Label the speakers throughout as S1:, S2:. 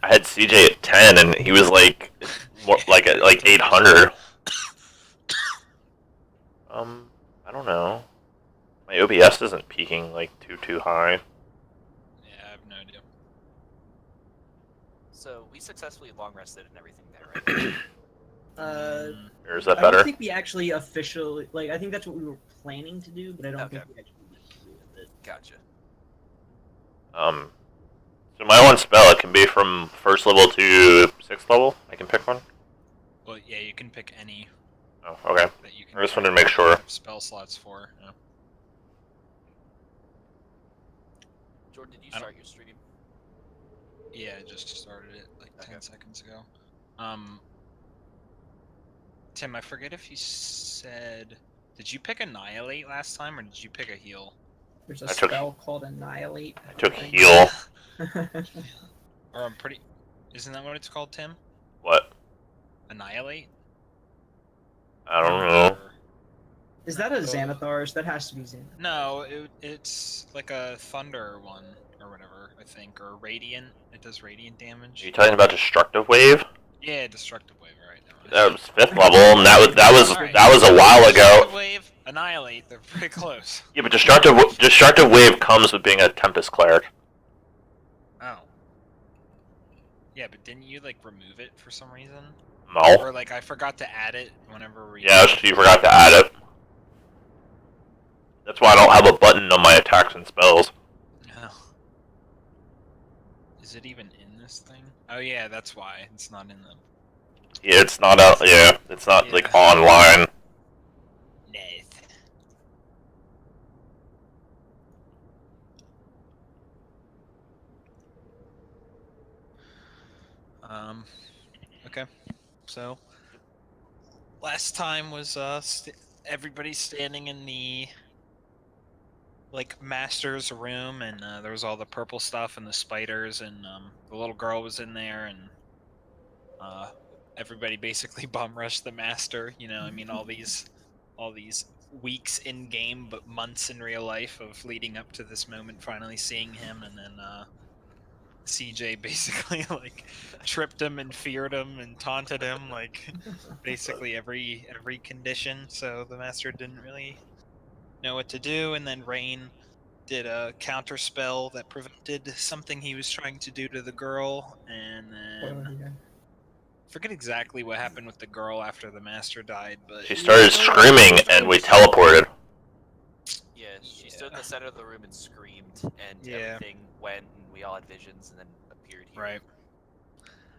S1: I had CJ at 10, and he was like, more, like 800. I don't know. My OBS isn't peaking like too high.
S2: Yeah, I have no idea.
S3: So we successfully long rested and everything there, right?
S1: Or is that
S4: I don't
S1: better?
S4: think we actually officially I think that's what we were planning to do, but I don't
S3: Okay.
S4: think we actually went through with it.
S3: Gotcha.
S1: So my one spell, it can be from first level to 6th level. I can pick one.
S2: Well, yeah, you can pick any
S1: Oh, okay.
S2: that you can.
S1: I just wanted to make sure.
S2: Have spell slots for. Yeah.
S3: Jordan, did you start your stream?
S2: Yeah, I just started it like 10 seconds ago. Tim, I forget if you said. Did you pick Annihilate last time, or did you pick a heal?
S4: There's a spell called Annihilate.
S1: I took heal.
S2: Or I'm pretty. Isn't that what it's called, Tim?
S1: What?
S2: Annihilate?
S1: I don't know.
S4: Is that a Xanathar's? That has to be Xanathar.
S2: No, it's like a Thunder one, or whatever, I think, or Radiant. It does Radiant damage.
S1: Are you talking about Destructive Wave?
S2: Yeah, Destructive Wave, right.
S1: That was 5th level, and that was a while ago.
S2: Destructive Wave, Annihilate, they're pretty close.
S1: Yeah, but Destructive Wave comes with being a Tempest Cleric.
S2: Oh. Yeah, but didn't you, like, remove it for some reason?
S1: No.
S2: Or, like, I forgot to add it whenever we...
S1: Yeah, you forgot to add it. That's why I don't have a button on my attacks and spells.
S2: Oh. Is it even in this thing? Oh, yeah, that's why. It's not in the...
S1: Yeah, it's not out. Yeah, it's not like online.
S2: Nice. Okay. So, last time was everybody standing in the like master's room, and there was all the purple stuff and the spiders, and the little girl was in there, and everybody basically bum rushed the master. You know, I mean, all these weeks in game, but months in real life of leading up to this moment, finally seeing him, and then CJ basically like tripped him and feared him and taunted him, like basically every condition. So the master didn't really know what to do, and then Rain did a counter spell that prevented something he was trying to do to the girl, and then forget exactly what happened with the girl after the master died, but
S1: She started screaming, and we teleported.
S3: Yeah, she stood in the center of the room and screamed, and everything went, and we all had visions, and then appeared here.
S2: Right.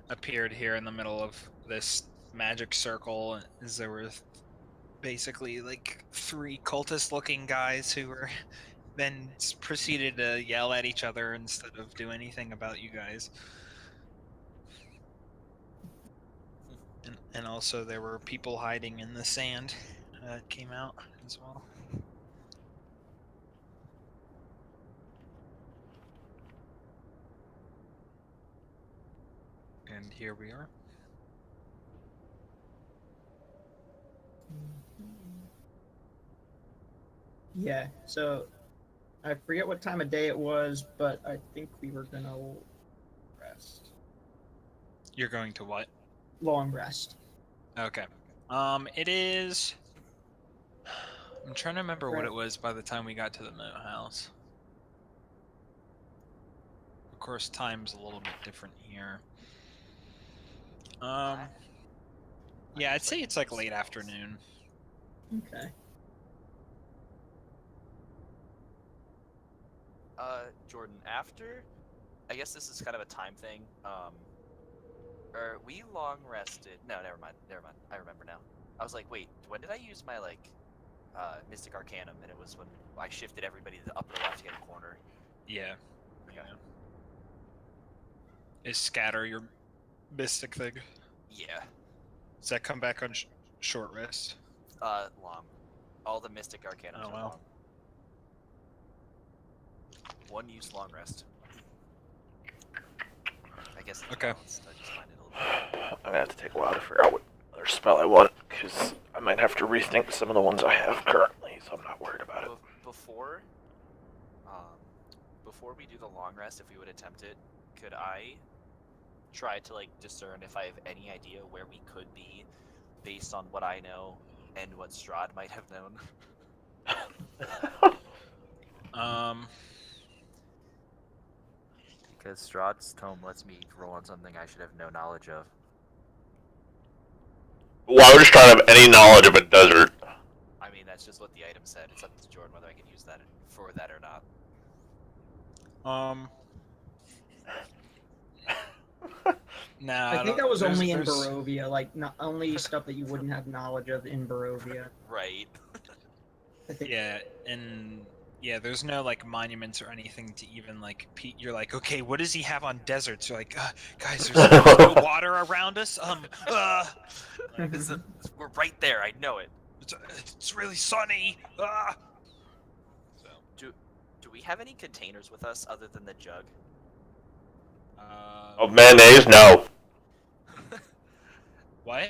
S2: Appeared here in the middle of this magic circle, as there were basically like 3 cultist-looking guys who were then proceeded to yell at each other instead of do anything about you guys. And also there were people hiding in the sand that came out as well. And here we are.
S4: Yeah, so I forget what time of day it was, but I think we were gonna rest.
S2: You're going to what?
S4: Long rest.
S2: Okay. It is... I'm trying to remember what it was by the time we got to the moat house. Of course, time's a little bit different here. Yeah, I'd say it's like late afternoon.
S4: Okay.
S3: Jordan, after, I guess this is kind of a time thing. We long rested. No, never mind. I remember now. I was like, wait, when did I use my Mystic Arcanum? And it was when I shifted everybody to the upper left-hand corner.
S2: Yeah.
S3: Okay.
S2: Yeah. Is scatter your mystic thing?
S3: Yeah.
S2: Does that come back on short rest?
S3: Long. All the Mystic Arcanums are long. One use long rest. I guess.
S2: Okay.
S3: I just find it a little bit.
S1: I'm gonna have to take a while to figure out what other spell I want, because I might have to rethink some of the ones I have currently, so I'm not worried about it.
S3: Before we do the long rest, if we would attempt it, could I try to like discern if I have any idea where we could be, based on what I know and what Strahd might have known. Because Strahd's tome lets me roll on something I should have no knowledge of.
S1: Why would you try to have any knowledge of a desert?
S3: I mean, that's just what the item said. It's up to Jordan whether I can use that for that or not.
S2: Nah,
S4: I think that was
S2: there's-
S4: only in
S2: there's-
S4: Barovia, like not only stuff that you wouldn't have knowledge of in Barovia.
S3: Right.
S4: I think.
S2: Yeah, and yeah, there's no like monuments or anything to even like. You're like, okay, what does he have on deserts? You're like, guys, there's no water around us.
S3: We're right there. I know it.
S2: It's really sunny. So,
S3: Do we have any containers with us other than the jug?
S1: Of mayonnaise? No.
S2: What?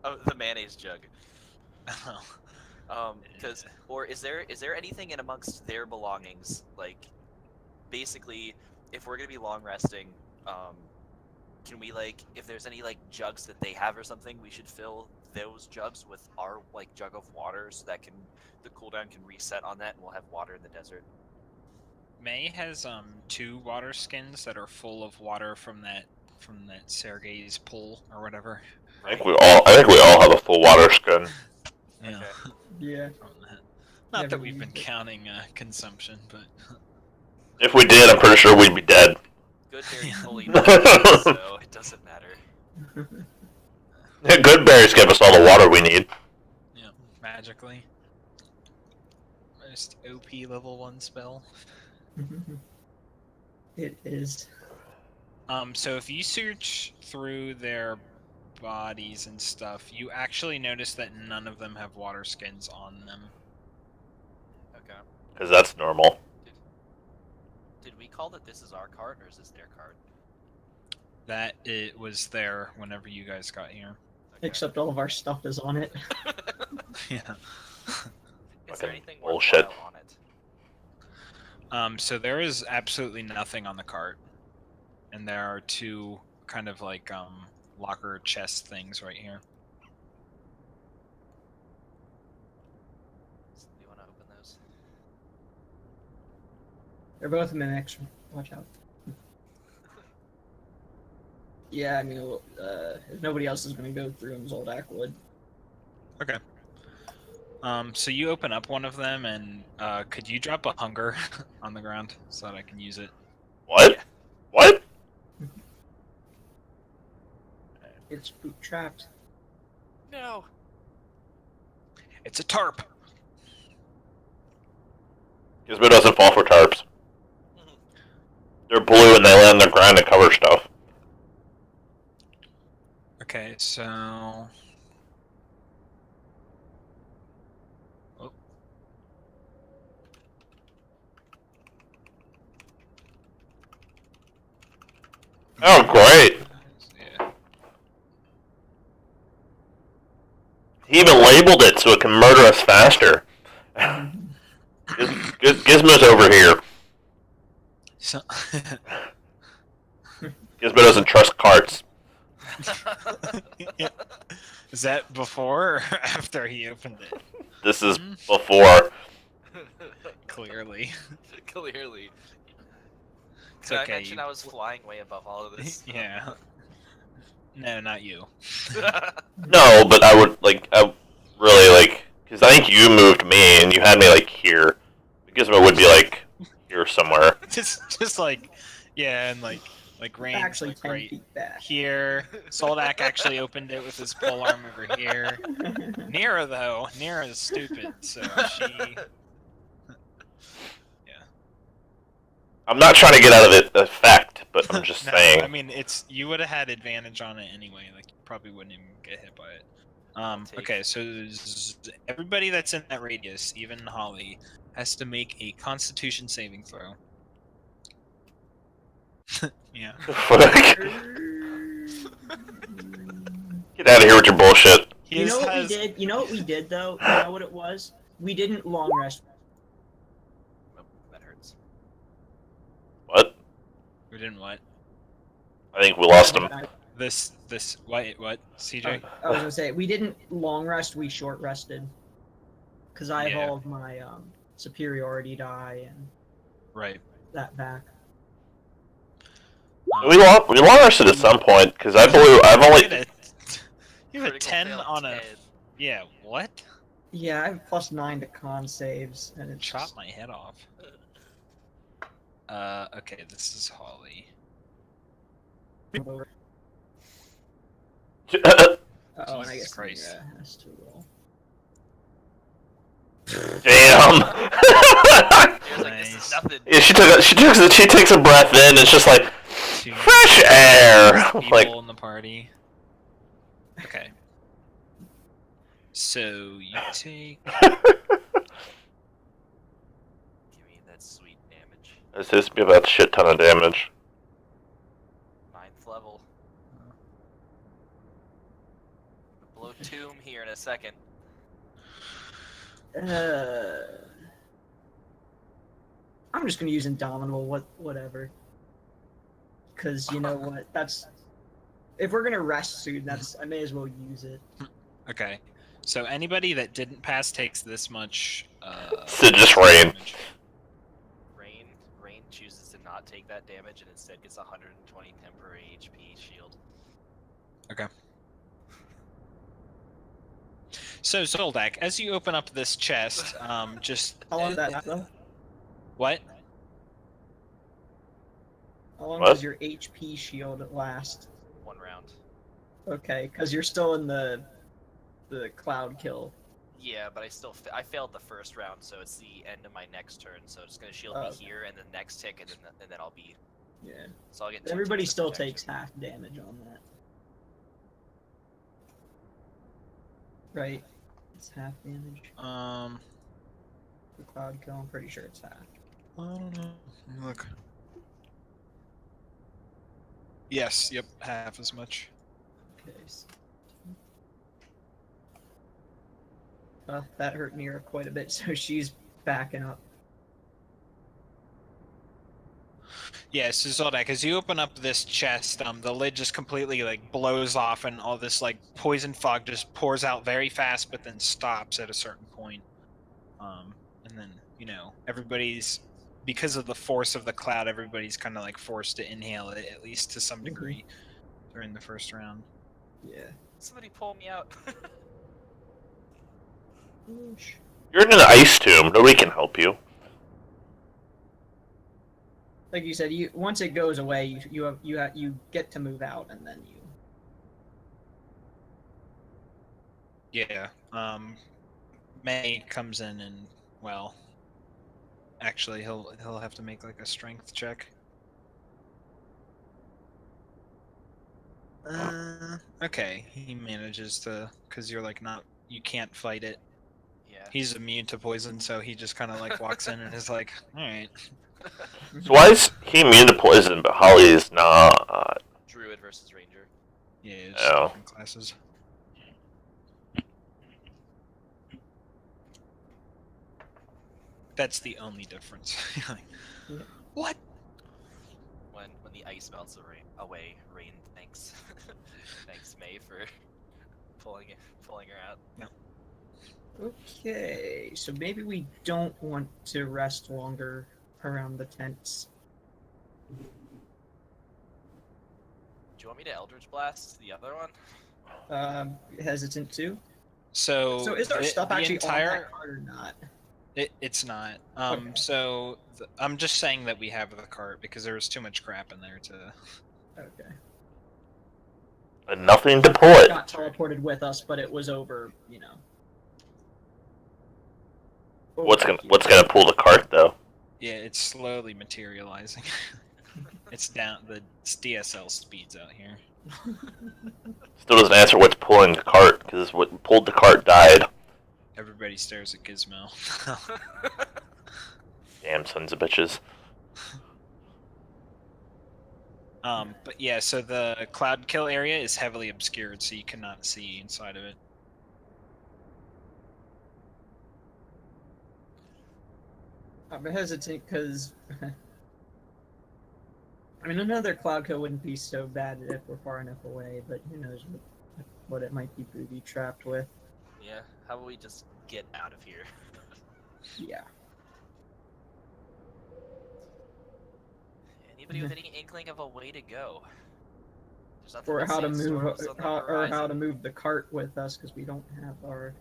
S3: Oh, the mayonnaise jug.
S2: Oh.
S3: Or is there anything in amongst their belongings? Like, basically, if we're gonna be long resting, can we if there's any jugs that they have or something, we should fill those jugs with our jug of water so that the cooldown can reset on that and we'll have water in the desert.
S2: May has 2 water skins that are full of water from that Sergei's pool or whatever.
S1: I think we all have a full water skin.
S2: Yeah.
S3: Okay.
S4: Yeah.
S2: Not
S4: Never
S2: that we've been
S4: used it.
S2: counting consumption, but
S1: If we did, I'm pretty sure we'd be dead.
S3: Goodberry's fully done, so it doesn't matter.
S1: Goodberries give us all the water we need.
S2: yeah, magically. Most OP level 1 spell.
S4: It is.
S2: So if you search through their bodies and stuff, you actually notice that none of them have water skins on them.
S3: Okay.
S1: Because that's normal.
S3: Did we call that this is our card or is this their card?
S2: That it was there whenever you guys got here.
S3: Okay.
S4: Except all of our stuff is on it.
S2: Yeah.
S3: Is there
S1: Fucking
S3: anything
S1: bullshit.
S3: worthwhile on it?
S2: So there is absolutely nothing on the cart, and there are 2 kind of locker chest things right here.
S3: Do you want to open those?
S4: They're both mimics. Watch out. Yeah, I mean, if nobody else is going to go through them, Zoldak would.
S2: Okay. So you open up one of them, and could you drop a hunger on the ground so that I can use it?
S1: What? What?
S4: It's boot trapped.
S3: No.
S2: It's a tarp.
S1: Gizmo doesn't fall for tarps. They're blue and they land on the ground to cover stuff.
S2: Okay, so. Oh.
S1: Oh, great.
S2: Yeah.
S1: He even labeled it so it can murder us faster. Gizmo's over here.
S2: So.
S1: Gizmo doesn't trust carts.
S2: Is that before or after he opened it?
S1: This is before.
S2: Clearly.
S3: Clearly.
S2: It's
S3: Did I
S2: okay,
S3: mention I was flying way above all of this?
S2: Yeah. No, not you.
S1: No, but I really because I think you moved me and you had me here. Gizmo would be here somewhere.
S2: just yeah, and Rain
S4: Actually, 10
S2: right
S4: feet back.
S2: here. Soldak actually opened it with his polearm over here. Nira though, Nira is stupid, so she.
S1: I'm not trying to get out of it the fact, but I'm just
S2: No,
S1: saying.
S2: I mean, you would have had advantage on it anyway. You probably wouldn't even get hit by it.
S3: take
S2: Okay, so everybody that's in that radius, even Holly, has to make a Constitution saving throw. Yeah.
S1: Fuck. Get out of here with your bullshit.
S4: You know what
S2: has-
S4: we did? You know what we did though? You know what it was? We didn't long rest.
S3: Oh, that hurts.
S1: What?
S2: We didn't what?
S1: I think we lost him.
S2: This what CJ?
S4: I was gonna say we didn't long rest. We short rested. Because I have
S2: Yeah.
S4: all of my superiority die and
S2: Right.
S4: that back.
S1: We long rested at some point because I believe I've
S2: You
S1: only.
S2: had a, you have a
S3: Critical
S2: 10
S3: fail
S2: on a
S3: 10.
S2: yeah. What?
S4: Yeah, I have +9 to con saves, and it's
S2: Chop
S4: just...
S2: my head off. Okay, this is Holly.
S4: Oh, and I
S2: Jesus
S4: guess
S2: Christ.
S4: Mira has to roll.
S1: Damn.
S3: He was like, this is
S2: Nice.
S3: nothing.
S1: Yeah, she takes a breath in and it's just like
S2: Two
S1: fresh air.
S2: people
S1: Like
S2: in the party. Okay. So you take.
S3: Give me that sweet damage.
S1: this is be about a shit ton of damage.
S3: 9th level. Blow tomb here in a second.
S4: I'm just gonna use Indomitable, whatever. Because you know what? That's... If we're gonna rest soon, I may as well use it.
S2: Okay. So anybody that didn't pass takes this much.
S1: So just rain.
S2: damage.
S3: Rain chooses to not take that damage and instead gets 120 temporary HP shield.
S2: Okay. So Zoldak, as you open up this chest, just
S4: How long does that last, though?
S2: what?
S4: How long
S1: What?
S4: does your HP shield last?
S3: 1 round.
S4: Okay, because you're still in the cloud kill.
S3: Yeah, but I failed the first round, so it's the end of my next turn. So it's gonna shield me
S4: Okay.
S3: here, and then next tick, and then I'll be.
S4: Yeah.
S3: So I'll get. 2
S4: Everybody
S3: ticks of
S4: still
S3: protection.
S4: takes half damage on that. Right? It's half damage. The cloud kill, I'm pretty sure it's half.
S2: I don't know. Look. Yes. Yep. Half as much.
S4: Okay. That hurt Mira quite a bit, so she's backing up.
S2: Yeah, so Zoldak, as you open up this chest, the lid just completely like blows off, and all this like poison fog just pours out very fast, but then stops at a certain point. And then everybody's, because of the force of the cloud, everybody's kind of like forced to inhale it at least to some degree during the first round.
S4: Yeah.
S3: Somebody pull me out.
S1: You're in an ice tomb. Nobody can help you.
S4: Like you said, once it goes away, you get to move out, and then you.
S2: Yeah. May comes in and actually he'll have to make like a strength check. Okay, he manages to, because you're like you can't fight it.
S3: Yeah.
S2: He's immune to poison, so he just kind of like walks in and is like, all right.
S1: So why is he immune to poison, but Holly is not?
S3: Druid versus Ranger.
S2: Yeah, it's
S1: Oh.
S2: different classes. That's the only difference.
S4: Yeah.
S2: What?
S3: When the ice melts away, Rain thanks thanks May for pulling her out.
S4: Okay, so maybe we don't want to rest longer around the tents.
S3: Do you want me to Eldritch Blast the other one?
S4: Hesitant to.
S2: So
S4: So is our
S2: the-
S4: stuff
S2: the
S4: actually
S2: entire
S4: on that card or not?
S2: It's not.
S4: Okay.
S2: So I'm just saying that we have the cart because there was too much crap in there to.
S4: Okay.
S1: And nothing to pull
S4: It
S1: it.
S4: got teleported with us, but it was over,
S1: What's gonna pull the cart though?
S2: Yeah, it's slowly materializing. It's down. The DSL speeds out here.
S1: Still doesn't answer what's pulling the cart because what pulled the cart died.
S2: Everybody stares at Gizmo.
S1: Damn sons of bitches.
S2: But yeah, so the cloud kill area is heavily obscured, so you cannot see inside of it.
S4: I'm hesitant because I mean, another cloud kill wouldn't be so bad if we're far enough away, but who knows what it might be booby trapped with.
S3: Yeah. How about we just get out of here?
S4: Yeah.
S3: Anybody with any inkling of a way to go? There's nothing
S4: Or
S3: but
S4: how to move,
S3: sandstorms on the
S4: how to
S3: horizon.
S4: move the cart with us, because we don't have our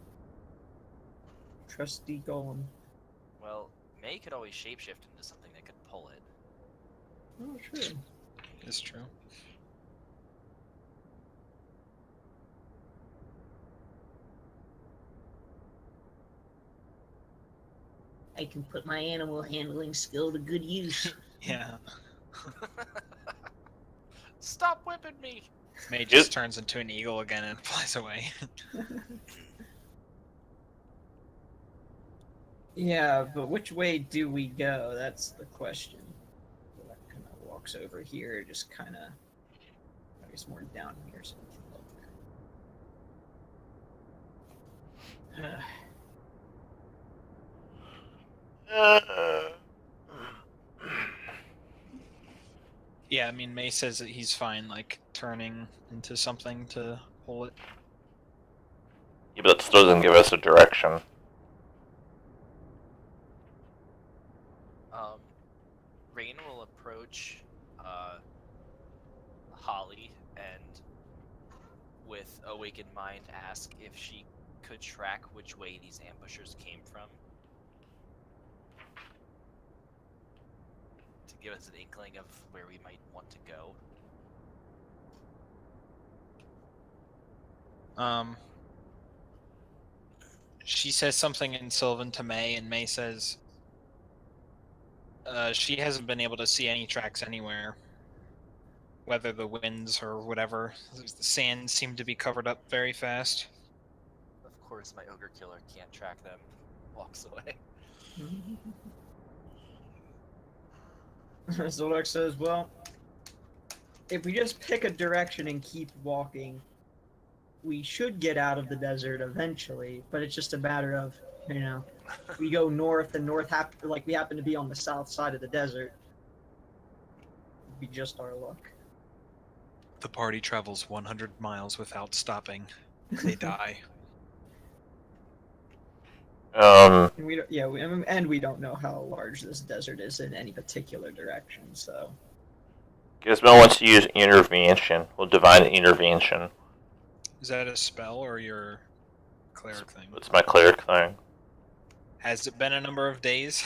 S4: trusty golem.
S3: Well, May could always shapeshift into something that could pull it.
S4: Oh, true.
S2: It's true.
S4: I can put my animal handling skill to good use.
S2: Yeah.
S3: Stop whipping me!
S2: May just turns into an eagle again and flies away.
S4: Yeah, but which way do we go? That's the question. So that kind of walks over here, just kind of, I guess more down here so we can look.
S2: Yeah, I mean, May says that he's fine, like, turning into something to pull it.
S1: Yeah, but that still doesn't give us a direction.
S3: Rain will approach Holly and, with awakened mind, ask if she could track which way these ambushers came from. To give us an inkling of where we might want to go.
S2: She says something in Sylvan to May, and May says she hasn't been able to see any tracks anywhere. Whether the winds or whatever. The sands seem to be covered up very fast.
S3: Of course, my ogre killer can't track them. Walks away.
S4: Zolok says, well, if we just pick a direction and keep walking, we should get out of the desert eventually, but it's just a matter of, we go north and we happen to be on the south side of the desert. It'd be just our luck.
S2: The party travels 100 miles without stopping. They die.
S4: And we don't, and we don't know how large this desert is in any particular direction, so.
S1: Gizmo wants to use intervention. We'll divine intervention.
S2: Is that a spell or your cleric thing?
S1: It's my cleric thing.
S2: Has it been a number of days?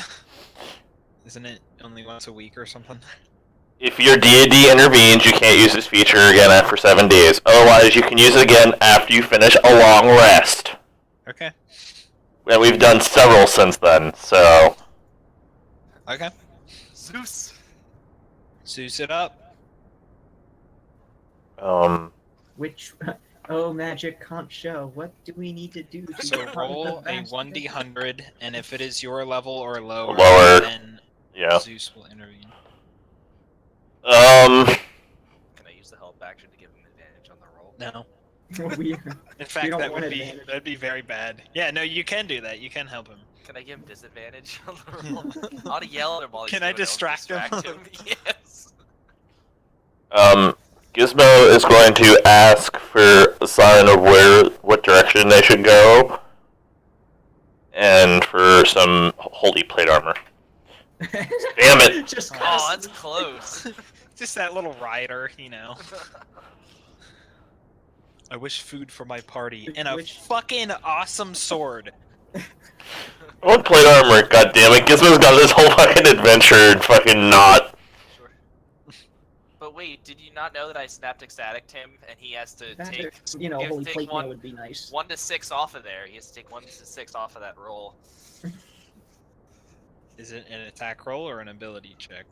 S2: Isn't it only once a week or something?
S1: If your deity intervenes, you can't use this feature again after 7 days. Otherwise, you can use it again after you finish a long rest.
S2: Okay.
S1: And we've done several since then, so...
S2: Okay.
S3: Zeus!
S2: Zeus it up.
S4: Which, oh, magic can't show. What do we need to do to
S2: So
S4: become
S2: roll
S4: the
S2: a
S4: best?
S2: 1d100, and if it is your level or lower,
S1: Lower.
S2: then
S1: Yeah.
S2: Zeus will intervene.
S3: Can I use the help action to give him advantage on the roll?
S2: No.
S4: We-
S2: In fact,
S4: don't
S2: that
S4: want
S2: would be
S4: advantage.
S2: that'd be very bad. Yeah, no, you can do that. You can help him.
S3: Can I give him disadvantage on the roll? I ought to yell at him while he's
S2: Can I
S3: doing it. I'll
S2: distract him?
S3: Yes.
S1: Gizmo is going to ask for a sign of what direction they should go, and for some holy plate armor. Damn it!
S4: Just
S3: Oh, that's close.
S2: Just that little rider, I wish food for my party and a
S4: Which-
S2: fucking awesome sword.
S1: I want plate armor, goddammit. Gizmo's got this whole fucking adventure and fucking not.
S3: Sure. But wait, did you not know that I snapped ecstatic him and he has to take
S4: you know,
S3: he has to
S4: holy
S3: take
S4: plate
S3: one-
S4: mail would be nice.
S3: 1 to 6 off of there? He has to take 1 to 6 off of that roll.
S2: Is it an attack roll or an ability check?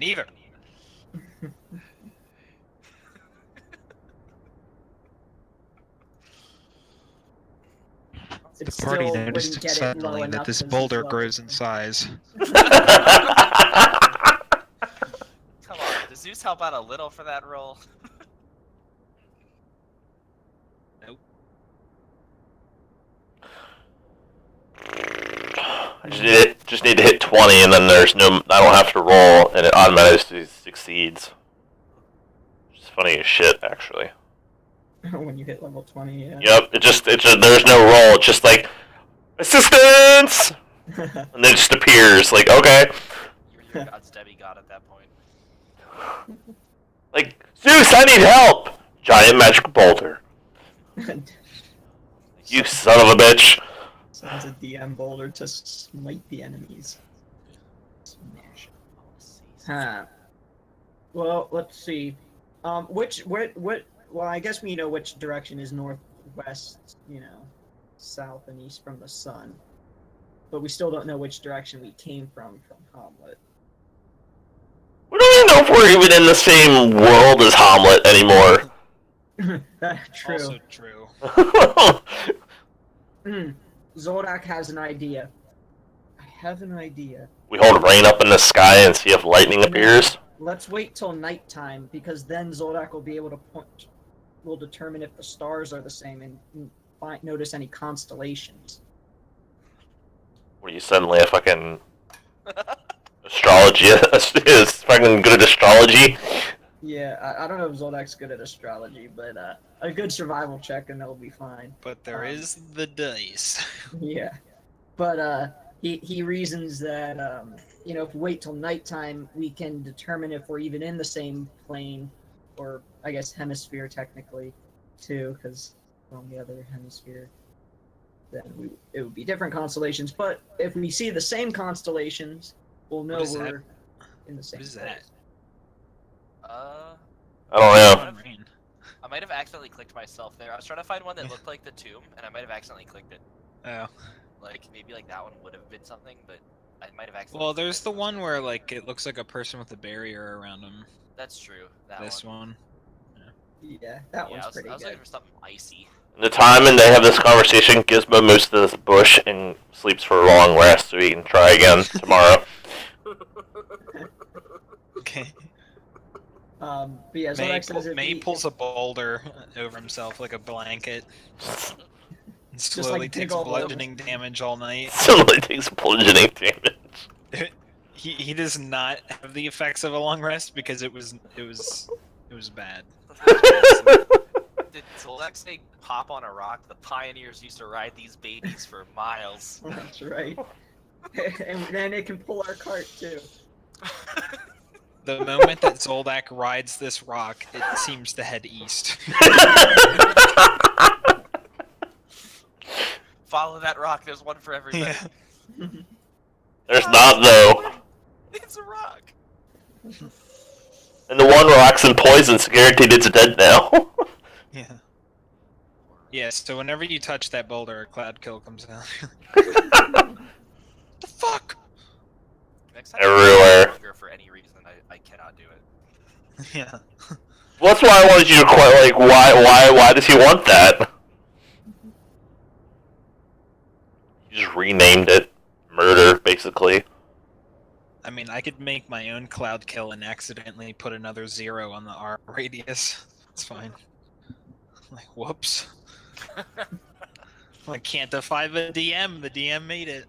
S2: Neither.
S4: It
S2: The party
S4: still
S2: noticed
S4: wouldn't get it
S2: suddenly
S4: low
S2: that
S4: enough
S2: this
S4: to Zeus
S2: boulder
S4: level.
S2: grows in size.
S3: Come on, does Zeus help out a little for that roll?
S1: I just did it. just need to hit 20, and then I don't have to roll, and it automatically succeeds. Which is funny as shit, actually.
S4: When you hit level 20, yeah.
S1: Yep, there's no roll. It's just like assistance, and then it just appears. Like, okay,
S3: You're God's demigod at that point.
S1: like Zeus, I need help. Giant magic boulder. You son of a bitch.
S4: Sends a DM boulder to smite the enemies. Smash. Huh. Well, let's see. Well, I guess we know which direction is northwest, south and east from the sun. But we still don't know which direction we came from Hamlet.
S1: We don't even know if we're even in the same world as Hamlet anymore.
S4: That's true.
S2: Also true.
S4: Zoldak has an idea. I have an idea.
S1: We hold rain up in the sky and see if lightning appears.
S4: Let's wait till nighttime, because then Zoldak will be able to point. Will determine if the stars are the same and notice any constellations.
S1: What are you suddenly a fucking astrology? Is fucking good at astrology?
S4: Yeah, I don't know if Zoldak's good at astrology, but a good survival check and that'll be fine.
S2: But there is the dice.
S4: Yeah, but he reasons that if we wait till nighttime, we can determine if we're even in the same plane, or I guess hemisphere technically, too, because on the other hemisphere, then it would be different constellations. But if we see the same constellations, we'll know we're in the same
S2: What is
S4: place.
S2: that?
S1: I don't know.
S2: Rain.
S3: I might have accidentally clicked myself there. I was trying to find one that looked like the tomb, and I might have accidentally clicked it.
S2: Oh.
S3: Like, maybe like that one would have been something, but I might have accidentally.
S2: Well, there's
S3: clicked
S2: the
S3: it.
S2: one where like it looks like a person with a barrier around him.
S3: That's true. That
S2: This
S3: one.
S2: one.
S4: Yeah, that
S3: Yeah,
S4: one's
S3: I was
S4: pretty
S3: looking
S4: good.
S3: for something icy.
S1: In the time and they have this conversation, Gizmo moves to this bush and sleeps for a long rest so he can try again tomorrow.
S2: Okay.
S4: But yeah, Zodak says if
S2: May
S4: he-
S2: pulls a boulder over himself like a blanket. And slowly
S4: like, dig
S2: takes
S4: all over.
S2: bludgeoning damage all night.
S1: Somebody takes bludgeoning damage.
S2: He does not have the effects of a long rest because it was bad.
S3: Did Zolak say pop on a rock? The pioneers used to ride these babies for miles.
S4: That's right. And then it can pull our cart too.
S2: The moment that Zoldak rides this rock, it seems to head east.
S3: Follow that rock. There's one for everybody.
S2: Yeah.
S1: There's not, though.
S3: It's a rock.
S1: And the one rock's in poison, so guaranteed it's dead now.
S2: Yeah. Yeah, so whenever you touch that boulder, a cloud kill comes out. The fuck?
S3: Next time
S1: Everywhere.
S3: I for any reason, I cannot do it.
S2: Yeah.
S1: Well, that's why I wanted you to quite like why does he want that? He just renamed it murder, basically.
S2: I mean, I could make my own cloud kill and accidentally put another 0 on the R radius. It's fine. Like, whoops. I can't defy the DM. The DM made it.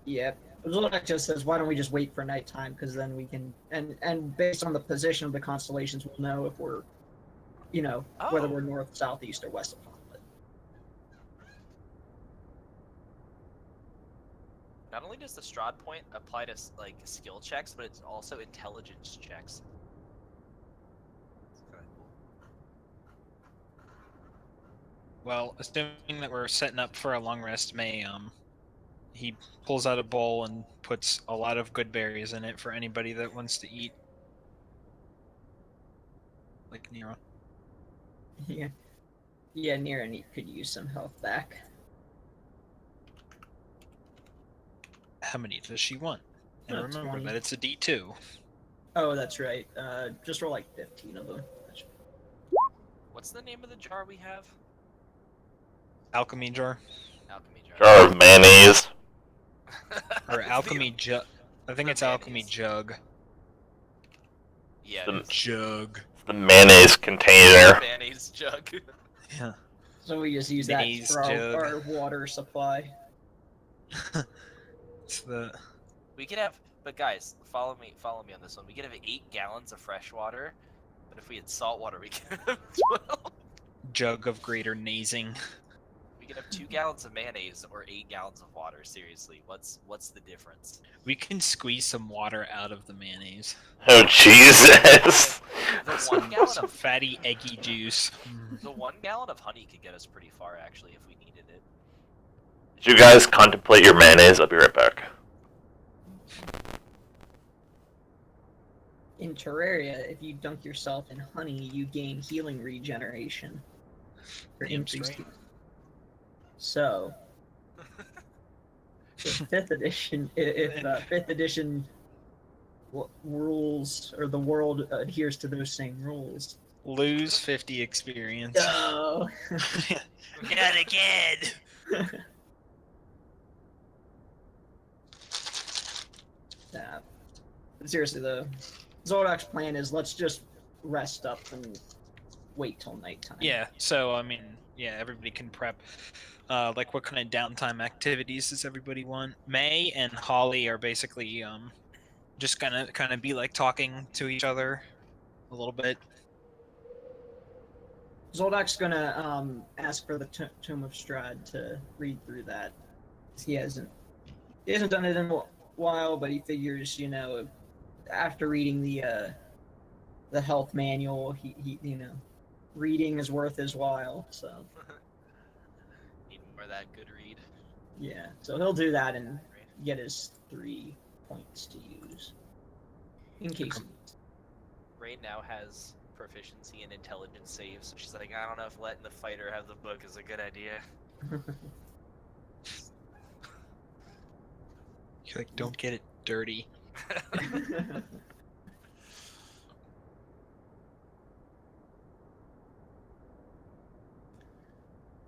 S4: Yep. Zodak just says, why don't we just wait for nighttime? Because then we can, and based on the position of the constellations, we'll know if we're, whether
S3: Oh.
S4: we're north, south, east, or west of Hamlet.
S3: Not only does the Strahd point apply to like skill checks, but it's also intelligence checks. It's kinda cool.
S2: Well, assuming that we're setting up for a long rest, he pulls out a bowl and puts a lot of good berries in it for anybody that wants to eat. Like Nero.
S4: Yeah. Yeah, Niran could use some health back.
S2: How many does she want? And
S4: Oh,
S2: remember
S4: 20.
S2: that it's a D2.
S4: Oh, that's right. Just roll like 15 of them.
S3: What's the name of the jar we have?
S2: Alchemy jar.
S3: Alchemy jar.
S1: Jar of mayonnaise.
S2: Or
S3: It's
S2: alchemy jug. I think
S3: the
S2: it's alchemy
S3: mayonnaise.
S2: jug.
S3: Yeah.
S1: The-
S3: It is.
S2: Jug.
S1: The mayonnaise container.
S3: Mayonnaise jug.
S2: Yeah.
S4: So we just use that
S2: Maze
S4: for
S2: jug.
S4: our water supply.
S2: It's the
S3: We could have, but guys, follow me on this one. We could have 8 gallons of fresh water, but if we had salt water, we could have 12.
S2: jug of greater nazing.
S3: We could have 2 gallons of mayonnaise or 8 gallons of water. Seriously, what's the difference?
S2: We can squeeze some water out of the mayonnaise.
S1: Oh Jesus!
S3: The 1 gallon
S2: Some
S3: of
S2: fatty eggy juice.
S3: the 1 gallon of honey could get us pretty far, actually, if we needed it.
S1: Did you guys contemplate your mayonnaise? I'll be right back.
S4: In Terraria, if you dunk yourself in honey, you gain healing regeneration. For
S2: Damn
S4: increased
S2: straight.
S4: healing. So, if 5th edition, if 5th edition rules, or the world adheres to those same rules.
S2: Lose 50 experience.
S4: No!
S2: Not again!
S4: Nah. But seriously though, Zordak's plan is let's just rest up and wait till nighttime.
S2: Yeah, so I mean, yeah, everybody can prep. Like, what kind of downtime activities does everybody want? May and Holly are basically just gonna kind of be like talking to each other a little bit.
S4: Zoldak's gonna ask for the Tomb of Strahd to read through that. He hasn't done it in a while, but he figures, you know, after reading the health manual, he you know, reading is worth his while. So
S3: Need more of that good read.
S4: yeah, so he'll do that and get his 3 points to use in case.
S3: Rain now has proficiency in intelligence saves, so she's like, I don't know if letting the fighter have the book is a good idea.
S2: You're like, don't get it dirty.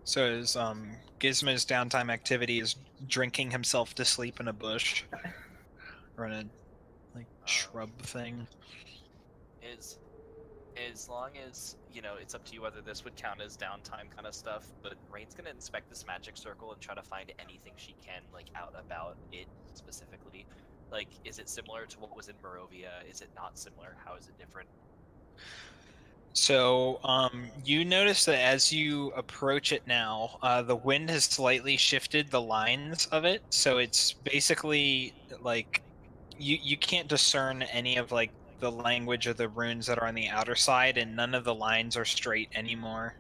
S2: So his Gizmo's downtime activity is drinking himself to sleep in a bush, or in a like shrub thing.
S3: As long as, you know, it's up to you whether this would count as downtime kind of stuff, but Rain's gonna inspect this magic circle and try to find anything she can, like, out about it specifically. Like, is it similar to what was in Barovia? Is it not similar? How is it different?
S2: So, you notice that as you approach it now, the wind has slightly shifted the lines of it, so it's basically like you can't discern any of like the language of the runes that are on the outer side, and none of the lines are straight anymore.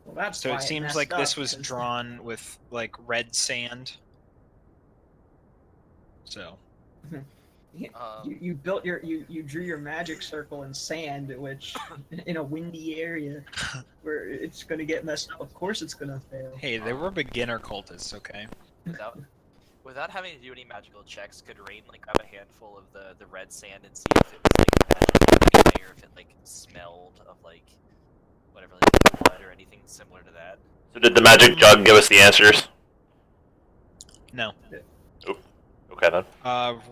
S4: Well, that's
S2: So
S4: why
S2: it seems
S4: messed
S2: like this
S4: up,
S2: was
S4: 'cause
S2: drawn with like red sand. So
S4: You built you drew your magic circle in sand, which in a windy area where it's gonna get messed up. Of course, it's gonna fail.
S2: hey, they were beginner cultists, okay?
S3: Without having to do any magical checks, could Rain, like, grab a handful of the red sand and see if it was, like, magically anyway, or if it, like, smelled of, like, whatever, like, blood or anything similar to that?
S1: So did the magic jug give us the answers?
S2: No.
S1: Okay then.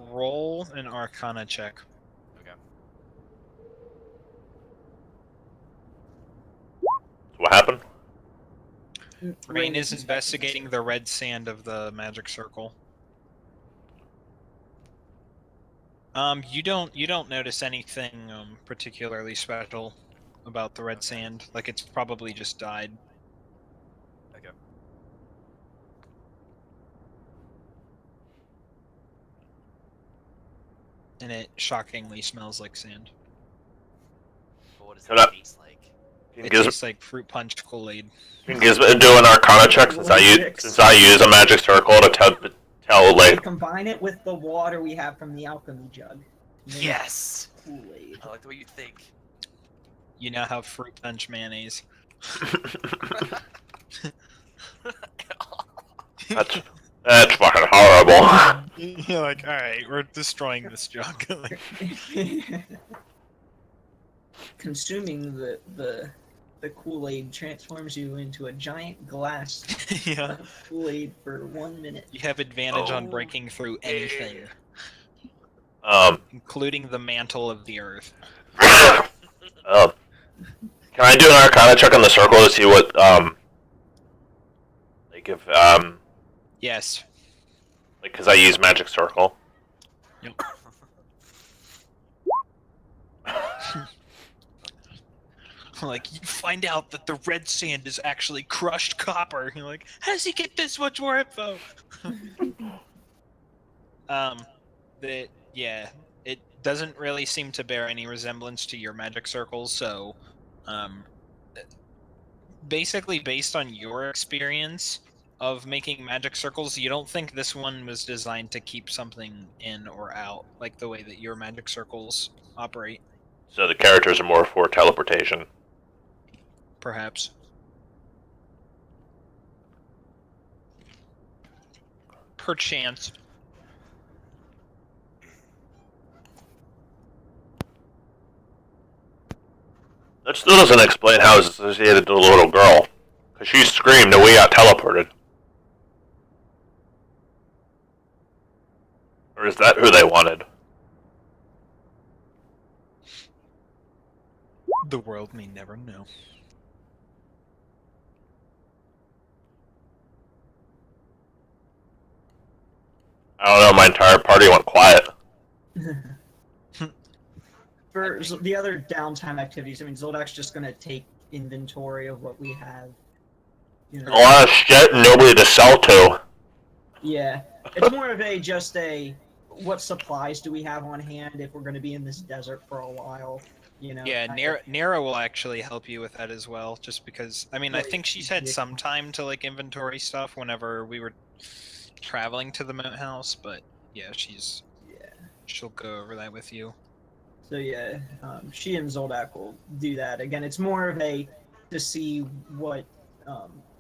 S2: Roll an Arcana check.
S3: Okay.
S1: What happened?
S2: Rain is investigating the red sand of the magic circle. You don't notice anything particularly special about the red sand. Like, it's probably just died.
S3: Okay.
S2: And it shockingly smells like sand.
S3: But what does
S1: Shut up.
S3: it taste like?
S2: It
S1: Giz-
S2: tastes like fruit punch Kool-Aid.
S1: Gizmo do an Arcana check since I use a magic circle to tell
S4: We
S1: like
S4: combine it with the water we have from the alchemy jug. Make
S3: Yes!
S4: Kool-Aid.
S3: I like the way you think.
S2: You now have fruit punch mayonnaise.
S1: that's fucking horrible.
S2: You're like, alright, we're destroying this jug.
S4: Consuming the Kool-Aid transforms you into a giant glass
S2: Yeah.
S4: of Kool-Aid for 1 minute.
S2: You have advantage on
S3: Oh,
S2: breaking through anything, including the mantle of the earth.
S1: Can I do an Arcana check on the circle to see what Like if
S2: Yes.
S1: like because I use magic circle.
S2: Yep. Like, you find out that the red sand is actually crushed copper. You're like, how does he get this much more info? Yeah, it doesn't really seem to bear any resemblance to your magic circles. So, basically, based on your experience of making magic circles, you don't think this one was designed to keep something in or out, like the way that your magic circles operate.
S1: So the characters are more for teleportation.
S2: Perhaps. Perchance.
S1: That still doesn't explain how it's associated to the little girl. Because she screamed and we got teleported. Or is that who they wanted?
S2: The world may never know.
S1: I don't know, my entire party went quiet.
S4: For the other downtime activities, I mean, Zoldak's just gonna take inventory of what we have. You
S1: A
S4: know,
S1: lot of shit and nobody to sell to.
S4: yeah, it's more of a just a what supplies do we have on hand if we're gonna be in this desert for a while. You know.
S2: Yeah, Nera will actually help you with that as well, just because, I mean, I
S4: Right.
S2: think she's had some time to, like, inventory stuff whenever we were traveling to the moat house, but yeah,
S4: Yeah.
S2: she'll go over that with you.
S4: So yeah, she and Zoldak will do that. Again, it's more of a to see what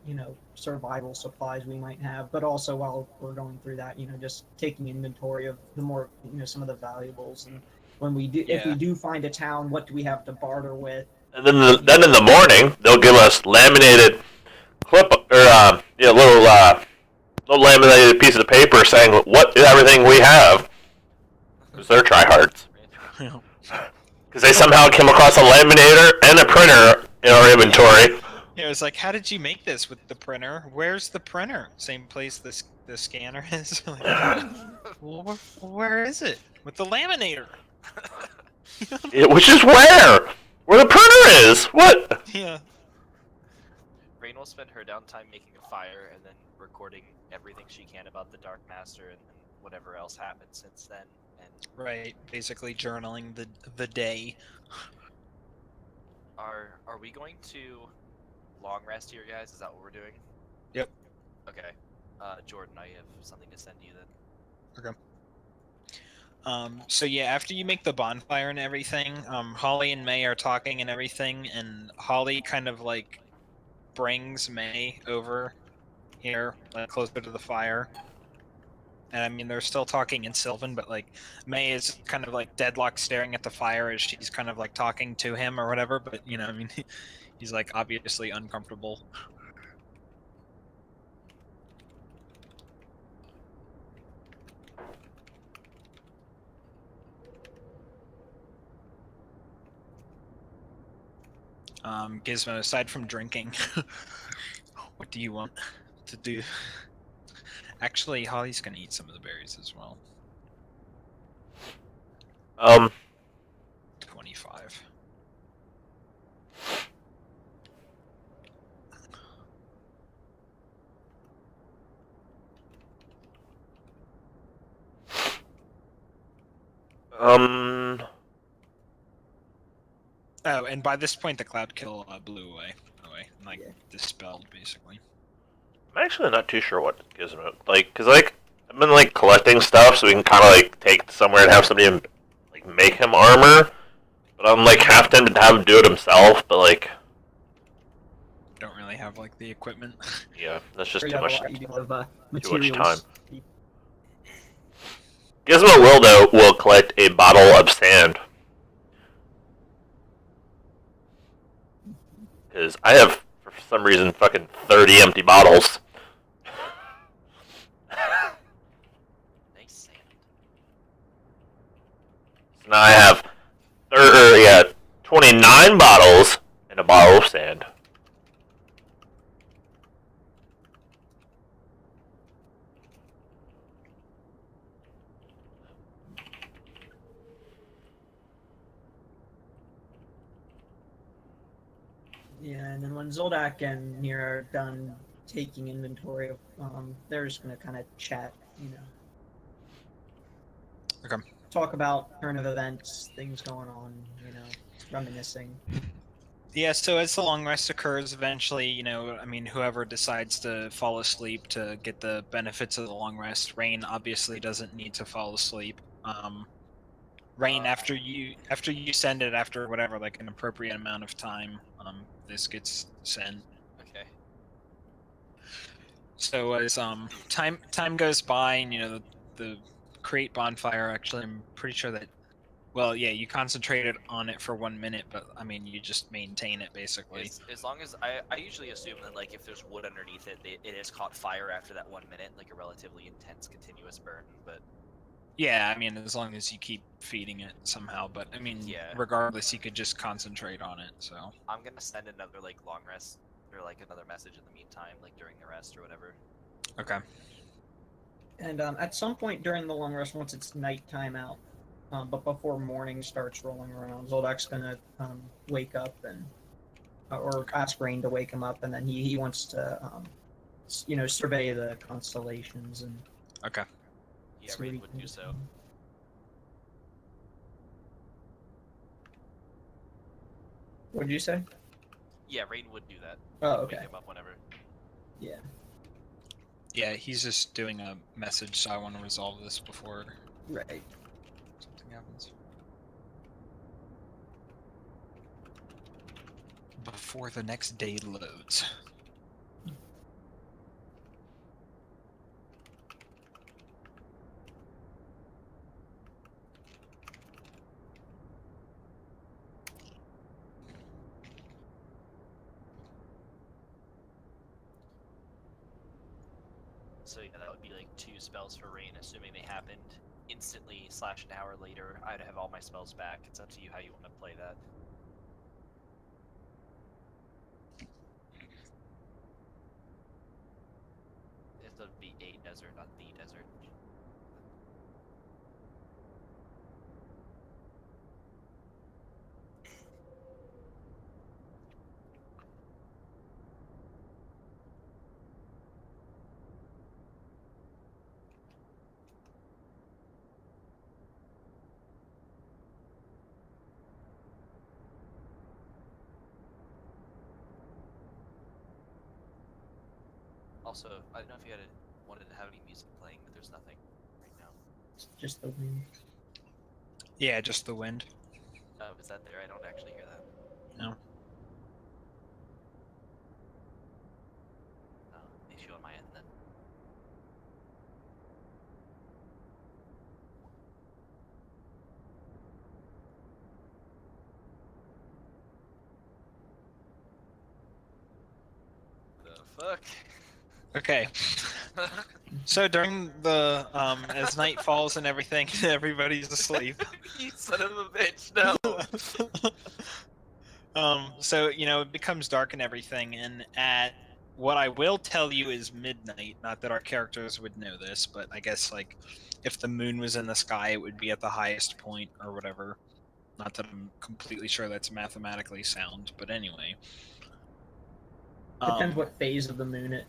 S4: you know, survival supplies we might have, but also while we're going through that, you know, just taking inventory of the more, you know, some of the valuables, and when we do, if we
S2: Yeah.
S4: do find a town, what do we have to barter with?
S1: And then in the morning, they'll give us laminated little laminated piece of paper saying what everything we have. Because they're tryhards. Because they somehow came across a laminator and a printer in our inventory.
S2: Yeah, it was like, how did you make this with the printer? Where's the printer? Same place the scanner is? Like, well, where is it? With the laminator.
S1: Which is where the printer is. What?
S2: Yeah.
S3: Rain will spend her downtime making a fire and then recording everything she can about the Dark Master and whatever else happened since then. And
S2: Right, basically journaling the day.
S3: are we going to long rest here, guys? Is that what we're doing?
S2: Yep.
S3: Okay. Jordan, I have something to send you then.
S2: So yeah, after you make the bonfire and everything, Holly and May are talking and everything, and Holly kind of like brings May over here, like closer to the fire. And I mean, they're still talking in Sylvan, but like May is kind of like deadlocked staring at the fire as she's kind of like talking to him or whatever, but you know, I mean, he's like obviously uncomfortable. Gizmo, aside from drinking, what do you want to do? Actually, Holly's gonna eat some of the berries as well. 25. Oh, and by this point, the cloud kill blew away, like
S4: Yeah.
S2: dispelled, basically.
S1: I'm actually not too sure what Gizmo because I've been like collecting stuff so we can kind of like take it somewhere and have somebody like make him armor. But I'm like half tempted to have him do it himself. But like,
S2: Don't really have like the equipment.
S1: yeah, that's just
S4: We
S1: too
S4: got a
S1: much.
S4: lot of,
S1: much
S4: materials.
S1: time. Gizmo will collect a bottle of sand. Because I have, for some reason, fucking 30 empty bottles.
S3: Nice sand.
S1: So now I have 29 bottles and a bottle of sand.
S4: Yeah, and then when Zoldak and Nira are done taking inventory of, they're just gonna kind of chat, you know.
S2: Okay.
S4: Talk about turn of events, things going on, you know, reminiscing.
S2: Yeah, so as the long rest occurs, eventually, whoever decides to fall asleep to get the benefits of the long rest, Rain obviously doesn't need to fall asleep. Rain, after you send it after whatever, like an appropriate amount of time, this gets sent.
S3: Okay.
S2: So as time goes by, and the create bonfire. Actually, I'm pretty sure that. Well, yeah, you concentrated on it for 1 minute, but I mean, you just maintain it basically.
S3: As long as I usually assume that like if there's wood underneath it, it has caught fire after that 1 minute, like a relatively intense continuous burn. But
S2: Yeah, I mean, as long as you keep feeding it somehow. But I mean,
S3: Yeah.
S2: regardless, you could just concentrate on it. So
S3: I'm gonna send another like long rest or like another message in the meantime, like during the rest or whatever.
S2: okay.
S4: And at some point during the long rest, once it's nighttime out, but before morning starts rolling around, Zoldak's gonna wake up and or ask Rain to wake him up, and then he wants to survey the constellations and
S2: Okay.
S3: Yeah,
S4: see what
S3: Rain
S4: he
S3: would
S4: can
S3: do so.
S4: What did you say?
S3: Yeah, Rain would do that.
S4: Oh,
S3: Wake
S4: okay.
S3: him up whenever.
S4: Yeah.
S2: Yeah, he's just doing a message, so I want to resolve this before
S4: Right.
S2: something happens. Before the next day loads.
S3: So yeah, that would be like 2 spells for Rain, assuming they happened instantly / an hour later. I'd have all my spells back. It's up to you how you want to play that. It would be a desert, not the desert. Also, I don't know if you wanted to have any music playing, but there's nothing right now.
S4: It's just the wind.
S2: Yeah, just the wind.
S3: Oh, is that there? I don't actually hear that.
S2: No.
S3: Oh, issue on my end then. The fuck?
S2: Okay. So during the as night falls and everything, everybody's asleep.
S3: You son of a bitch! No.
S2: So it becomes dark and everything, and at what I will tell you is midnight. Not that our characters would know this, but I guess like if the moon was in the sky, it would be at the highest point or whatever. Not that I'm completely sure that's mathematically sound, but anyway.
S4: Depends what phase of the moon it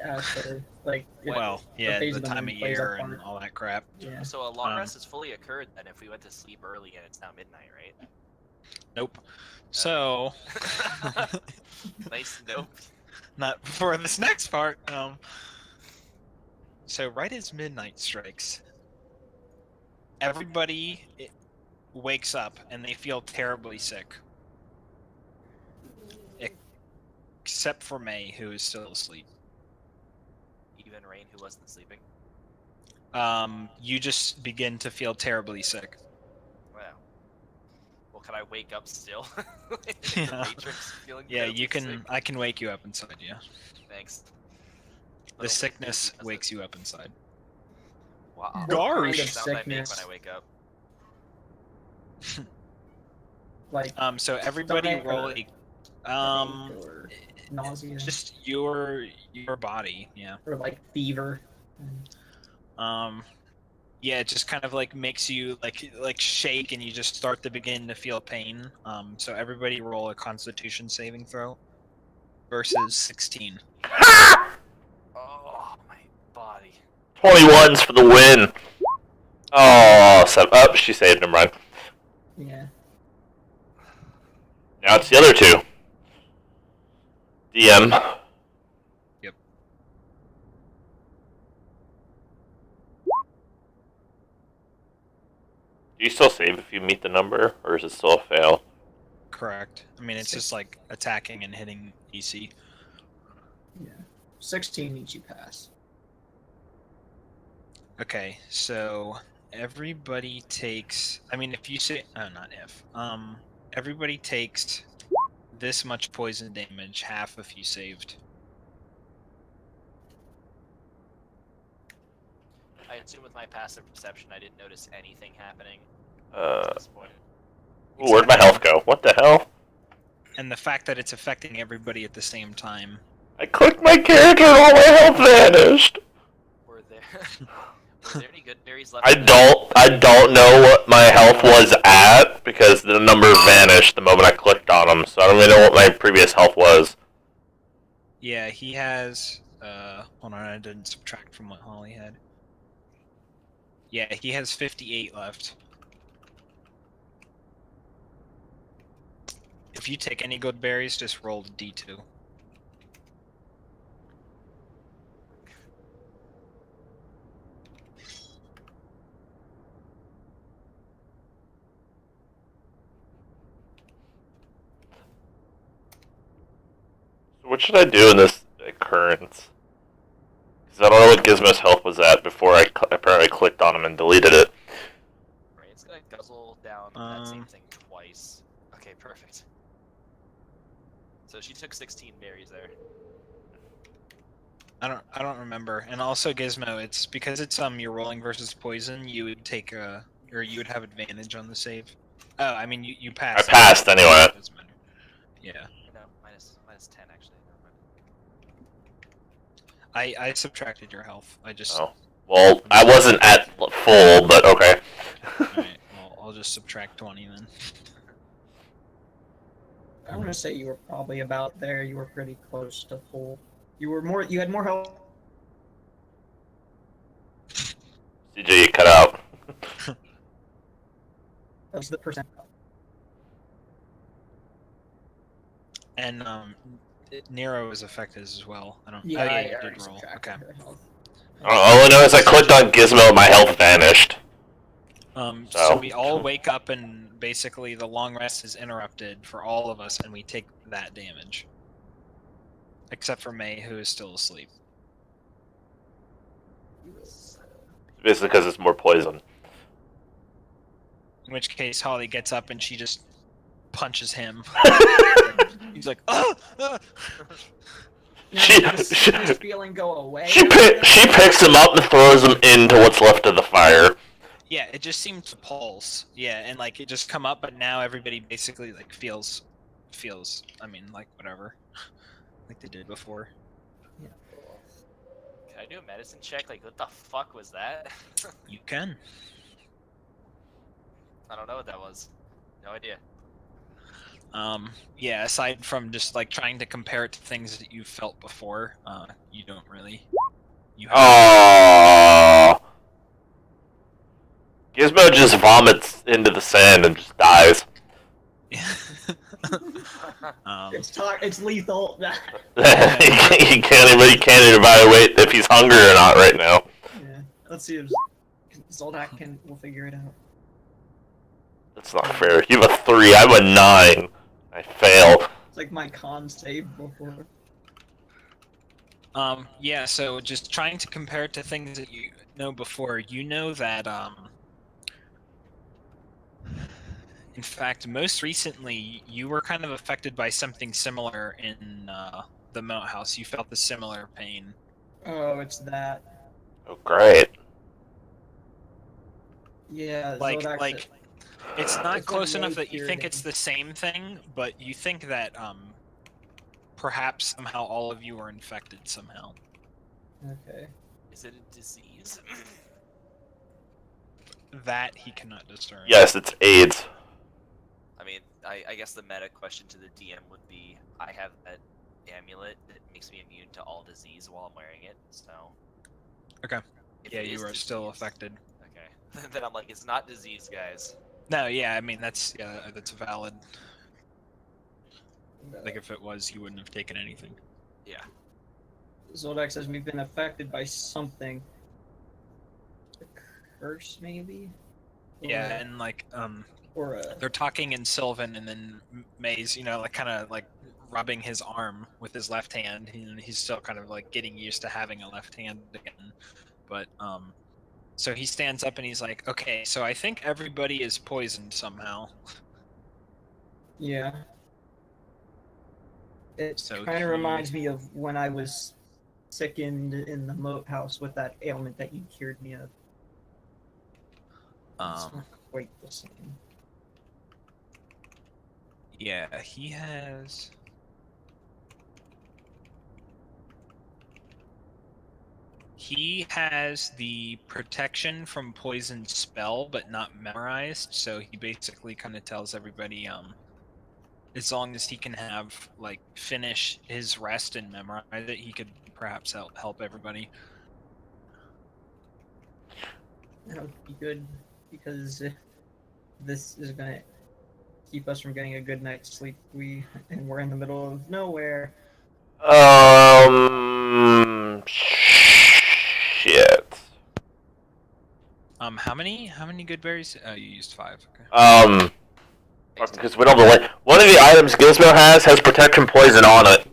S4: actually like.
S2: Well, yeah,
S4: phase
S2: the
S4: of the
S2: time
S4: moon
S2: of
S4: plays a
S2: year and
S4: part.
S2: all that crap.
S4: Yeah.
S3: So a long
S2: Um,
S3: rest has fully occurred then if we went to sleep early and it's now midnight, right?
S2: Nope. So,
S3: Nice nope.
S2: not for this next part. So right as midnight strikes, everybody wakes up and they feel terribly sick, except for May, who is still asleep.
S3: Even Rain, who wasn't sleeping.
S2: You just begin to feel terribly sick.
S3: Wow. Well, can I wake up still? Like
S2: Yeah.
S3: the Matrix feeling
S2: Yeah,
S3: terribly
S2: you can.
S3: sick?
S2: I can wake you up inside. Yeah,
S3: Thanks.
S2: the sickness wakes you up inside.
S3: Wow.
S4: What
S2: Gosh.
S4: kind of
S3: Sound I make
S4: sickness?
S3: when I wake up.
S4: Like
S2: So everybody
S4: Stomach
S2: roll
S4: or
S2: a
S4: headache or nausea
S2: just your body. Yeah.
S4: or like fever.
S2: Yeah, it just kind of like makes you like shake, and you just start to begin to feel pain. So everybody roll a Constitution saving throw. versus 16.
S3: Oh, my body.
S1: 21's for the win. Oh, she saved him, right?
S4: Yeah.
S1: Now it's the other two. DM.
S2: Yep.
S1: Do you still save if you meet the number, or is it still a fail?
S2: Correct. I mean, it's just like attacking and hitting EC.
S4: Yeah. 16 means you pass.
S2: Okay, so everybody takes. I mean, if you say, oh, not if. Everybody takes this much poison damage, half if you saved.
S3: I assume with my passive perception, I didn't notice anything happening
S1: Uh,
S3: at this point.
S1: ooh, where'd my health go? What the hell?
S2: And the fact that it's affecting everybody at the same time.
S1: I clicked my character and all my health vanished.
S3: Were there any good berries left?
S1: I
S3: in the-
S1: don't know what my health was at because the number vanished the moment I clicked on them. So I don't really know what my previous health was.
S2: Yeah, he has. Hold on, I didn't subtract from what Holly had. Yeah, he has 58 left. If you take any good berries, just roll the D2.
S1: So what should I do in this occurrence? Because I don't know what Gizmo's health was at before I apparently clicked on him and deleted it.
S3: Right, it's gonna guzzle down that same
S2: Um,
S3: thing twice. Okay, perfect. So she took 16 berries there.
S2: I don't remember. And also Gizmo, it's because it's you're rolling versus poison, you would take or you would have advantage on the save. Oh, I mean you
S1: I
S2: passed.
S1: passed anyway.
S2: Doesn't matter. Yeah.
S3: No, minus 10 actually. Never mind.
S2: I subtracted your health. I just
S1: Oh. Well, I wasn't at full, but okay.
S2: Alright, well I'll just subtract 20 then.
S4: I want to say you were probably about there. You were pretty close to full. You were more. You had more health.
S1: CJ, you cut out.
S4: That was the percent.
S2: And Nero is affected as well. I don't
S4: Yeah,
S2: oh yeah,
S4: I
S2: you
S4: already
S2: did roll.
S4: subtracted
S2: Okay.
S4: her health.
S1: All I know is I clicked on Gizmo and my health vanished.
S2: So
S1: So-
S2: we all wake up and basically the long rest is interrupted for all of us and we take that damage. Except for May, who is still asleep.
S1: Basically because it's more poison.
S2: In which case Holly gets up and she just punches him. He's like, oh!
S4: Now,
S1: She-
S4: does
S1: she-
S4: this feeling go away?
S1: She picks him up and throws him into what's left of the fire.
S2: Yeah, it just seemed to pulse. Yeah, and like it just come up, but now everybody basically like feels, I mean, like whatever, like they did before.
S3: Can I do a medicine check? Like, what the fuck was that?
S2: You can.
S3: I don't know what that was. No idea.
S2: Yeah. Aside from just like trying to compare it to things that you felt before, you don't really. You have
S1: Aww. Gizmo just vomits into the sand and just dies.
S4: It's lethal.
S1: He can't evaluate if he's hungry or not right now.
S4: Yeah. Let's see if Zoldak will figure it out.
S1: That's not fair. You have a 3, I'm a 9. I fail.
S4: It's like my con save before.
S2: Yeah. So just trying to compare it to things that you know before. You know that in fact, most recently, you were kind of affected by something similar in the Moat House. You felt the similar pain.
S4: Oh, it's that.
S1: Oh, great.
S4: Yeah.
S2: Like,
S4: Zoldak
S2: like,
S4: said-
S2: it's not
S4: It's
S2: close
S4: what
S2: enough
S4: May
S2: that you
S4: cured
S2: think
S4: him.
S2: it's the same thing, but you think that perhaps somehow all of you are infected somehow.
S4: Okay.
S3: Is it a disease?
S2: That he cannot discern.
S1: Yes, it's AIDS.
S3: I mean, I guess the meta question to the DM would be, I have that amulet that makes me immune to all disease while I'm wearing it. So.
S2: Okay.
S3: If
S2: Yeah,
S3: it
S2: you
S3: is
S2: are still
S3: disease-
S2: affected.
S3: Okay. Then I'm like, it's not disease, guys.
S2: No, yeah, I mean that's valid. Like if it was, you wouldn't have taken anything.
S3: Yeah.
S4: Zoldak says we've been affected by something. A curse, maybe?
S2: Yeah, and like
S4: Or a.
S2: they're talking in Sylvan, and then May's, like kind of like rubbing his arm with his left hand. He's still kind of like getting used to having a left hand again. But so he stands up and he's like, "Okay, so I think everybody is poisoned somehow."
S4: Yeah. It
S2: So
S4: kind
S2: he-
S4: of reminds me of when I was sickened in the moat house with that ailment that you cured me of. It's not quite the same.
S2: Yeah, he has. He has the protection from poison spell, but not memorized. So he basically kind of tells everybody, as long as he can have like finish his rest and memorize it, he could perhaps help everybody.
S4: That would be good because this is gonna keep us from getting a good night's sleep. We're in the middle of nowhere.
S1: Shit.
S2: How many good berries? Oh, you used 5. Okay.
S1: Because we don't have one of the items Gizmo has protection poison on it.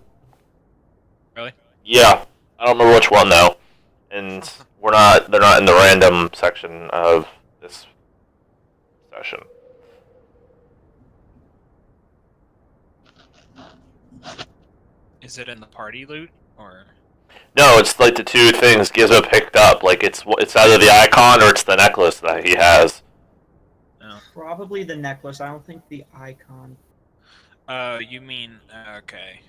S2: Really?
S1: Yeah, I don't remember which one though, and they're not in the random section of this session.
S2: Is it in the party loot or?
S1: No, it's like the two things Gizmo picked up. Like it's either the icon or it's the necklace that he has.
S2: No.
S4: Probably the necklace. I don't think the icon.
S2: You mean okay?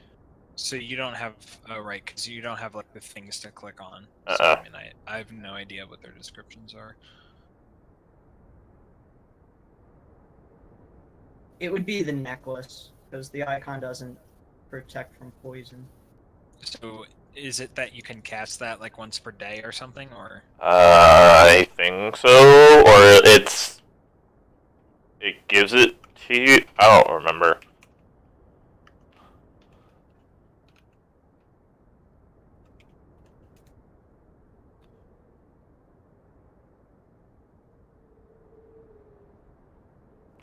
S2: So you don't have right, because you don't have like the things to click on. So, I mean, I have no idea what their descriptions are.
S4: It would be the necklace because the icon doesn't protect from poison.
S2: So is it that you can cast that like once per day or something, or?
S1: I think so, or it gives it to you. I don't remember.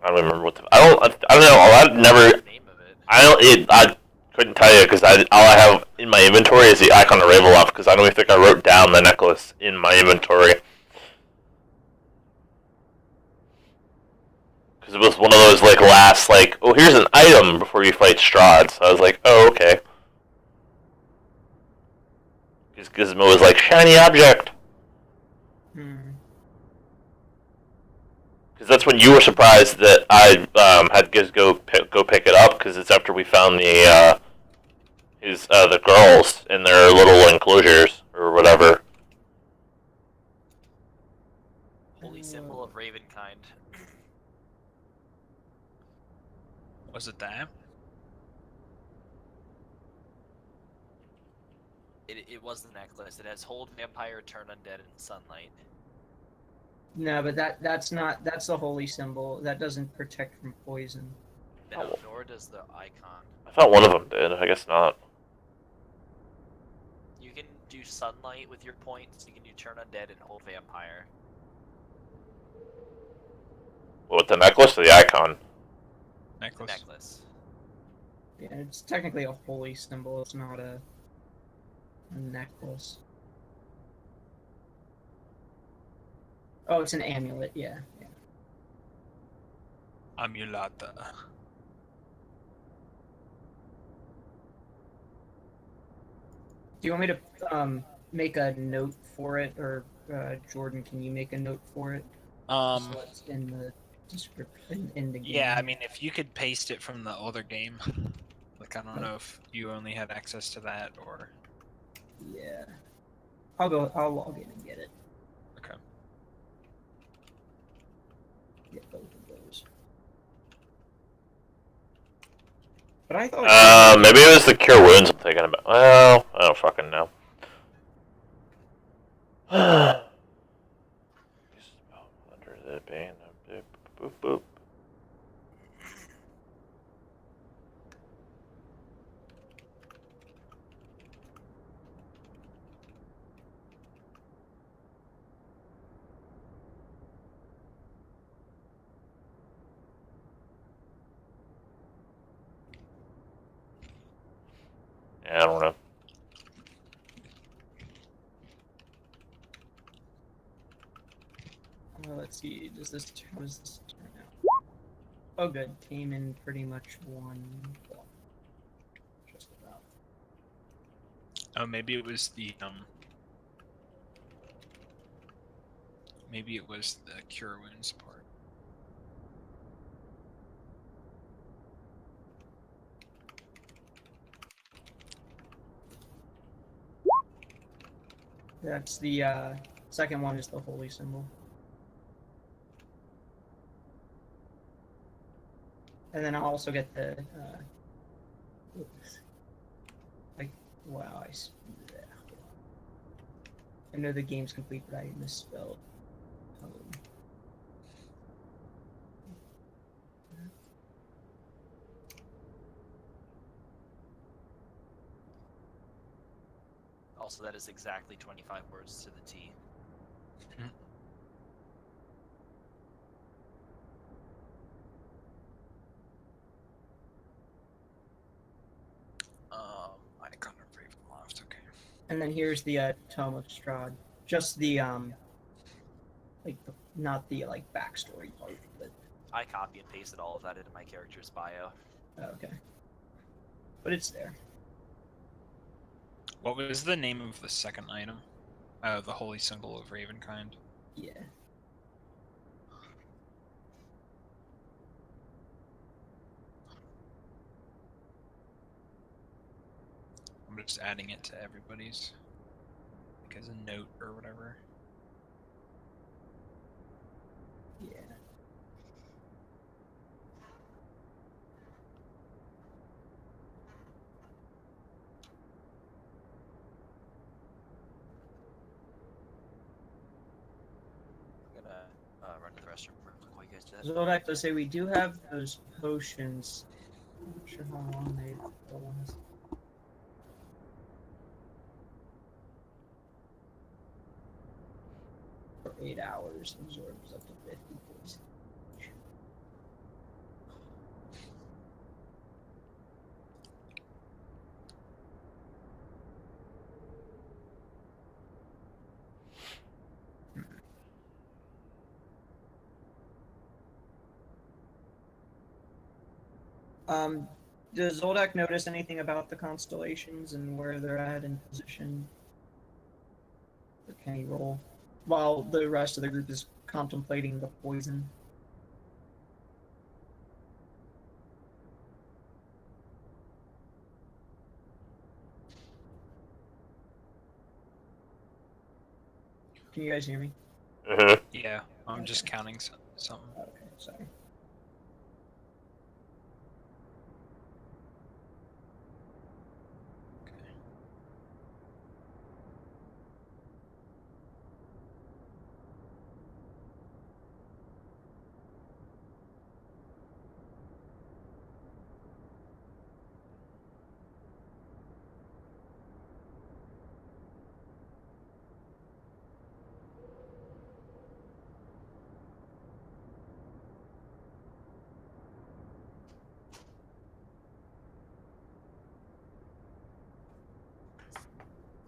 S1: I don't remember what I don't know. I've never.
S3: Name of it.
S1: I couldn't tell you because all I have in my inventory is the icon of Ravenloft because I don't even think I wrote down the necklace in my inventory. Because it was one of those like last like, oh, here's an item before you fight Strahd. So I was like, oh, okay. Because Gizmo was like shiny object. Because that's when you were surprised that I had Giz go pick it up because it's after we found the the girls in their little enclosures or whatever.
S3: Holy symbol of Ravenkind.
S2: Was it that?
S3: It was the necklace. It has hold vampire, turn undead, and sunlight.
S4: No, but that's the holy symbol. That doesn't protect from poison.
S3: No, nor does the icon.
S1: I thought one of them did. I guess not.
S3: You can do sunlight with your points. You can do turn undead and hold vampire.
S1: With the necklace or the icon?
S2: Necklace.
S3: Necklace.
S4: Yeah, it's technically a holy symbol. It's not a necklace. Oh, it's an amulet. Yeah.
S2: Amulata.
S4: Do you want me to make a note for it, or Jordan, can you make a note for it? So it's in the description in the game.
S2: Yeah, I mean, if you could paste it from the other game, like I don't know if you only had access to that or.
S4: Yeah. I'll log in and get it.
S2: Okay.
S4: Get both of those. But I thought.
S1: Maybe it was the cure wounds I'm thinking about. Well, I don't fucking know. Under the band. Boop, boop. Yeah, I don't know.
S4: Let's see. How does this turn out? Oh, good. Came in pretty much one. Well, just about.
S2: Oh, maybe it was the Maybe it was the cure wounds part.
S4: That's the second one is the holy symbol. And then I'll also get the oops. Wow, I know the game's complete, but I misspelled.
S3: Also, that is exactly 25 words to the T.
S2: Icon of Ravenloft, okay.
S4: And then here's the Tome of Strahd. Just the not the backstory part, but
S3: I copy and pasted all of that into my character's bio.
S4: okay. But it's there.
S2: What was the name of the second item? Oh, the Holy Symbol of Ravenkind.
S4: Yeah.
S2: I'm just adding it to everybody's, like as a note or whatever.
S4: Yeah.
S3: I'm gonna run to the restroom real quick while you guys do that.
S4: So I'd have to say we do have those potions. I'm not sure how long they last. For 8 hours, absorbs up to 50 poison. Does Zoldak notice anything about the constellations and where they're at in position? Or can he roll? While the rest of the group is contemplating the poison. Can you guys hear me?
S1: Mm-hmm.
S2: Yeah, I'm
S4: Okay.
S2: just counting something.
S4: Okay, sorry.
S2: Okay.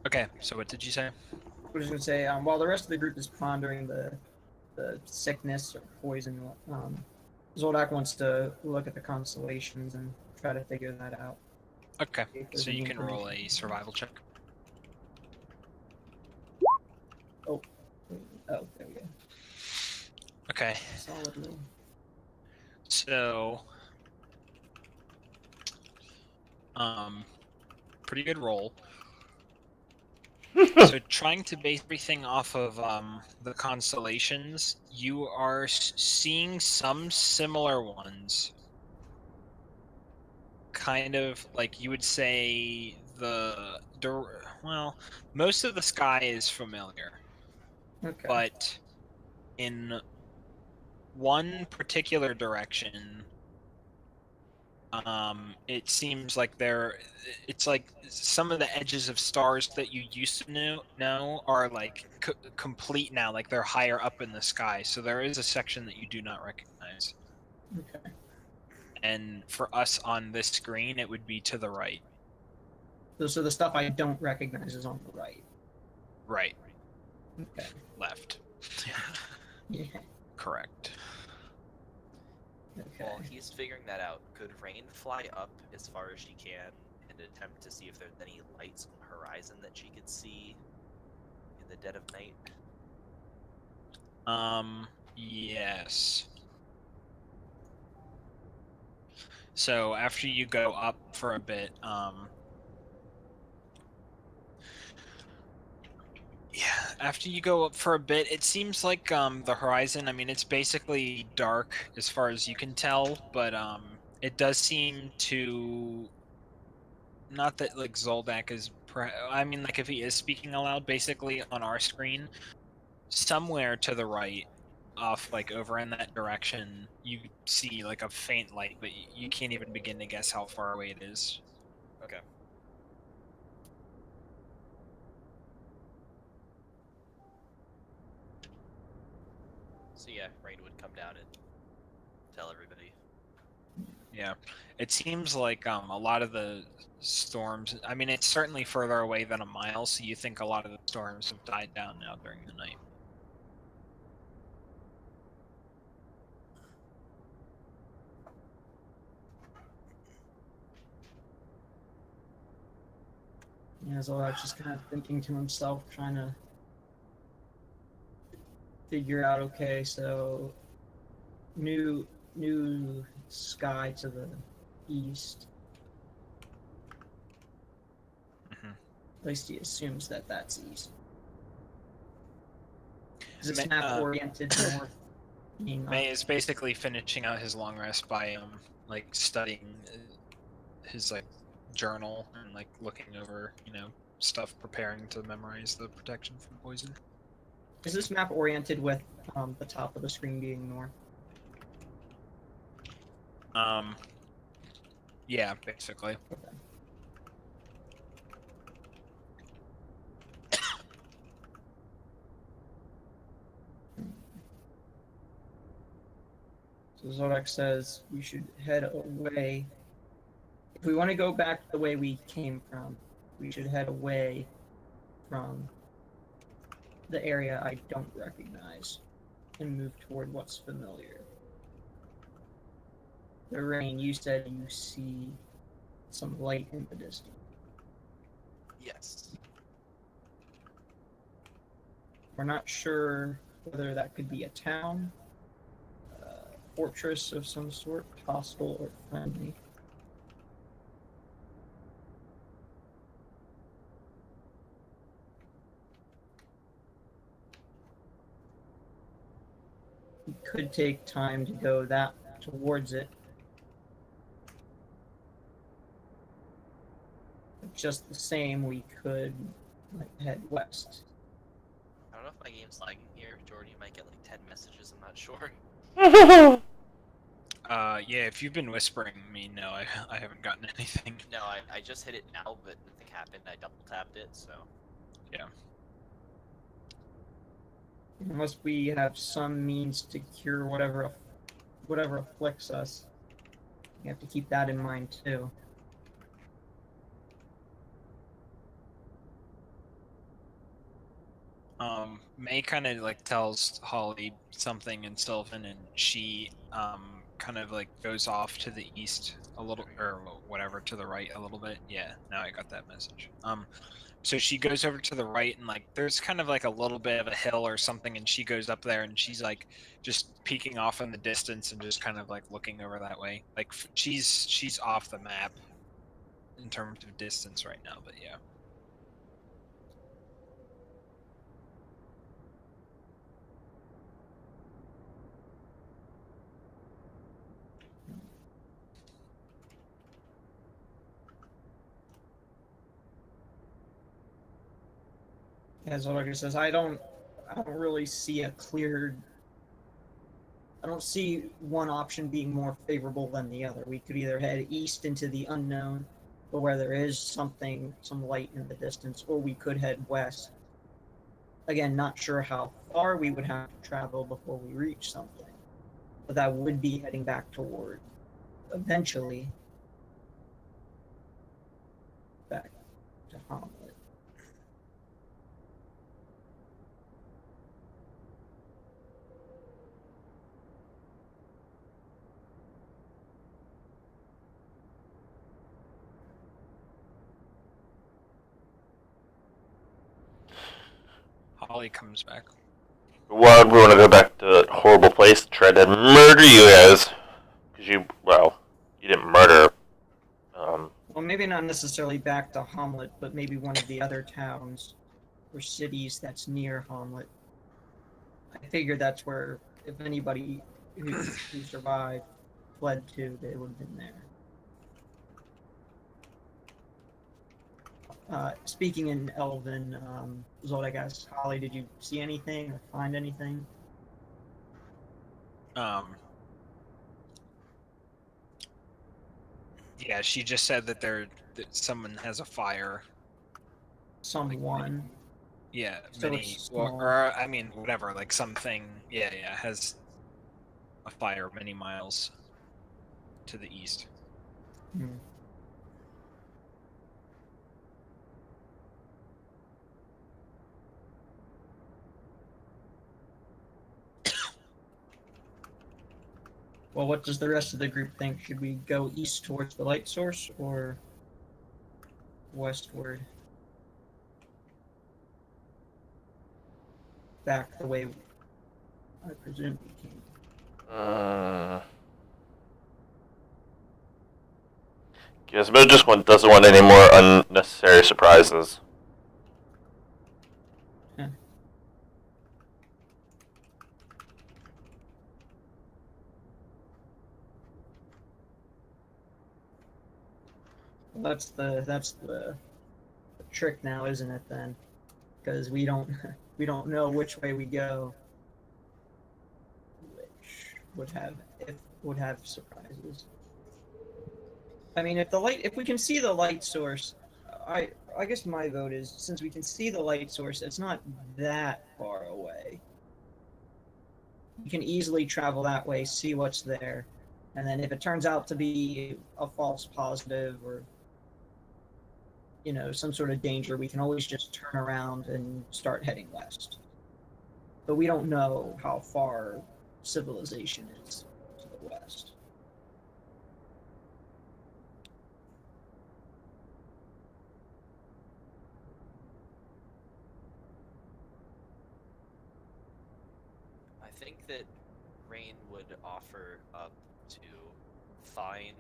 S2: Okay, so what did you say?
S4: I was just gonna say, while the rest of the group is pondering the sickness or poison, Zoldak wants to look at the constellations and try to figure that out.
S2: Okay,
S4: See if there's
S2: so you
S4: any
S2: can roll a
S4: information.
S2: survival check.
S4: Oh, there we go.
S2: Okay,
S4: Solid roll.
S2: so pretty good roll. So trying to base everything off of the constellations, you are seeing some similar ones kind of like you would say well, most of the sky is familiar,
S4: Okay.
S2: but in one particular direction, it seems like it's like some of the edges of stars that you used to know are like complete now, like they're higher up in the sky. So there is a section that you do not recognize.
S4: Okay.
S2: And for us on this screen, it would be to the right.
S4: So the stuff I don't recognize is on the right.
S2: Right.
S4: Okay.
S2: Left.
S4: Yeah.
S2: Correct.
S4: Okay.
S3: While he's figuring that out, could Rain fly up as far as she can and attempt to see if there's any lights on the horizon that she could see in the dead of night?
S2: Yes. So after you go up for a bit, yeah, after you go up for a bit, it seems like the horizon, I mean, it's basically dark as far as you can tell, but it does seem to, not that like Zoldak is I mean, like if he is speaking aloud, basically on our screen, somewhere to the right, off like over in that direction, you see like a faint light, but you can't even begin to guess how far away it is.
S3: Okay. So yeah, Rain would come down and tell everybody.
S2: Yeah, it seems like a lot of the storms. I mean, it's certainly further away than a mile, so you think a lot of the storms have died down now during the night.
S4: Yeah, Zolak's just kind of thinking to himself, trying to figure out. Okay, so new sky to the east.
S2: Mhm.
S4: At least he assumes that that's east. Is this
S2: Ma-
S4: map oriented north? Meaning
S2: May is basically finishing out his long rest by like studying his like journal and like looking over stuff, preparing to memorize the protection from poison.
S4: Is this map oriented with the top of the screen being north?
S2: Yeah, basically.
S4: Okay. So Zorak says we should head away. If we want to go back the way we came from, we should head away from the area I don't recognize and move toward what's familiar. The rain, you said you see some light in the distance.
S3: Yes.
S4: We're not sure whether that could be a town, fortress of some sort, hostile or friendly. We could take time to go towards it. But just the same, we could head west.
S3: I don't know if my game's lagging here. Jordan, you might get like 10 messages, I'm not sure.
S2: Yeah, if you've been whispering me, no, I haven't gotten anything.
S3: No, I just hit it now, but nothing happened. I double tapped it, so.
S2: Yeah.
S4: Unless we have some means to cure whatever afflicts us. We have to keep that in mind too.
S2: May kind of like tells Holly something in Sylvan, and she kind of like goes off to the east a little, or whatever, to the right a little bit. Yeah, now I got that message. So she goes over to the right, and like there's kind of like a little bit of a hill or something, and she goes up there, and she's like just peeking off in the distance and just kind of like looking over that way. Like she's off the map in terms of distance right now, but yeah.
S4: As Olga says, I don't really see a clear. I don't see one option being more favorable than the other. We could either head east into the unknown, or where there is something, some light in the distance, or we could head west. Again, not sure how far we would have to travel before we reach something, but that would be heading back toward, eventually, back to Hamlet.
S2: Holly comes back.
S1: Well, we want to go back to that horrible place and try to murder you guys. Because you didn't murder.
S4: Well, maybe not necessarily back to Hamlet, but maybe one of the other towns or cities that's near Hamlet. I figure that's where, if anybody who survived fled to, they would have been there. Speaking in Elven, Zoldagas, Holly, did you see anything or find anything?
S2: Yeah, she just said that that someone has a fire.
S4: Someone.
S2: Yeah,
S4: So
S2: many,
S4: it's
S2: or,
S4: small.
S2: or I mean, whatever, like something. Yeah, has a fire many miles to the east.
S4: Hmm. Well, what does the rest of the group think? Should we go east towards the light source or westward? Back the way I presume we came.
S1: Gizmo just doesn't want any more unnecessary surprises.
S4: Well, that's the trick now, isn't it? Then, because we don't know which way we go, which would have surprises. I mean, if we can see the light source, I guess my vote is, since we can see the light source, it's not that far away. We can easily travel that way, see what's there, and then if it turns out to be a false positive or some sort of danger, we can always just turn around and start heading west. But we don't know how far civilization is to the west.
S3: I think that Rain would offer up to find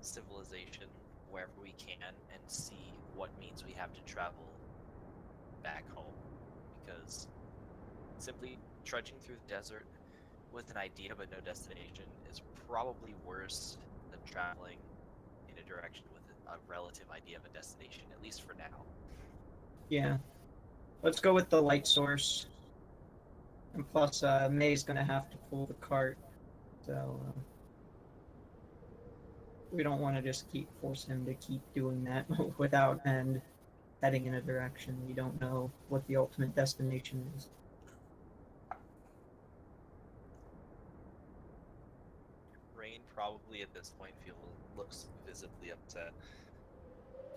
S3: civilization wherever we can and see what means we have to travel back home. Because simply trudging through the desert with an idea but no destination is probably worse than traveling in a direction with a relative idea of a destination, at least for now.
S4: Yeah. Let's go with the light source. And plus, May's going to have to pull the cart. So, we don't want to just force him to keep doing that without and heading in a direction. We don't know what the ultimate destination is.
S3: Rain probably at this point looks visibly upset.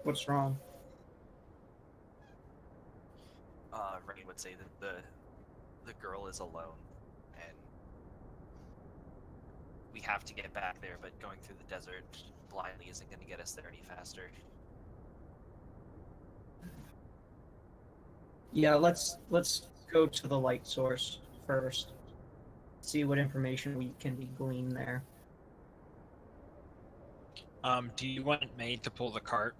S4: What's wrong?
S3: Rain would say that the girl is alone, and we have to get back there, but going through the desert blindly isn't going to get us there any faster.
S4: Yeah, let's go to the light source first. See what information we can be gleaned there.
S2: Do you want May to pull the cart?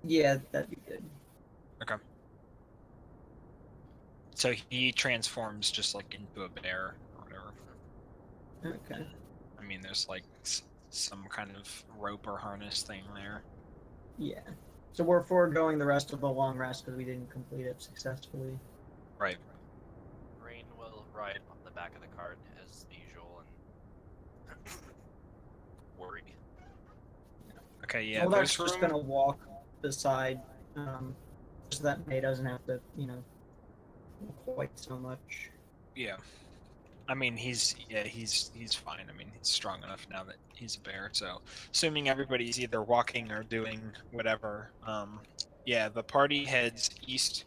S4: Yeah, that'd be good.
S2: Okay. So he transforms just like into a bear or whatever.
S4: Okay.
S2: I mean, there's like some kind of rope or harness thing there.
S4: Yeah. So we're foregoing the rest of the long rest because we didn't complete it successfully.
S2: Right.
S3: Rain will ride on the back of the cart as usual and worry.
S2: Okay, yeah,
S4: Zoldar's
S2: there's
S4: just
S2: room.
S4: gonna walk beside, so that May doesn't have to, quite so much.
S2: Yeah. I mean, he's fine. I mean, he's strong enough now that he's a bear. So, assuming everybody's either walking or doing whatever, yeah, the party heads east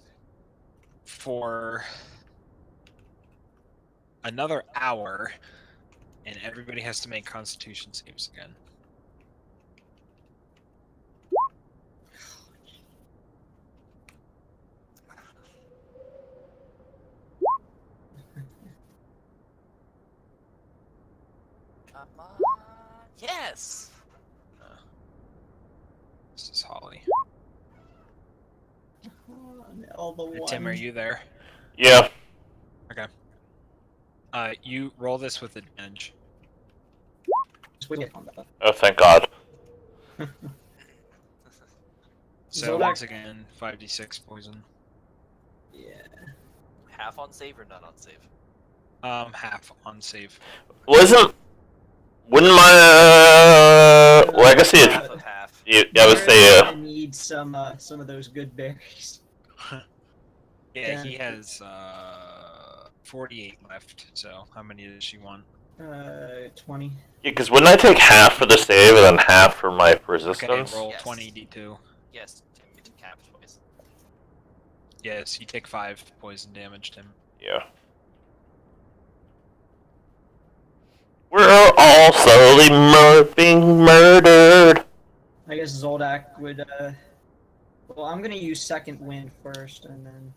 S2: for another hour, and everybody has to make Constitution saves again.
S3: Come on. Yes.
S2: This is Holly.
S4: All the ones.
S2: Tim, are you there?
S1: Yeah.
S2: You roll this with advantage.
S4: Just wait on that.
S1: Oh, thank God.
S2: So
S4: Zoldak-
S2: once again, 5d6 poison.
S4: Yeah.
S3: Half on save or none on save?
S2: Half on save.
S1: Wouldn't my legacy?
S3: Half of half.
S1: Yeah, I would
S4: We're
S1: say
S4: gonna need some of those good berries.
S2: Yeah, he has 48 left. So how many does she want?
S4: 20.
S1: yeah, because wouldn't I take half for the save and then half for my
S2: Okay,
S1: resistance?
S2: roll
S3: Yes.
S2: 20d2.
S3: Yes, Tim, you can cap twice.
S2: Yes, you take 5 poison damage, Tim.
S1: Yeah. We're all slowly being murdered.
S4: I guess Zoldak would. Well, I'm gonna use second wind first, and then.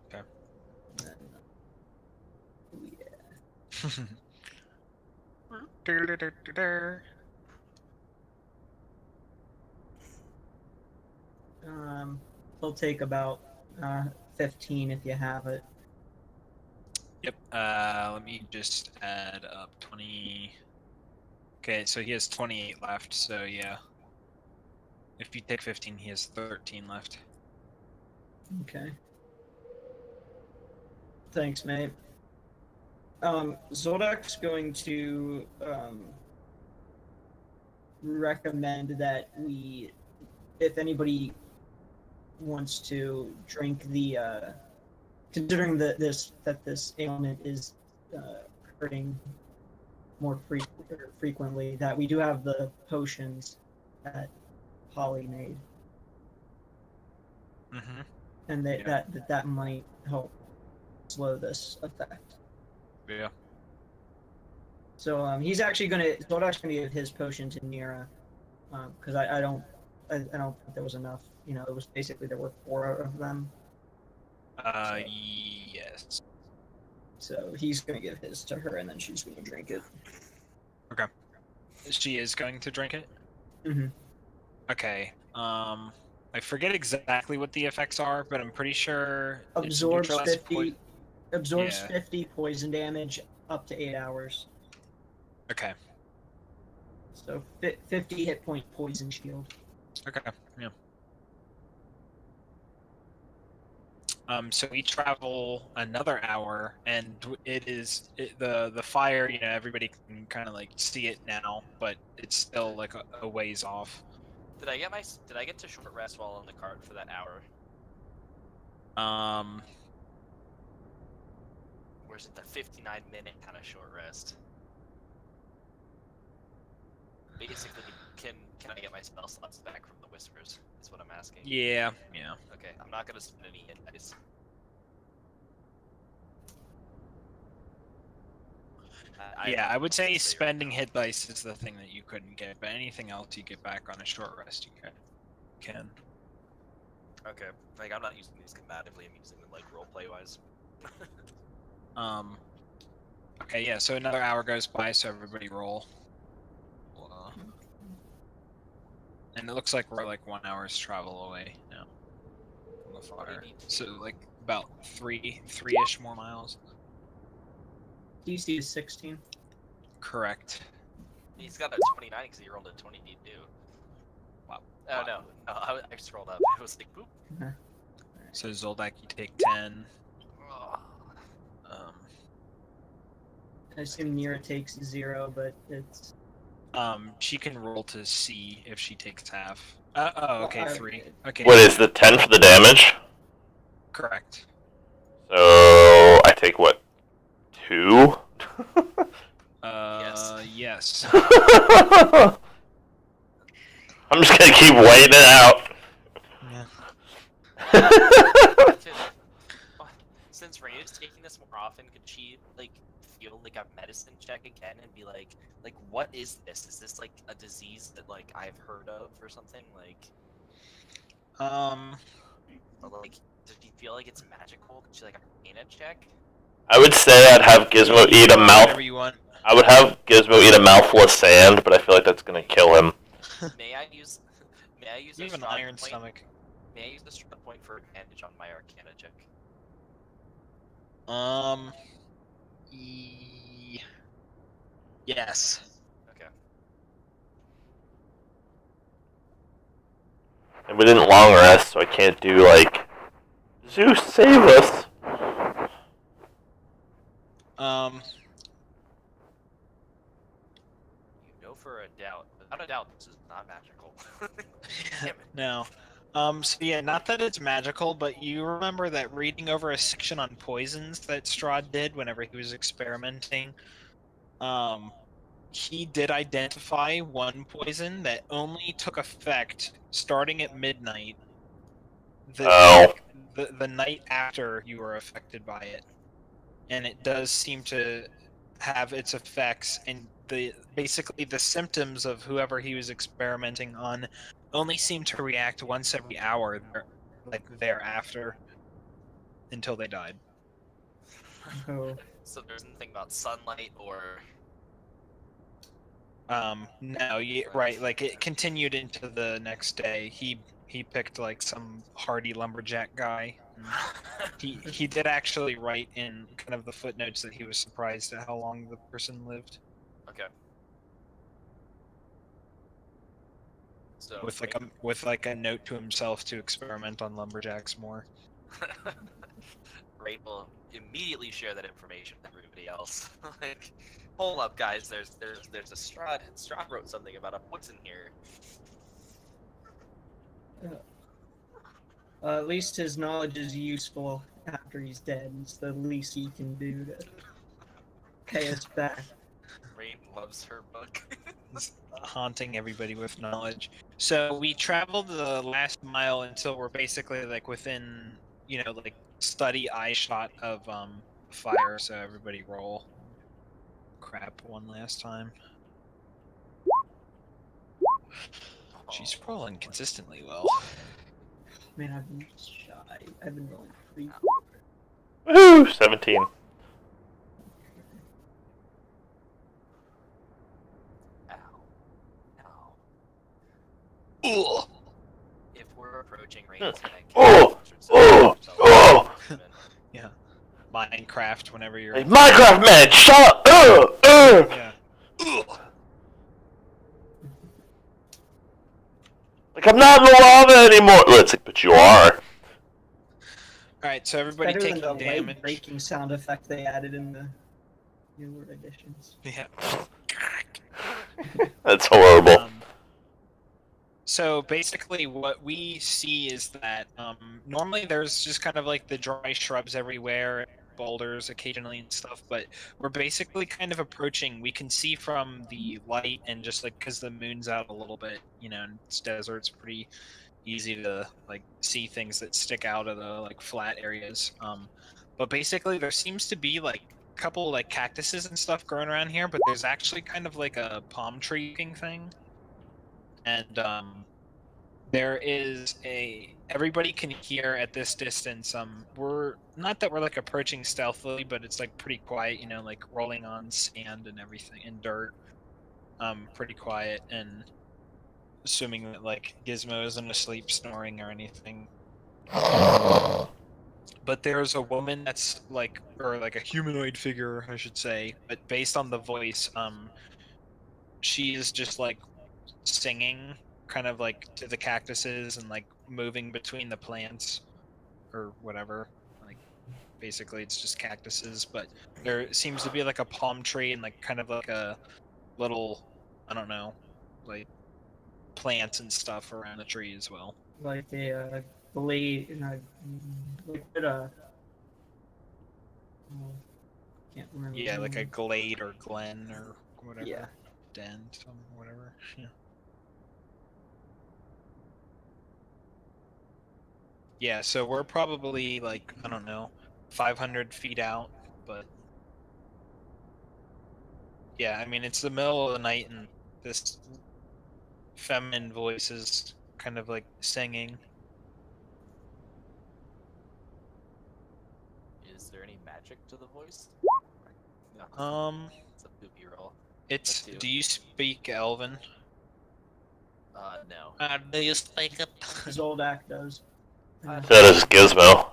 S2: Okay.
S4: and then, He'll take about 15 if you have it.
S2: Yep. Let me just add up 20. Okay, so he has 28 left. So yeah. If you take 15, he has 13 left.
S4: Okay. Thanks, mate. Zoldak's going to recommend that we, if anybody wants to drink the, considering that this ailment is hurting more frequently, that we do have the potions that Holly made,
S2: Mm-hmm.
S4: and
S2: Yeah.
S4: that might help slow this effect.
S2: Yeah.
S4: So he's actually Zoldak's gonna give his potion to Nira, because I don't think there was enough. It was basically there were 4 of them.
S2: Yes.
S4: So he's gonna give his to her, and then she's gonna drink it.
S2: She is going to drink it?
S4: Mm-hmm.
S2: Okay. I forget exactly what the effects are, but I'm pretty sure it
S4: Absorbs
S2: neutralizes
S4: 50. Absorbs
S2: Yeah.
S4: 50 poison damage up to 8 hours.
S2: Okay.
S4: So 50 hit point poison shield.
S2: Okay. Yeah. So we travel another hour, and the fire. Everybody can kind of like see it now, but it's still like a ways off.
S3: Did I get to short rest while on the cart for that hour? Or is it the 59-minute kind of short rest? Basically, can I get my spell slots back from the whispers? Is what I'm asking.
S2: Yeah.
S3: Okay, I'm not gonna spend any hit dice.
S2: I would say spending hit dice is the thing that you couldn't get, but anything else you get back on a short rest, you can.
S3: Okay, like I'm not using these combatively. I'm using them like roleplay wise.
S2: Okay, yeah. So another hour goes by, so everybody roll. And it looks like we're like 1 hour's travel away now from the fire. So like about three-ish more miles.
S4: DC is 16.
S2: Correct.
S3: He's got a 29 because he rolled a 20 D2. Oh no, I scrolled up. It was like boop.
S2: So Zoldak, you take 10.
S3: Ugh.
S4: I assume Nira takes 0, but it's.
S2: She can roll to see if she takes half. Okay,
S4: Well,
S2: 3. Okay.
S1: What is the 10 for the damage?
S2: Correct.
S1: So I take what? 2?
S2: Yes.
S1: I'm just gonna keep waiting it out.
S2: Yeah.
S3: Since Reyna's taking this more often, could she like feel like a medicine check again and be like, what is this? Is this like a disease that like I've heard of or something? Or, like, does she feel like it's magical? Could she like arcana check?
S1: I would say I'd have Gizmo eat a mouth.
S2: Whatever you want.
S1: I would have Gizmo eat a mouthful of sand, but I feel like that's gonna kill him.
S3: May I use
S2: You
S3: a
S2: have an
S3: strong
S2: iron
S3: point?
S2: stomach.
S3: May I use the strong point for advantage on my arcana check?
S2: Yes.
S3: Okay.
S1: And we didn't long rest, so I can't do like Zeus save us.
S3: You know for a doubt, without a doubt, this is not magical. Damn it.
S2: No. So yeah, not that it's magical, but you remember that reading over a section on poisons that Strahd did whenever he was experimenting. He did identify one poison that only took effect starting at midnight. The night after you were affected by it, and it does seem to have its effects, and basically the symptoms of whoever he was experimenting on only seem to react once every hour, thereafter, until they died.
S4: Oh.
S3: So there's nothing about sunlight or.
S2: No, right, like it continued into the next day. He picked like some hardy lumberjack guy. He did actually write in kind of the footnotes that he was surprised at how long the person lived.
S3: Okay. So
S2: With like a note to himself to experiment on lumberjacks more.
S3: Ray will immediately share that information with everybody else. Like, hold up, guys. There's a Strahd. Strahd wrote something about a poison here.
S4: At least his knowledge is useful after he's dead. It's the least he can do to pay us back.
S3: Rain loves her book.
S2: Haunting everybody with knowledge. So we traveled the last mile until we're basically like within, like study eye shot of fire. So everybody roll. Crap, one last time. She's rolling consistently well.
S4: Man, I've been shy. I've been rolling pretty.
S1: Woohoo! 17.
S2: Ugh.
S3: If we're approaching Rain's neck.
S1: Oh!
S2: Yeah. Minecraft whenever you're.
S1: Hey, Minecraft man, shut up!
S2: Yeah.
S1: Like I'm not in the lava anymore. Well, it's like, but you are.
S2: Alright, so everybody
S4: Better than
S2: taking
S4: the
S2: damage.
S4: light breaking sound effect they added in the newer editions.
S2: Yeah.
S1: That's horrible.
S2: So basically what we see is that normally there's just kind of like the dry shrubs everywhere, boulders occasionally and stuff, but we're basically kind of approaching, we can see from the light and just like because the moon's out a little bit, and it's desert, it's pretty easy to like see things that stick out of the like flat areas. But basically there seems to be like a couple like cactuses and stuff growing around here, but there's actually kind of like a palm tree looking thing. And there is everybody can hear at this distance. We're not that we're like approaching stealthily, but it's like pretty quiet, like rolling on sand and everything and dirt. Pretty quiet, and assuming that like Gizmo isn't asleep snoring or anything. But there's a woman that's like, or like a humanoid figure, I should say, but based on the voice, she is just like singing kind of like to the cactuses and like moving between the plants or whatever. Like basically it's just cactuses, but there seems to be like a palm tree and like kind of like a little, I don't know, like plants and stuff around the tree as well.
S4: Like a blade, like what oh, can't remember.
S2: Yeah,
S4: the
S2: like a
S4: name.
S2: glade or glen or whatever.
S4: Yeah.
S2: Den, some whatever. Yeah. Yeah, so we're probably like, I don't know, 500 feet out, but yeah, I mean, it's the middle of the night and this feminine voice is kind of like singing.
S3: Is there any magic to the voice? No, it's a poopy roll.
S2: It's,
S3: Let's
S2: do you speak Elven?
S3: No.
S2: Do you speak it?
S4: Zoldak does.
S3: I-
S1: So does Gizmo.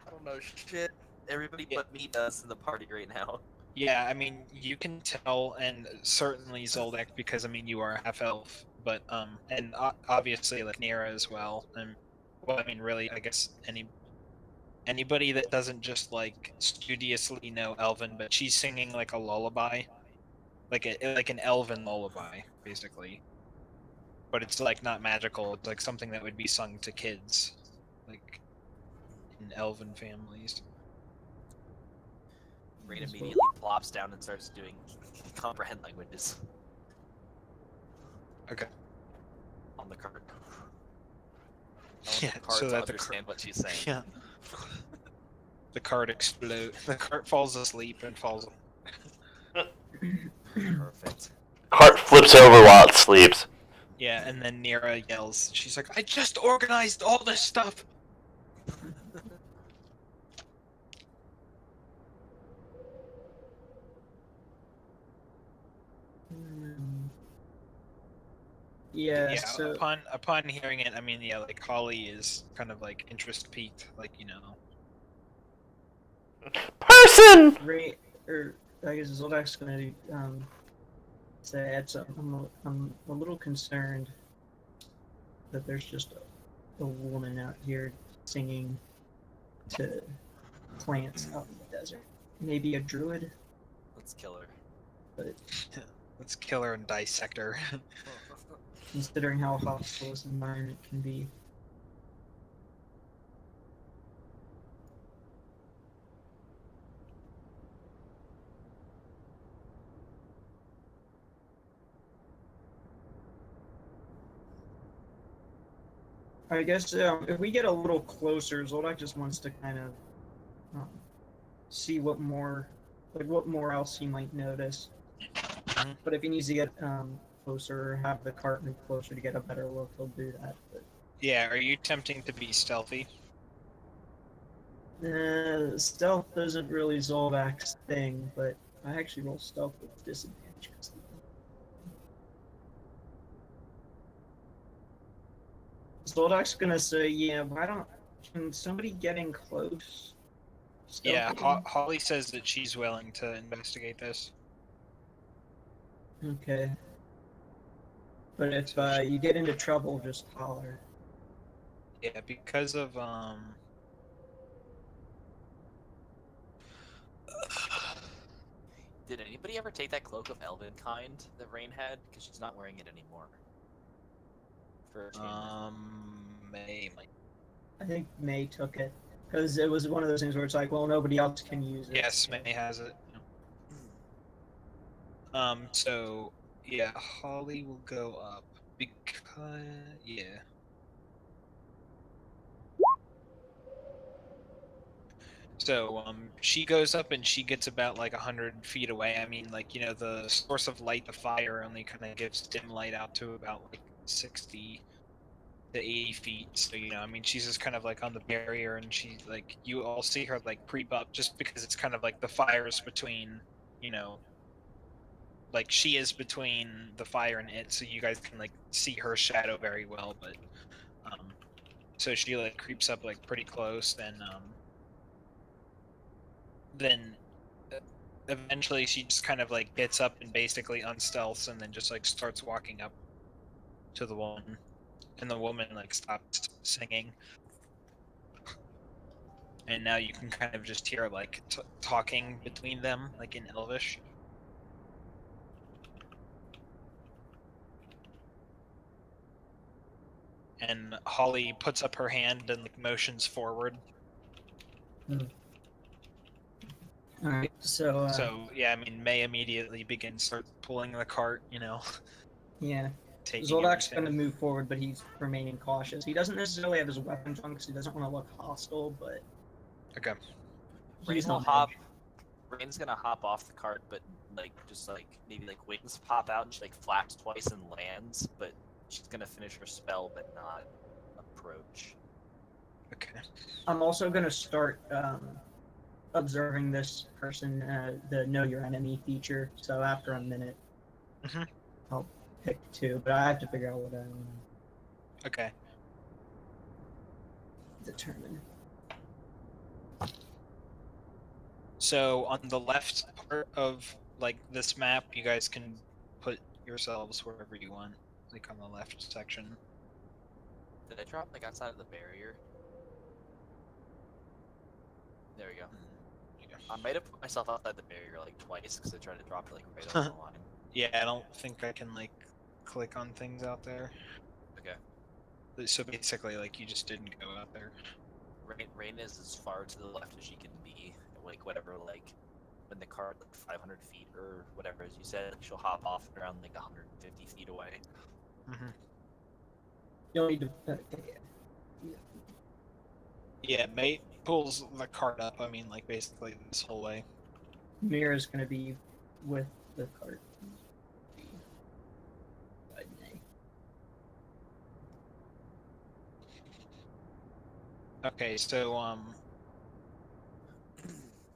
S3: I don't know shit. Everybody
S2: Yeah.
S3: but me does in the party right now.
S2: Yeah, I mean, you can tell, and certainly Zoldak, because I mean, you are half elf, but and obviously like Nira as well, and well, I mean, really, I guess anybody that doesn't just like studiously know Elven, but she's singing like a lullaby, like an Elven lullaby, basically. But it's like not magical. It's like something that would be sung to kids, like in Elven families.
S3: Rain
S4: Yes, well-
S3: immediately plops down and starts doing comprehend languages
S2: Okay.
S3: on the cart. I
S2: Yeah,
S3: want the cart
S2: so
S3: to
S2: that the
S3: understand what she's saying.
S2: Yeah. The cart explodes. The cart falls asleep and falls.
S3: Perfect.
S1: Cart flips over while it sleeps.
S2: Yeah, and then Nira yells. She's like, "I just organized all this stuff."
S4: Yeah,
S2: Yeah.
S4: so
S2: Upon hearing it, I mean, yeah, like Holly is kind of like interest peaked, like
S1: Person!
S4: Ray, or I guess Zoldak's gonna say add something. I'm a little concerned that there's just a woman out here singing to plants out in the desert. Maybe a druid,
S3: Let's kill her.
S4: but
S2: Let's kill her and dissect her.
S4: considering how hostile this environment can be. I guess if we get a little closer, Zoldak just wants to kind of see what more else he might notice.
S2: Mhm.
S4: But if he needs to get closer or have the cart move closer to get a better look, he'll do that. But
S2: Yeah, are you attempting to be stealthy?
S4: stealth isn't really Zoldak's thing, but I actually roll stealth with disadvantage. Zoldak's gonna say, yeah, can somebody get in close?
S2: Yeah,
S4: Stealthily?
S2: Holly says that she's willing to investigate this.
S4: Okay. But if you get into trouble, just holler.
S2: Yeah, because of
S3: Did anybody ever take that cloak of elven kind that Rain had? Because she's not wearing it anymore. For a change.
S2: May might.
S4: I think May took it because it was one of those things where it's like, well, nobody else can use it.
S2: Yes, May has it. So yeah, Holly will go up because yeah. So she goes up and she gets about like 100 feet away. I mean, like the source of light, the fire, only kind of gives dim light out to about like 60 to 80 feet. So I mean, she's just kind of like on the barrier, and she like you all see her like creep up just because it's kind of like the fire's between, like she is between the fire and it, so you guys can like see her shadow very well. But so she like creeps up like pretty close, and then eventually she just kind of like gets up and basically unstealths, and then just like starts walking up to the one and the woman like stops singing, and now you can kind of just hear like talking between them, like in Elvish. And Holly puts up her hand and like motions forward.
S4: All right, so
S2: So yeah, I mean, May immediately start pulling the cart.
S4: yeah,
S2: Taking
S4: Zoldak's
S2: everything.
S4: going to move forward, but he's remaining cautious. He doesn't necessarily have his weapons on because he doesn't want to look hostile, but
S2: Okay.
S4: he's
S3: Rain will
S4: on
S3: hop.
S4: edge.
S3: Rain's gonna hop off the cart, but like just like maybe like wings pop out and she like flaps twice and lands, but she's gonna finish her spell but not approach.
S2: Okay.
S4: I'm also going to start observing this person, the Know Your Enemy feature. So after a minute,
S2: Mhm.
S4: I'll pick two, but I have to figure out what I want
S2: Okay.
S4: to determine.
S2: So on the left part of like this map, you guys can put yourselves wherever you want, like on the left section.
S3: Did I drop like outside of the barrier? There we go. I might have put myself outside the barrier like twice because I tried to drop it like right on the line.
S2: Yeah, I don't think I can like click on things out there.
S3: Okay.
S2: So basically, like you just didn't go out there.
S3: Rain is as far to the left as she can be. Like whatever, like when the cart like 500 feet or whatever, as you said, she'll hop off around like 150 feet away.
S2: Mm-hmm.
S4: You'll need to.
S2: Yeah, Mate pulls the cart up. I mean, like basically this whole way.
S4: Mira's going to be with the cart.
S2: Okay, so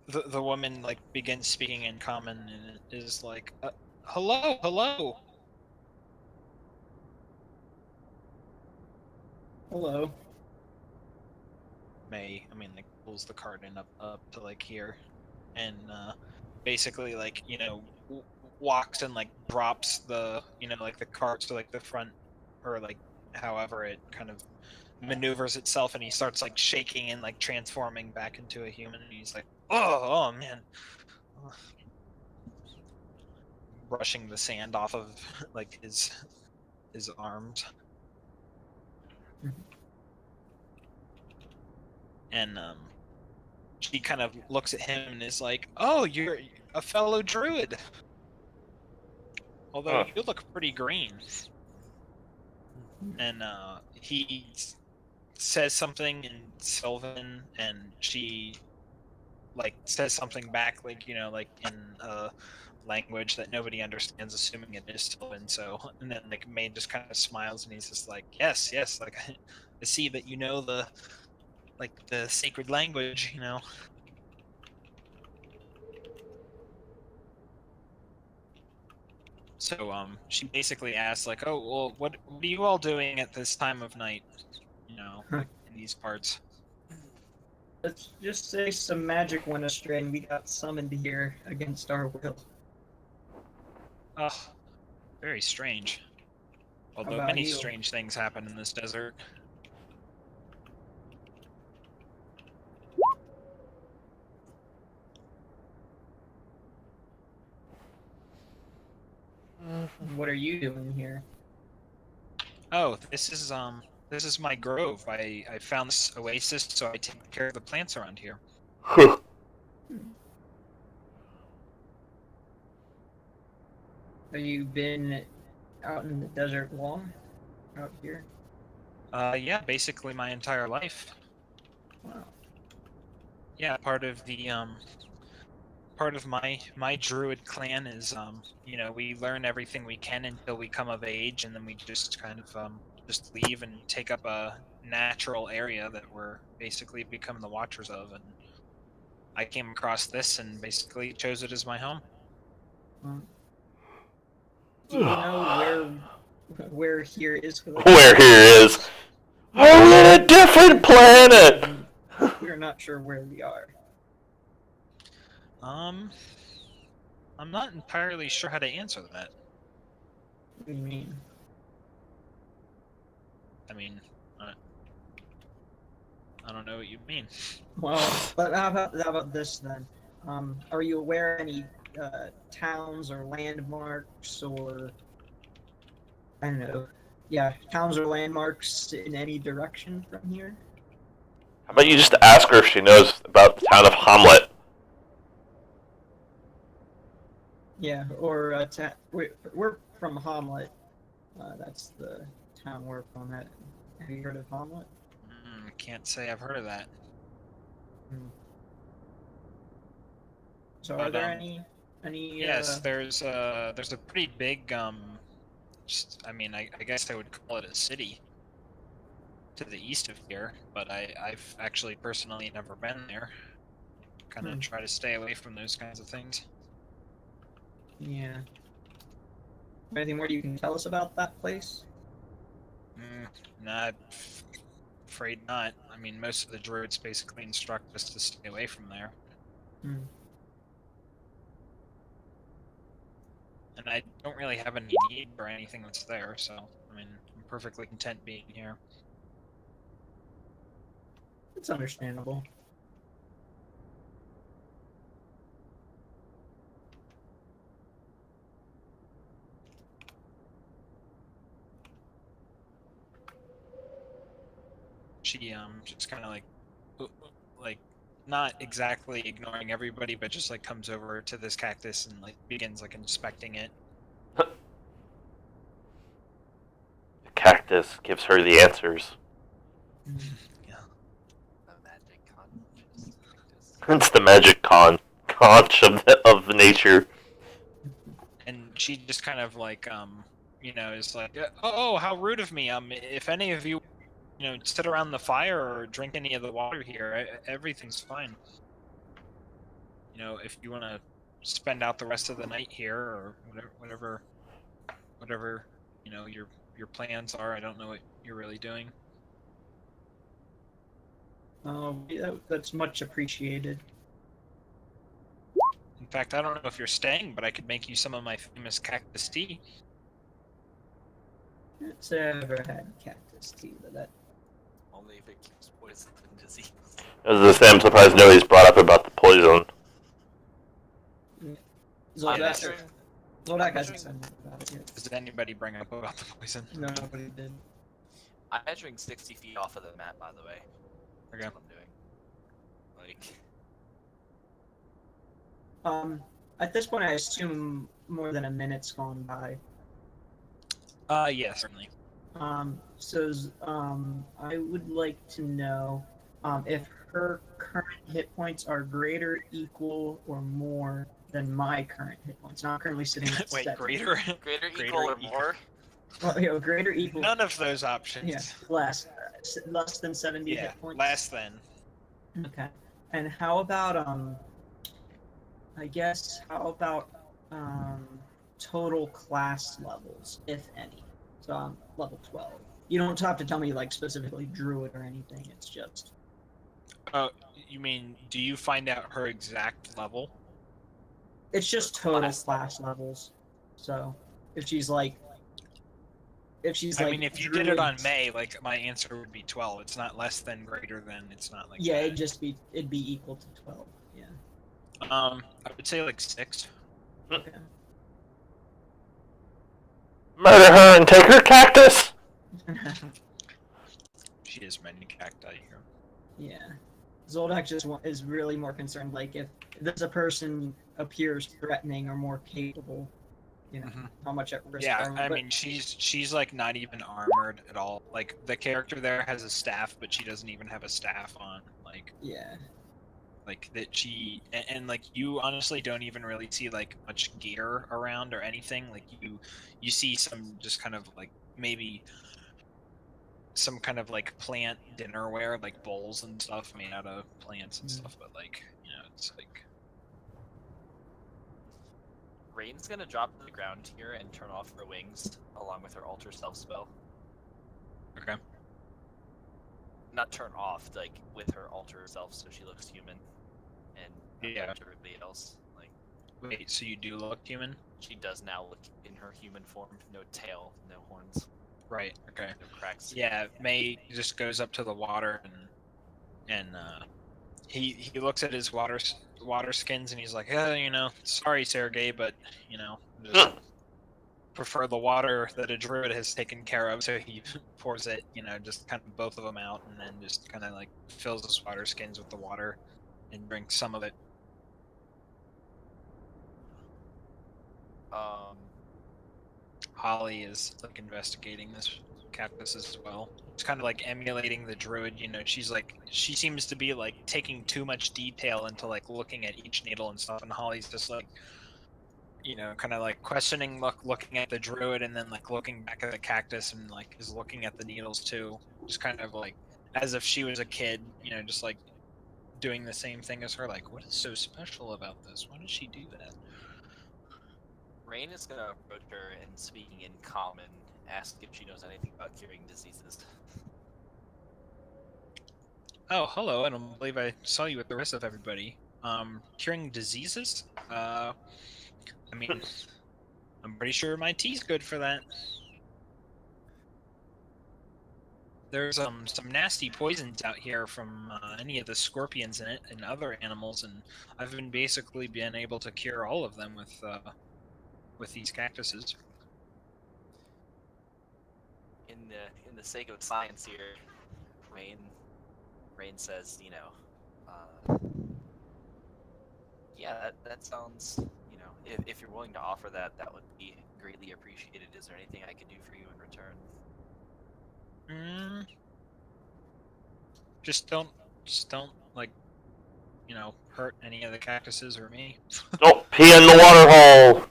S2: the woman like begins speaking in common and is like, "Hello, hello."
S4: Hello.
S2: May, I mean, like pulls the cart in up to like here, and basically like walks and like drops the like the cart to like the front, or like however it kind of maneuvers itself, and he starts like shaking and like transforming back into a human, and he's like, oh man, brushing the sand off of like his arms. And she kind of looks at him and is like, oh, you're a fellow druid, although you look pretty green. And he says something in Sylvan, and she like says something back, like like in a language that nobody understands, assuming it is Sylvan. So, and then like May just kind of smiles, and he's just like, yes, like I see that you know the sacred language, So she basically asks like, oh well, what are you all doing at this time of night, like in these parts?
S4: Let's just say some magic went astray and we got summoned here against our will.
S2: Ugh, very strange. Although
S4: about
S2: many
S4: you?
S2: strange things happen in this desert.
S4: What are you doing here?
S2: Oh, this is my grove. I found this oasis, so I take care of the plants around here.
S4: Have you been out in the desert long? Out here?
S2: Yeah, basically my entire life.
S4: Wow.
S2: Yeah, part of my druid clan is we learn everything we can until we come of age, and then we just kind of just leave and take up a natural area that we're basically become the watchers of. And I came across this and basically chose it as my home.
S4: Do you know where here is?
S1: Where here is? Are we on a different planet?
S4: We're not sure where we are.
S2: I'm not entirely sure how to answer that.
S4: What do you mean?
S2: I mean, I don't know what you mean.
S4: Well, but how about this then? Are you aware of any towns or landmarks or I don't know? Yeah, towns or landmarks in any direction from here?
S1: How about you just ask her if she knows about the town of Hamlet?
S4: Yeah, or we're from Hamlet. That's the town we're from. At. Have you heard of Hamlet?
S2: Can't say I've heard of that.
S4: So, are
S2: But,
S4: there any?
S2: Yes, there's a pretty big I mean, I guess I would call it a city to the east of here, but I've actually personally never been there. Kind of try to stay away from those kinds of things.
S4: Yeah. Anything more you can tell us about that place?
S2: Not afraid not. I mean, most of the druids basically instruct us to stay away from there. And I don't really have any need for anything that's there, so I mean, I'm perfectly content being here.
S4: It's understandable.
S2: She just kind of like not exactly ignoring everybody, but just like comes over to this cactus and like begins like inspecting it.
S1: The cactus gives her the answers.
S2: Yeah.
S3: The magic conch.
S1: It's the magic conch of nature.
S2: And she just kind of like you know, is like, oh, how rude of me. If any of you, you know, sit around the fire or drink any of the water here, everything's fine. You know, if you want to spend out the rest of the night here or whatever, you know, your plans are. I don't know what you're really doing.
S4: That's much appreciated.
S2: In fact, I don't know if you're staying, but I could make you some of my famous cactus tea.
S4: It's ever had cactus tea, but that.
S3: Only if it keeps poison and disease.
S1: As I say, I'm surprised nobody's brought up about the poison.
S4: Zoldak hasn't said about it yet.
S2: Does anybody bring up about the poison?
S4: No, nobody did.
S3: I'm measuring 60 feet off of the map, by the way.
S2: Okay.
S3: That's what I'm doing. Like,
S4: At this point, I assume more than a minute's gone by.
S2: Yeah, certainly.
S4: I would like to know if her current hit points are greater, equal, or more than my current hit points. Now I'm currently sitting at
S2: Wait,
S4: 7.
S2: greater?
S3: greater,
S2: Greater,
S3: equal, or
S2: equal.
S3: more?
S4: Well, you know, greater, equal.
S2: None of those options.
S4: Yeah, less than 70
S2: Yeah,
S4: hit points.
S2: less than.
S4: Okay. And how about how about total class levels, if any? So I'm level 12. You don't have to tell me like specifically druid or anything. It's just.
S2: Oh, you mean, do you find out her exact level?
S4: It's just total class levels. So if she's like.
S2: I mean, if you did it on
S4: druid-
S2: May, like my answer would be 12. It's not less than, greater than. It's not like
S4: Yeah,
S2: that.
S4: it'd be equal to 12. Yeah.
S2: I would say like 6.
S4: Okay.
S1: Murder her and take her cactus!
S2: She is many cacti here.
S4: Yeah. Zoldak is really more concerned, like, if this a person appears threatening or more capable, you know, how much at risk
S2: Yeah,
S4: are we?
S2: I
S4: But-
S2: mean, she's like not even armored at all. Like the character there has a staff, but she doesn't even have a staff on.
S4: Yeah.
S2: Like that she and like you honestly don't even really see like much gear around or anything. Like you see some just kind of like maybe some kind of like plant dinnerware, like bowls and stuff made out of plants and stuff, but like, you know, it's like
S3: Rain's gonna drop to the ground here and turn off her wings along with her alter self spell.
S2: okay.
S3: Not turn off, like with her alter herself so she looks human. And
S2: Yeah.
S3: to everybody else. Like
S2: Wait, so you do look human?
S3: she does now look in her human form. No tail, no horns.
S2: Right. Okay.
S3: No cracks.
S2: Yeah. May just goes up to the water and he looks at his water skins and he's like, sorry, Sergey, but just prefer the water that a druid has taken care of. So he pours it, just kind of both of them out, and then just kind of like fills his water skins with the water and drinks some of it. Holly is like investigating this cactus as well. It's kind of like emulating the druid. She seems to be like taking too much detail into like looking at each needle and stuff, and Holly's just like, kind of like questioning, looking at the druid, and then like looking back at the cactus and like is looking at the needles too, just kind of like as if she was a kid, just like doing the same thing as her. Like, what is so special about this? Why does she do that?
S3: Rain is gonna approach her and, speaking in common, ask if she knows anything about curing diseases.
S2: Oh, hello. I don't believe I saw you with the rest of everybody. Curing diseases? I mean, I'm pretty sure my tea's good for that. There's some nasty poisons out here from any of the scorpions in it and other animals, and I've been able to cure all of them with these cactuses.
S3: In the sake of science here, Rain says, yeah, that sounds, if you're willing to offer that, that would be greatly appreciated. Is there anything I could do for you in return?
S2: Just don't like, hurt any of the cactuses or me.
S1: Don't pee in the water hole!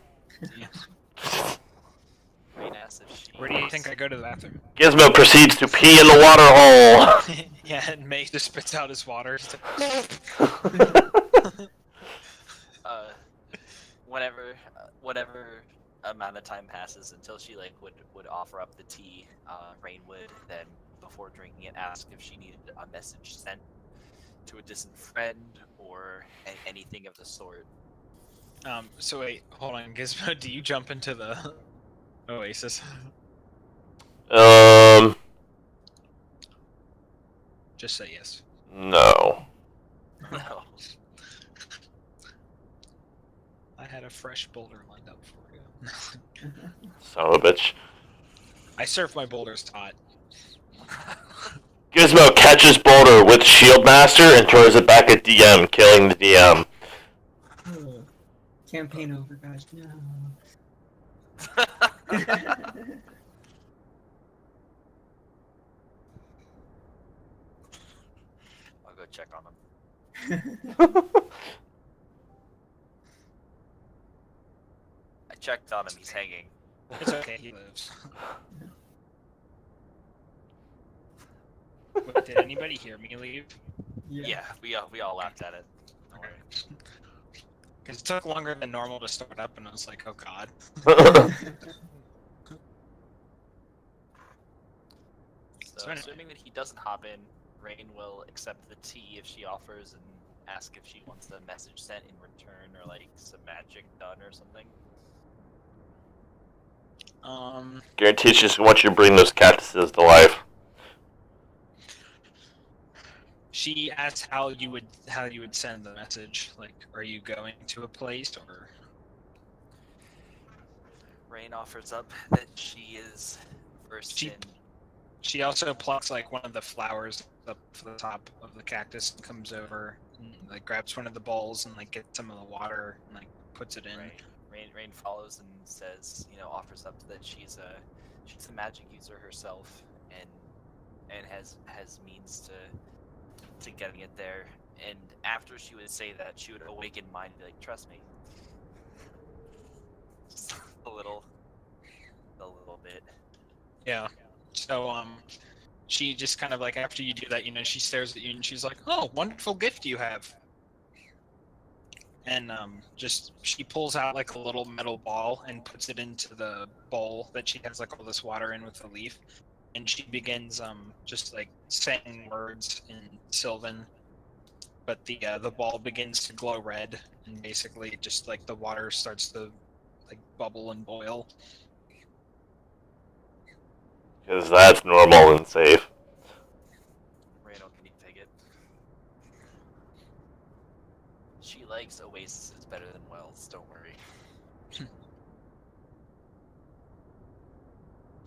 S3: Rain asks if she
S2: Where do you think I go to the bathroom?
S1: Gizmo proceeds to pee in the water hole!
S2: Yeah, and May just spits out his water.
S3: Whatever amount of time passes until she would offer up the tea, Rain would then, before drinking it, ask if she needed a message sent to a distant friend or anything of the sort.
S2: So wait, hold on, Gizmo, do you jump into the oasis? Just say yes.
S1: No.
S3: No.
S2: I had a fresh boulder lined up for you.
S1: Son of a bitch.
S2: I serve my boulders hot.
S1: Gizmo catches Boulder with Shield Master and throws it back at DM, killing the DM.
S4: Campaign over, guys. No.
S3: I'll go check on him. I checked on him. He's hanging.
S2: It's okay, he lives. Wait, did anybody hear me leave?
S3: Yeah, we all laughed at it.
S2: Okay. Because it took longer than normal to start up, and I was like, oh god.
S3: So, assuming that he doesn't hop in, Rain will accept the tea if she offers and ask if she wants the message sent in return or like some magic done or something.
S1: Guarantees she just wants you to bring those cactuses to life.
S2: She asked how you would send the message. Like, are you going to a place or?
S3: Rain offers up that she is versed in.
S2: She also plucks like one of the flowers up to the top of the cactus and comes over and like grabs one of the bowls and like gets some of the water and like puts it in.
S3: Right. Rain follows and says, offers up that she's a magic user herself and has means to getting it there. And after she would say that, she would awaken mind and be like, trust me. Just a little bit.
S2: Yeah. So she just kind of like after you do that, she stares at you and she's like, "Oh, wonderful gift you have." And she pulls out like a little metal ball and puts it into the bowl that she has like all this water in with the leaf, and she begins just like saying words in Sylvan, but the ball begins to glow red, and basically just like the water starts to like bubble and boil.
S1: Because that's normal and safe.
S3: Randall, can you take it? She likes oases better than wells. Don't worry.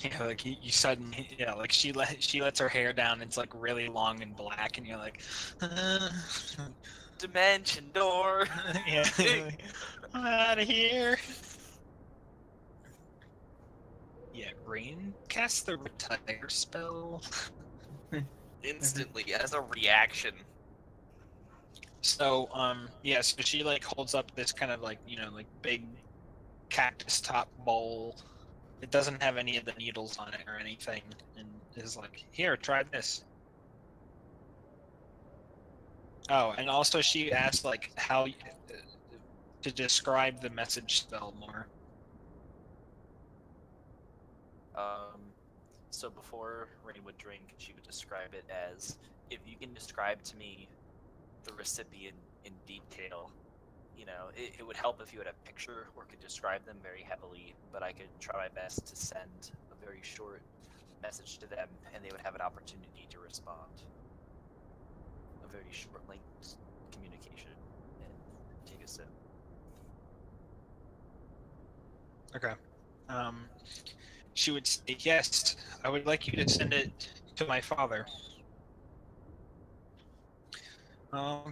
S2: Yeah, like you suddenly, yeah, like she lets her hair down. It's like really long and black, and you're like,
S3: Dimension door.
S2: yeah, I'm out of here. Yeah, Rain cast the retire spell.
S3: Instantly as a reaction.
S2: So, yeah, so she like holds up this kind of like, like big cactus top bowl. It doesn't have any of the needles on it or anything, and is like, here, try this. Oh, and also she asked like how to describe the message spell more.
S3: So before Rain would drink, she would describe it as, if you can describe to me the recipient in detail, it would help if you had a picture or could describe them very heavily, but I could try my best to send a very short message to them, and they would have an opportunity to respond. A very short length communication, and take a sip.
S2: Okay. She would say, yes, I would like you to send it to my father.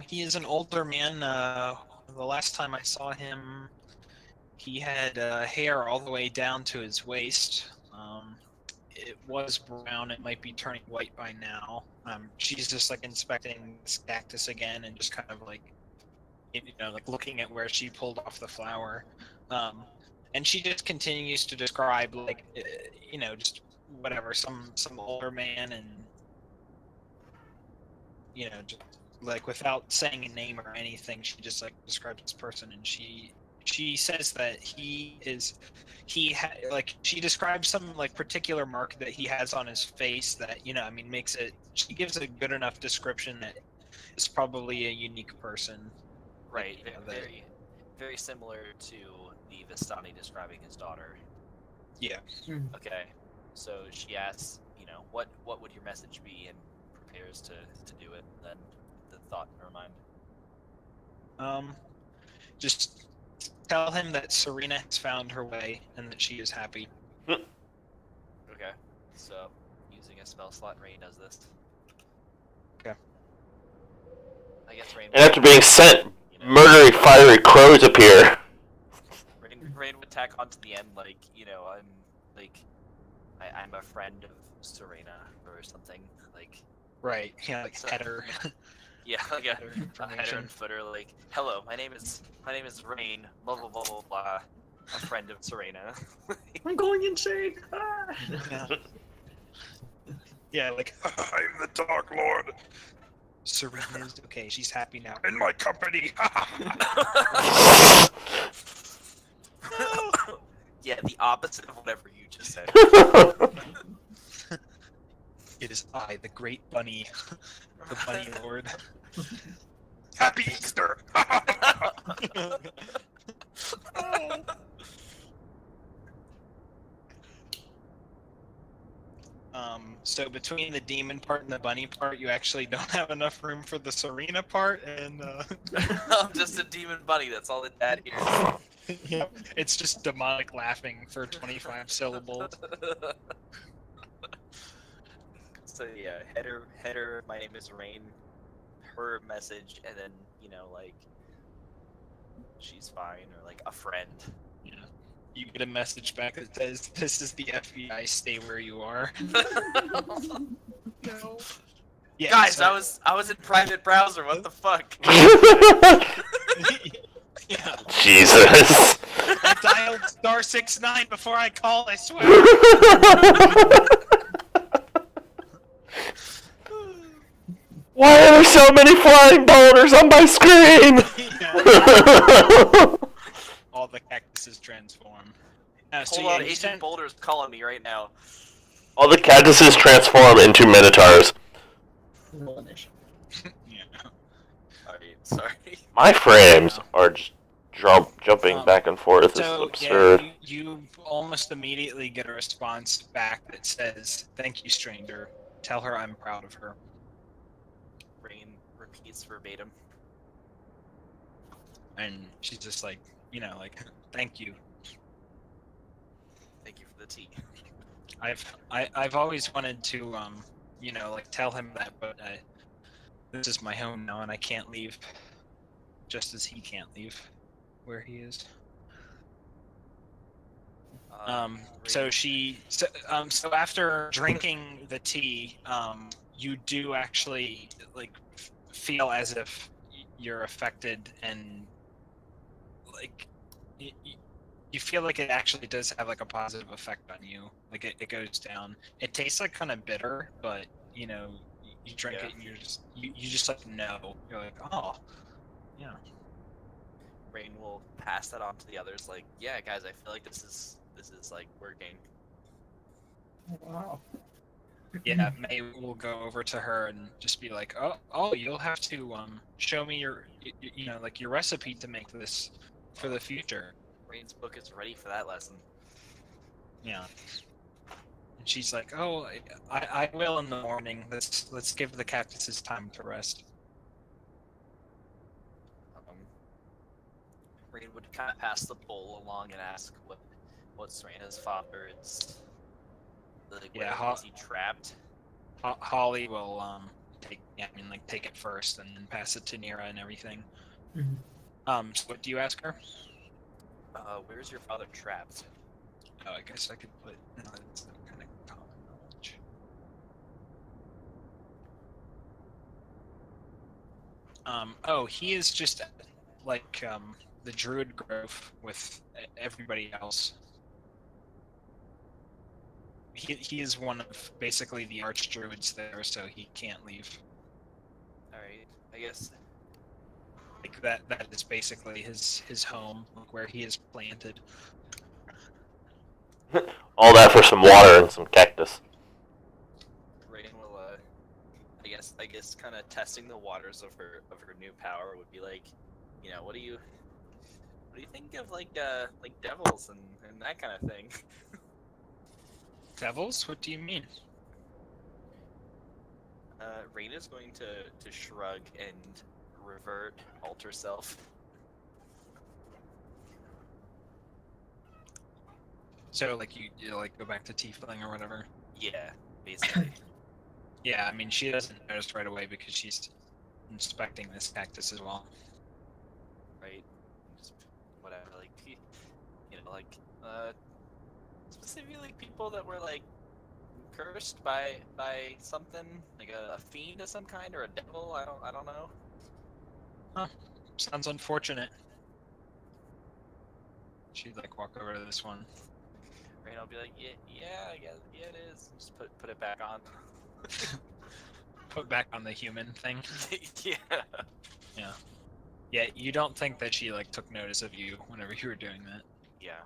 S2: He is an older man. The last time I saw him, he had hair all the way down to his waist. It was brown. It might be turning white by now. She's just like inspecting this cactus again and just kind of like, like looking at where she pulled off the flower. And she just continues to describe like, just whatever, some older man, and just like without saying a name or anything, she just like describes this person, and she says that she describes some like particular mark that he has on his face that makes it. She gives a good enough description that it's probably a unique person.
S3: Right. Very, very similar to the Vistani describing his daughter.
S2: Yeah.
S3: Okay. So she asks, what would your message be, and prepares to do it. Then the thought in her mind.
S2: Just tell him that Serena has found her way and that she is happy.
S3: Okay. So using a spell slot, Rain does this.
S2: Okay.
S3: I guess Rain.
S1: And after being sent, murdering fiery crows appear.
S3: Rain would tack onto the end like, I'm a friend of Serena or something, like.
S2: Right. Yeah, like
S3: So-
S2: header.
S3: Yeah, like a header
S2: information.
S3: and footer, like, hello, my name is Rain, blah blah blah blah blah, a friend of Serena.
S4: I'm going insane. Ah!
S2: Yeah. Yeah, like I'm the Dark Lord. Serena's okay. She's happy now in my company.
S3: Yeah, the opposite of whatever you just said.
S2: It is I, the Great Bunny, the Bunny Lord. Happy Easter. So between the demon part and the bunny part, you actually don't have enough room for the Serena part, and
S3: I'm just a demon bunny, that's all it had here.
S2: yeah, it's just demonic laughing for 25 syllables.
S3: So yeah, header, my name is Rain, her message, and then, like, she's fine, or like, a friend.
S2: Yeah. You get a message back that says, "This is the FBI. Stay where you are."
S3: No.
S2: Yeah,
S3: Guys,
S2: so-
S3: I was in private browser, what the fuck?
S2: Yeah.
S1: Jesus.
S2: I dialed *69 before I called, I swear.
S1: Why are there so many flying boulders on my screen?
S2: Yeah. All the cactuses transform. So
S3: Hold
S2: yeah,
S3: on,
S2: you
S3: Agent
S2: sent-
S3: Boulder's calling me right now.
S1: All the cactuses transform into minotaurs.
S4: Roll initiative.
S2: Yeah.
S3: Alright, sorry.
S1: My frames are just jumping
S2: Um,
S1: back and forth is
S2: So
S1: absurd.
S2: yeah, you almost immediately get a response back that says, "Thank you, stranger. Tell her I'm proud of her."
S3: Rain repeats verbatim.
S2: And she's just like, like, "Thank you.
S3: Thank you for the tea.
S2: I've always wanted to like tell him that, but this is my home now, and I can't leave, just as he can't leave where he is." So
S3: Rain-
S2: so after drinking the tea, you do actually like feel as if you're affected, and like you feel like it actually does have like a positive effect on you. Like it goes down. It tastes like kind of bitter, but you drink
S3: Yeah.
S2: it and you just like know. You're like, oh, yeah.
S3: Rain will pass that on to the others. Like, yeah, guys, I feel like this is like working.
S4: Wow.
S2: Yeah, May will go over to her and just be like, "Oh, you'll have to show me like your recipe to make this for the future."
S3: Rain's book is ready for that lesson.
S2: Yeah. And she's like, "Oh, I will in the morning. Let's give the cactuses time to rest."
S3: Rain would kind of pass the bowl along and ask what Serena's father is. Like,
S2: Yeah,
S3: is he trapped?
S2: Holly will take it first and then pass it to Nira and everything.
S4: Mhm.
S2: So what do you ask her?
S3: Where's your father trapped?
S2: Oh, I guess I could put it's kind of common knowledge. Oh, he is just like the Druid Grove with everybody else. He is one of basically the arch druids there, so he can't leave.
S3: All right, I guess.
S2: Like that is basically his home, like where he is planted.
S1: All that for some water and some cactus.
S3: Rain will, I guess, kind of testing the waters of her new power would be like, what do you think of like devils and that kind of thing?
S2: Devils? What do you mean?
S3: Rain is going to shrug and revert, alter self.
S2: So like you like go back to tiefling or whatever.
S3: Yeah, basically.
S2: Yeah, I mean she doesn't notice right away because she's inspecting this cactus as well.
S3: Right? Just whatever, like specifically people that were like cursed by something, like a fiend of some kind or a devil. I don't know.
S2: Huh. Sounds unfortunate. She'd like walk over to this one.
S3: Right? I'll be like, yeah, I guess, yeah, it is. Just put it back on.
S2: Put back on the human thing.
S3: Yeah.
S2: Yeah. Yeah, you don't think that she like took notice of you whenever you were doing that.
S3: Yeah.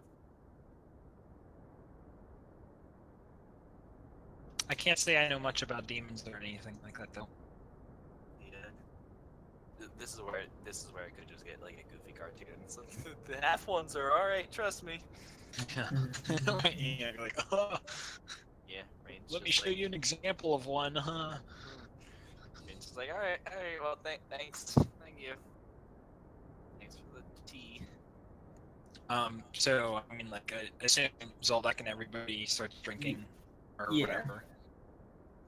S2: I can't say I know much about demons or anything like that though.
S3: Yeah. This is where I could just get like a goofy cartoon. So the half ones are all right. Trust me.
S2: Yeah. Yeah, you're like, oh,
S3: Yeah. Rain's
S2: let me
S3: just
S2: show
S3: like,
S2: you an example of one, huh?
S3: Rain's just like, all right. Well, thanks. Thank you. Thanks for the tea.
S2: So I mean, like, I assume Zoldak and everybody starts drinking or
S4: Yeah.
S2: whatever.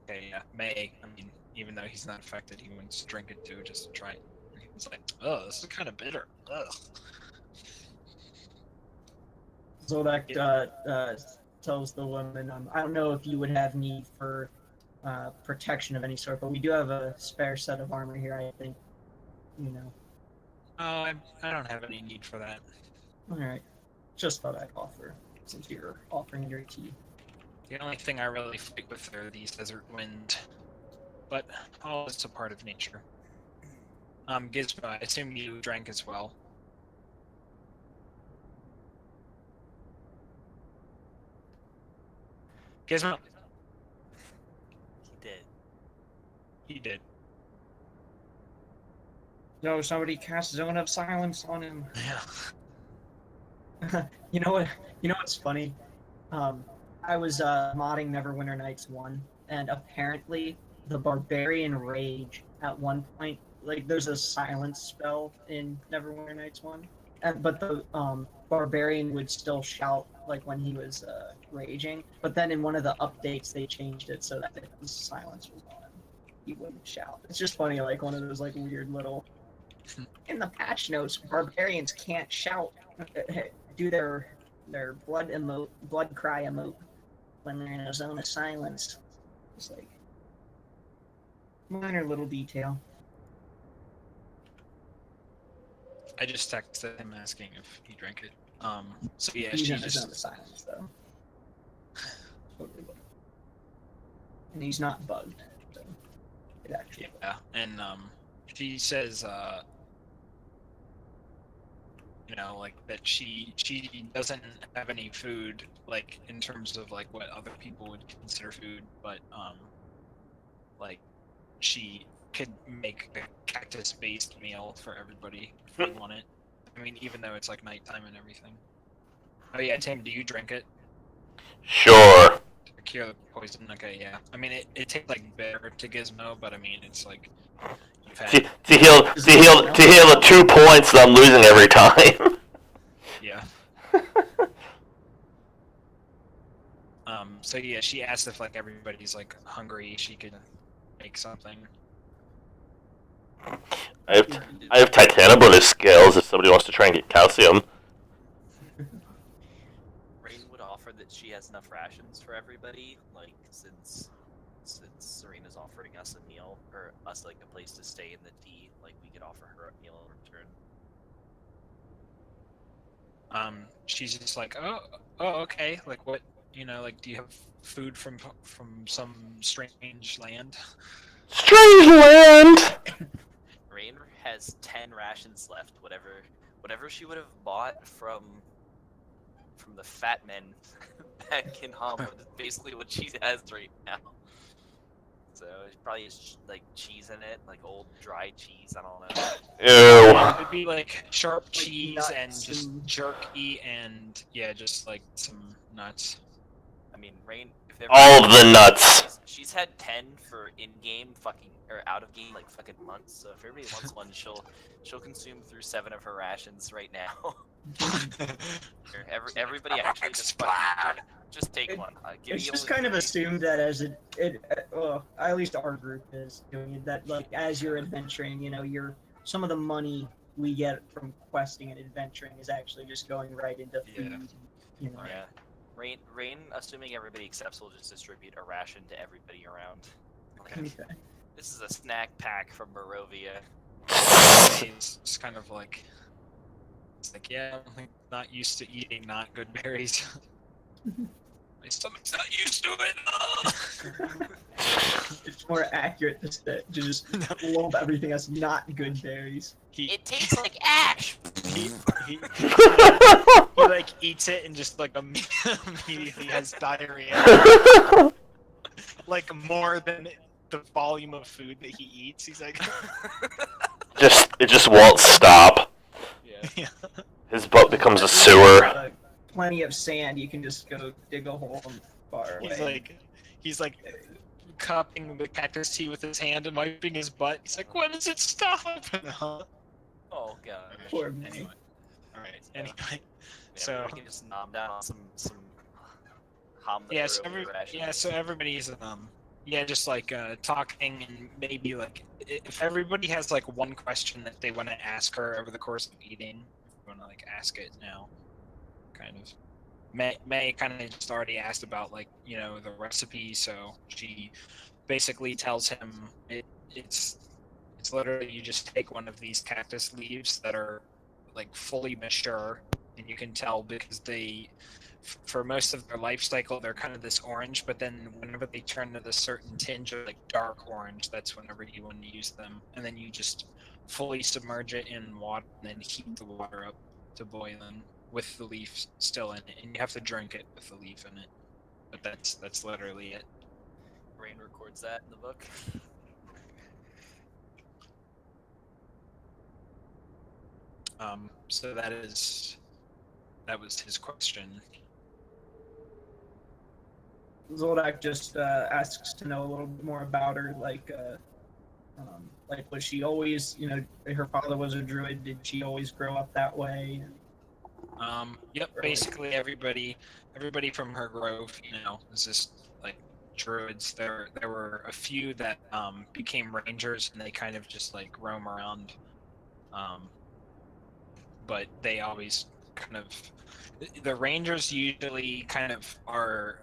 S2: Okay, yeah. May, I mean, even though he's not affected, he wants to drink it too, just to try it. He's like, oh, this is kind of bitter. Ugh.
S4: Zoldak tells the woman, I don't know if you would have need for protection of any sort, but we do have a spare set of armor here, I think.
S2: Oh, I don't have any need for that.
S4: Alright. Just thought I'd offer, since you're offering your tea.
S2: The only thing I really fight with are these desert wind, but all is a part of nature. Gizmo, I assume you drank as well. Gizmo,
S3: He did.
S2: he did.
S4: No, somebody cast Zone of Silence on him.
S2: Yeah.
S4: You know what? You know what's funny? I was modding Neverwinter Nights 1, and apparently the Barbarian Rage at one point, like there's a silence spell in Neverwinter Nights 1, but the Barbarian would still shout like when he was raging. But then in one of the updates they changed it so that if the silence was on, he wouldn't shout. It's just funny, like one of those like weird little. In the patch notes, barbarians can't shout, do their blood cry emote when they're in a zone of silence. It's like minor little detail.
S2: I just texted him asking if he drank it. So yeah,
S4: He's
S2: she
S4: in a zone of
S2: just
S4: silence though. Totally would. And he's not bugged, so it actually.
S2: yeah, and she says you know, like that she doesn't have any food, like in terms of like what other people would consider food, but like she could make a cactus based meal for everybody if they want it. I mean, even though it's like nighttime and everything. Oh yeah, Tim, do you drink it
S1: Sure.
S2: to cure the poison? Okay, yeah. I mean, it tastes like bitter to Gizmo, but I mean, it's like you've
S1: To,
S2: had.
S1: to heal the 2 points that I'm losing every time.
S2: Yeah. So yeah, she asked if like everybody's like hungry, she could make something.
S1: I have Titanobolus scales if somebody wants to try and get calcium.
S3: Rain would offer that she has enough rations for everybody, like since Serena's offering us a meal or us like a place to stay in the D, like we could offer her a meal in return.
S2: She's just like, oh, okay. Like, what, you know, like, do you have food from some strange land?
S1: Strange land!
S3: Rain has 10 rations left. Whatever she would have bought from the fat men back in Homewood is basically what she has right now. So it probably has like cheese in it, like old dry cheese. I don't know.
S1: Ew.
S2: It'd be like sharp
S4: Like
S2: cheese
S4: nuts
S2: and just
S4: and-
S2: jerky and yeah, just like some nuts.
S3: I mean, Rain. If there
S1: All of the nuts.
S3: She's had 10 for in-game fucking or out-of-game like fucking months. So if everybody wants one, she'll consume through 7 of her rations right now. Here, everybody actually just fucking just take one.
S4: It's just kind of assumed that as well, at least our group is doing it, that like as you're adventuring, you know, some of the money we get from questing and adventuring is actually just going right into food. You know.
S3: Yeah. Rain, assuming everybody accepts, will just distribute a ration to everybody around.
S2: Okay.
S4: Okay.
S3: This is a snack pack from Barovia.
S2: It's kind of like, it's like, yeah, I'm like, not used to eating not good berries. My stomach's not used to it.
S4: It's more accurate to just lump everything as not good berries.
S3: It tastes like ash.
S2: he like eats it and just like immediately has diarrhea. Like more than the volume of food that he eats. He's like,
S1: It just won't stop.
S2: yeah.
S1: His butt becomes a sewer.
S4: Plenty of sand. You can just go dig a hole far away.
S2: He's like cupping the cactus tea with his hand and wiping his butt. He's like, when does it stop?
S3: Oh god.
S4: Poor me.
S2: Anyway. Alright, anyway.
S3: Yeah,
S2: So
S3: we can just nom down on some ham
S2: yeah, so
S3: rations.
S2: so everybody's just like talking and maybe like if everybody has like one question that they want to ask her over the course of eating, we want to like ask it now. Kind of. May kind of just already asked about like, you know, the recipe, so she basically tells him it's literally you just take one of these cactus leaves that are like fully mature, and you can tell because for most of their life cycle they're kind of this orange, but then whenever they turn to this certain tinge of like dark orange, that's whenever you want to use them, and then you just fully submerge it in water and then heat the water up to boiling with the leaf still in it, and you have to drink it with the leaf in it. But that's literally it.
S3: Rain records that in the book.
S2: So that was his question.
S4: Zoldak just asks to know a little bit more about her, like was she always, her father was a druid? Did she always grow up that way?
S2: Yep,
S4: Really?
S2: basically everybody from her grove, is just like druids. There were a few that became rangers, and they kind of just like roam around. But they always kind of, the rangers usually kind of are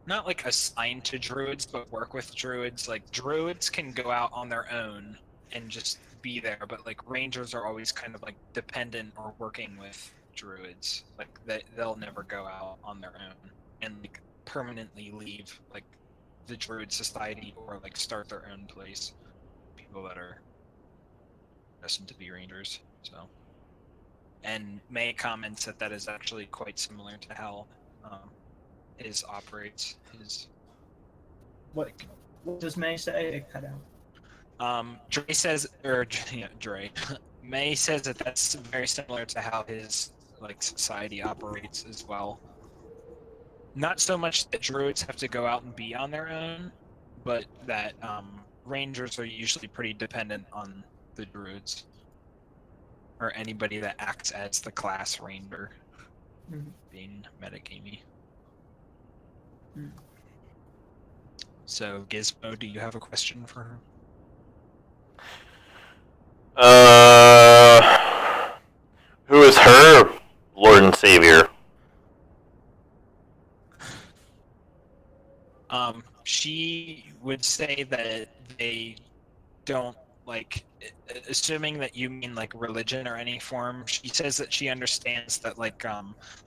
S2: not like assigned to druids, but work with druids. Like druids can go out on their own and just be there, but like rangers are always kind of like dependent or working with druids. Like they'll never go out on their own and like permanently leave like the druid society or like start their own place. People that are destined to be rangers. So, and May comments that is actually quite similar to how his operates. His
S4: What does May say? It cut out.
S2: Dre says, or yeah, Dre, May says that that's very similar to how his like society operates as well. Not so much that druids have to go out and be on their own, but that rangers are usually pretty dependent on the druids or anybody that acts as the class ranger,
S4: Mhm.
S2: being metagamey.
S4: Mhm.
S2: So Gizmo, do you have a question for her?
S1: Who is her Lord and Savior?
S2: She would say that they don't like, assuming that you mean like religion or any form. She says that she understands that like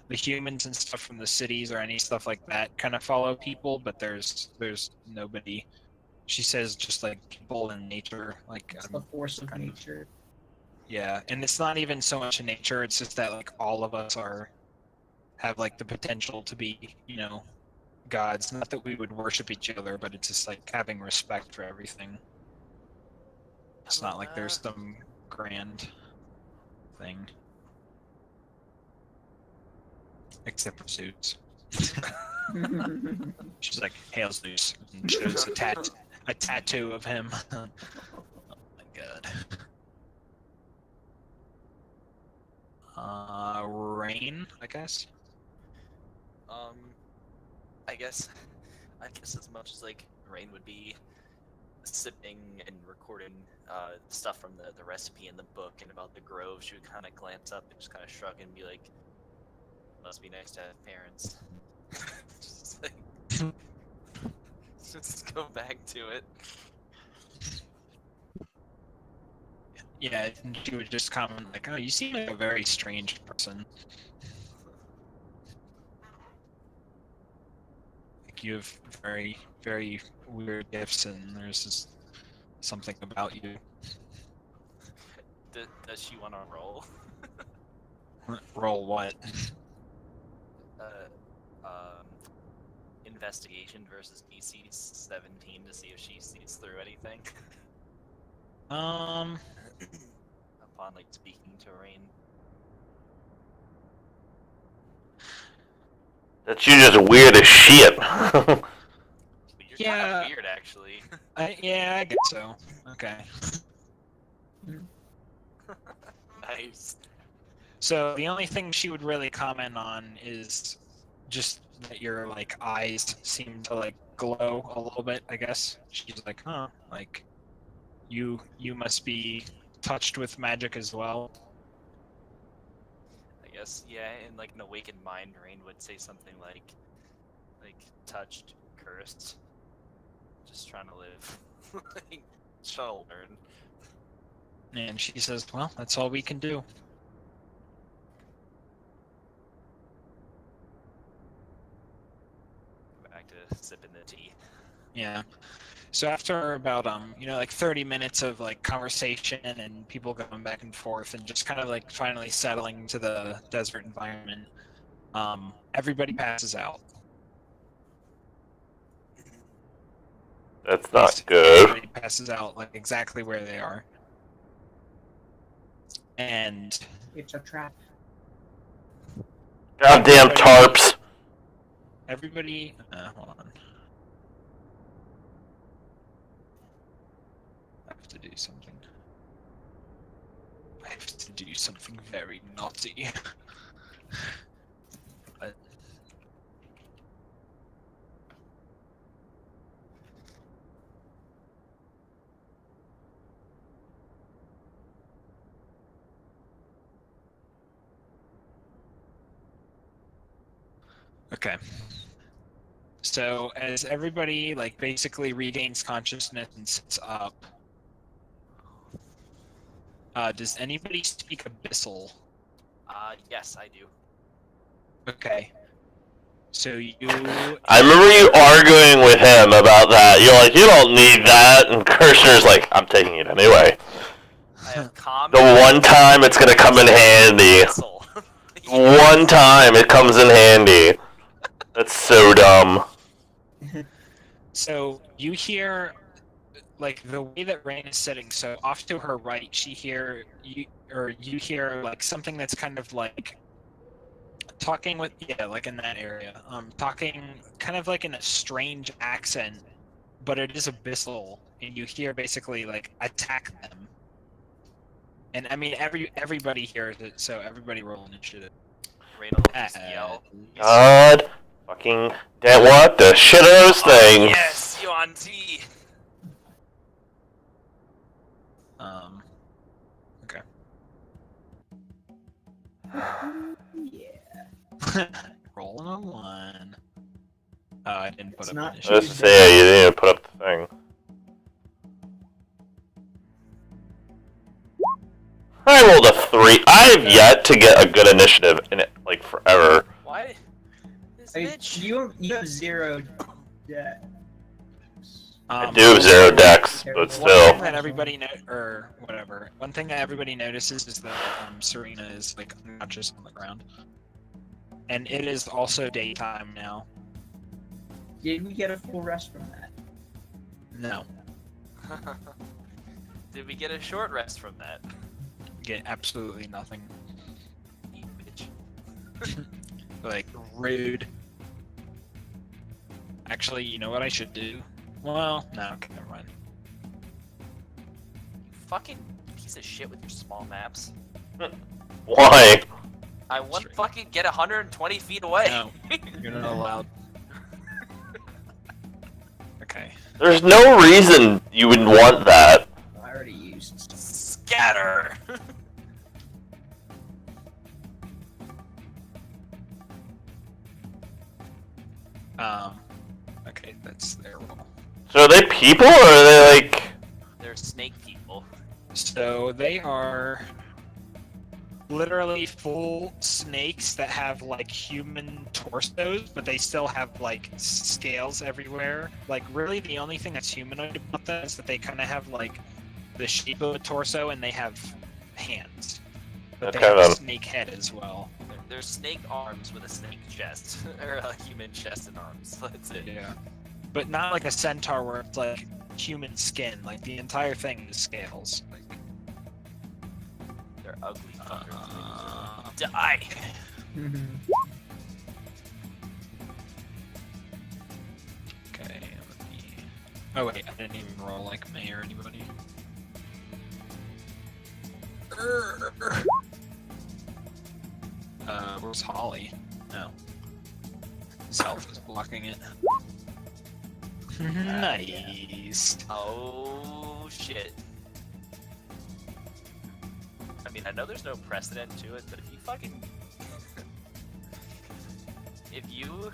S2: the humans and stuff from the cities or any stuff like that kind of follow people, but there's nobody. She says just like people in nature, like
S4: It's the force of
S2: kind of-
S4: nature.
S2: yeah, and it's not even so much in nature. It's just that like all of us have like the potential to be, gods. Not that we would worship each other, but it's just like having respect for everything. It's not like there's some grand thing. Except for Zeus. She's like, "Hail Zeus," and shows a tattoo of him. Oh my god. Rain, I guess.
S3: I guess as much as like Rain would be sipping and recording stuff from the recipe in the book and about the grove, she would kind of glance up and just kind of shrug and be like, "Must be nice to have parents." just like, just go back to it.
S2: Yeah, and she would just comment like, "Oh, you seem like a very strange person. Like you have very, very weird gifts, and there's just something about you."
S3: Does she want to roll?
S2: Roll what?
S3: Investigation versus DC 17 to see if she sees through anything.
S2: Um,
S3: Upon like speaking to Rain.
S1: That you just weird as shit.
S3: You're
S2: Yeah.
S3: kind of weird, actually.
S2: yeah, I guess so. Okay.
S3: Nice.
S2: So the only thing she would really comment on is just that your like eyes seem to like glow a little bit, I guess. She's like, "Huh, like you must be touched with magic as well."
S3: I guess, yeah, in like an awakened mind, Rain would say something like touched, cursed, just trying to live, like, trying to learn.
S2: And she says, "Well, that's all we can do."
S3: Go back to sipping the tea.
S2: Yeah. So after about like 30 minutes of like conversation and people going back and forth and just kind of like finally settling to the desert environment, everybody passes out.
S1: That's not good.
S2: Everybody passes out like exactly where they are. And
S4: It's a trap.
S1: Goddamn tarps.
S2: everybody, hold on. I have to do something. I have to do something very naughty. But okay. So as everybody like basically regains consciousness and sits up, does anybody speak Abyssal?
S3: Yes, I do.
S2: Okay. So you
S1: I remember you arguing with him about that. You're like, you don't need that, and Kirshner's like, I'm taking it anyway.
S3: I have calm.
S1: The one time it's gonna come in handy.
S3: Whistle.
S1: One time it comes in handy. That's so dumb.
S2: So you hear, like the way that Rain is sitting. So off to her right, you hear like something that's kind of like talking with like in that area. Talking kind of like in a strange accent, but it is Abyssal, and you hear basically like attack them. And I mean everybody hears it, so everybody roll initiative.
S3: Rain will just yell.
S1: God fucking damn, what the shit are those
S3: Oh,
S1: things?
S3: yes, Yuan T.
S2: Okay.
S4: Yeah.
S2: Rolling a 1. Oh, I didn't put
S4: It's
S2: up
S4: not
S1: Let's
S2: initiative.
S1: say you didn't even put up the thing. I rolled a 3. I've yet to get a good initiative in it, like, forever.
S3: Why? This
S4: I mean,
S3: bitch.
S4: you have 0 debt.
S1: I do have 0 decks, but
S2: One
S1: still.
S2: thing that everybody or whatever. One thing that everybody notices is that Serena is like unconscious on the ground, and it is also daytime now.
S4: Did we get a full rest from that?
S2: No,
S3: Did we get a short rest from that?
S2: get absolutely nothing.
S3: You bitch.
S2: Like rude. Actually, you know what I should do? Well, no, okay, never mind.
S3: You fucking piece of shit with your small maps.
S1: Why?
S3: I want
S2: Straight.
S3: fucking get 120 feet away.
S2: No, you're not allowed. Okay.
S1: There's no reason you would want that.
S4: I already used.
S3: Scatter.
S2: Okay, that's their roll.
S1: So are they people, or are they like...
S3: They're snake people.
S2: So they are literally full snakes that have like human torsos, but they still have like scales everywhere. Like really the only thing that's humanoid about that is that they kind of have like the shape of a torso and they have hands. But they
S1: Okay,
S2: have a
S1: then.
S2: snake head as well.
S3: They're snake arms with a snake chest. Or a human chest and arms. That's it.
S2: Yeah. But not like a centaur where it's like human skin. Like the entire thing is scales. Like,
S3: They're ugly fuckers. Die!
S2: okay, let me... Oh wait, I didn't even roll like May or anybody. Where's Holly? No. His health is blocking it. Nice.
S3: Oh shit. I mean, I know there's no precedent to it, but if you fucking... if you...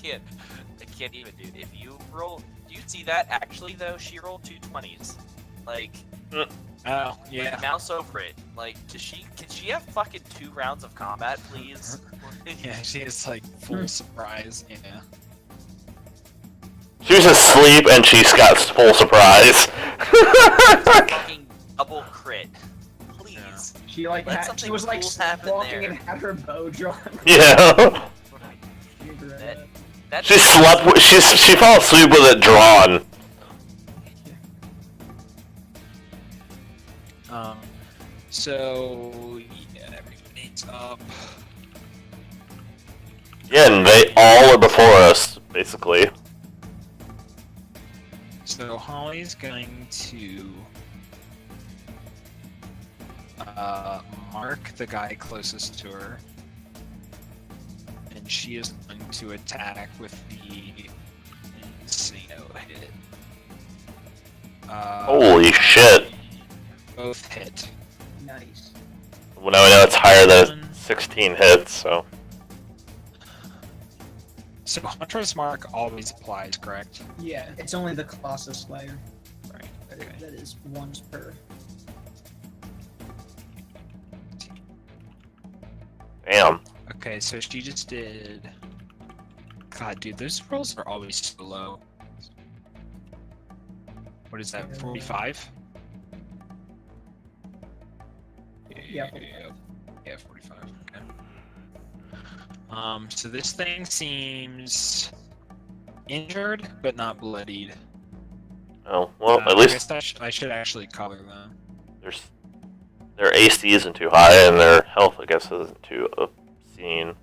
S3: I can't even, dude. If you roll... Do you see that? Actually, though, she rolled 2 20s. Like,
S2: Oh, yeah.
S3: mouse over it. Like, can she have fucking 2 rounds of combat, please?
S2: Yeah, she is like full surprise, yeah.
S1: She was asleep and she's got full surprise.
S3: Fucking double crit. Please.
S4: She like
S3: Let
S4: had,
S3: something
S4: she was like
S3: cool happen
S4: walking
S3: there.
S4: and had her bow drawn.
S1: Yeah.
S3: That
S1: She slept with, she fell asleep with it drawn.
S2: So yeah, everybody's up.
S1: Yeah, and they all are before us, basically.
S2: So Holly's going to mark the guy closest to her, and she is going to attack with the Insano hit.
S1: Holy shit.
S2: Both hit.
S4: Nice.
S1: Well, now we know it's higher than 16 hits, so.
S2: So Hunter's Mark always applies, correct?
S4: Yeah, it's only the Colossus Slayer.
S2: Right.
S4: That,
S2: Okay.
S4: that is once per.
S1: Damn.
S2: Okay, so she just did. God, dude, those rolls are always so low. What is that? 45?
S4: Yeah.
S2: Yeah, 45. Okay. So this thing seems injured, but not bloodied.
S1: Oh, well, at
S2: I
S1: least
S2: guess I should actually color them.
S1: their AC isn't too high, and their health, I guess, isn't too obscene.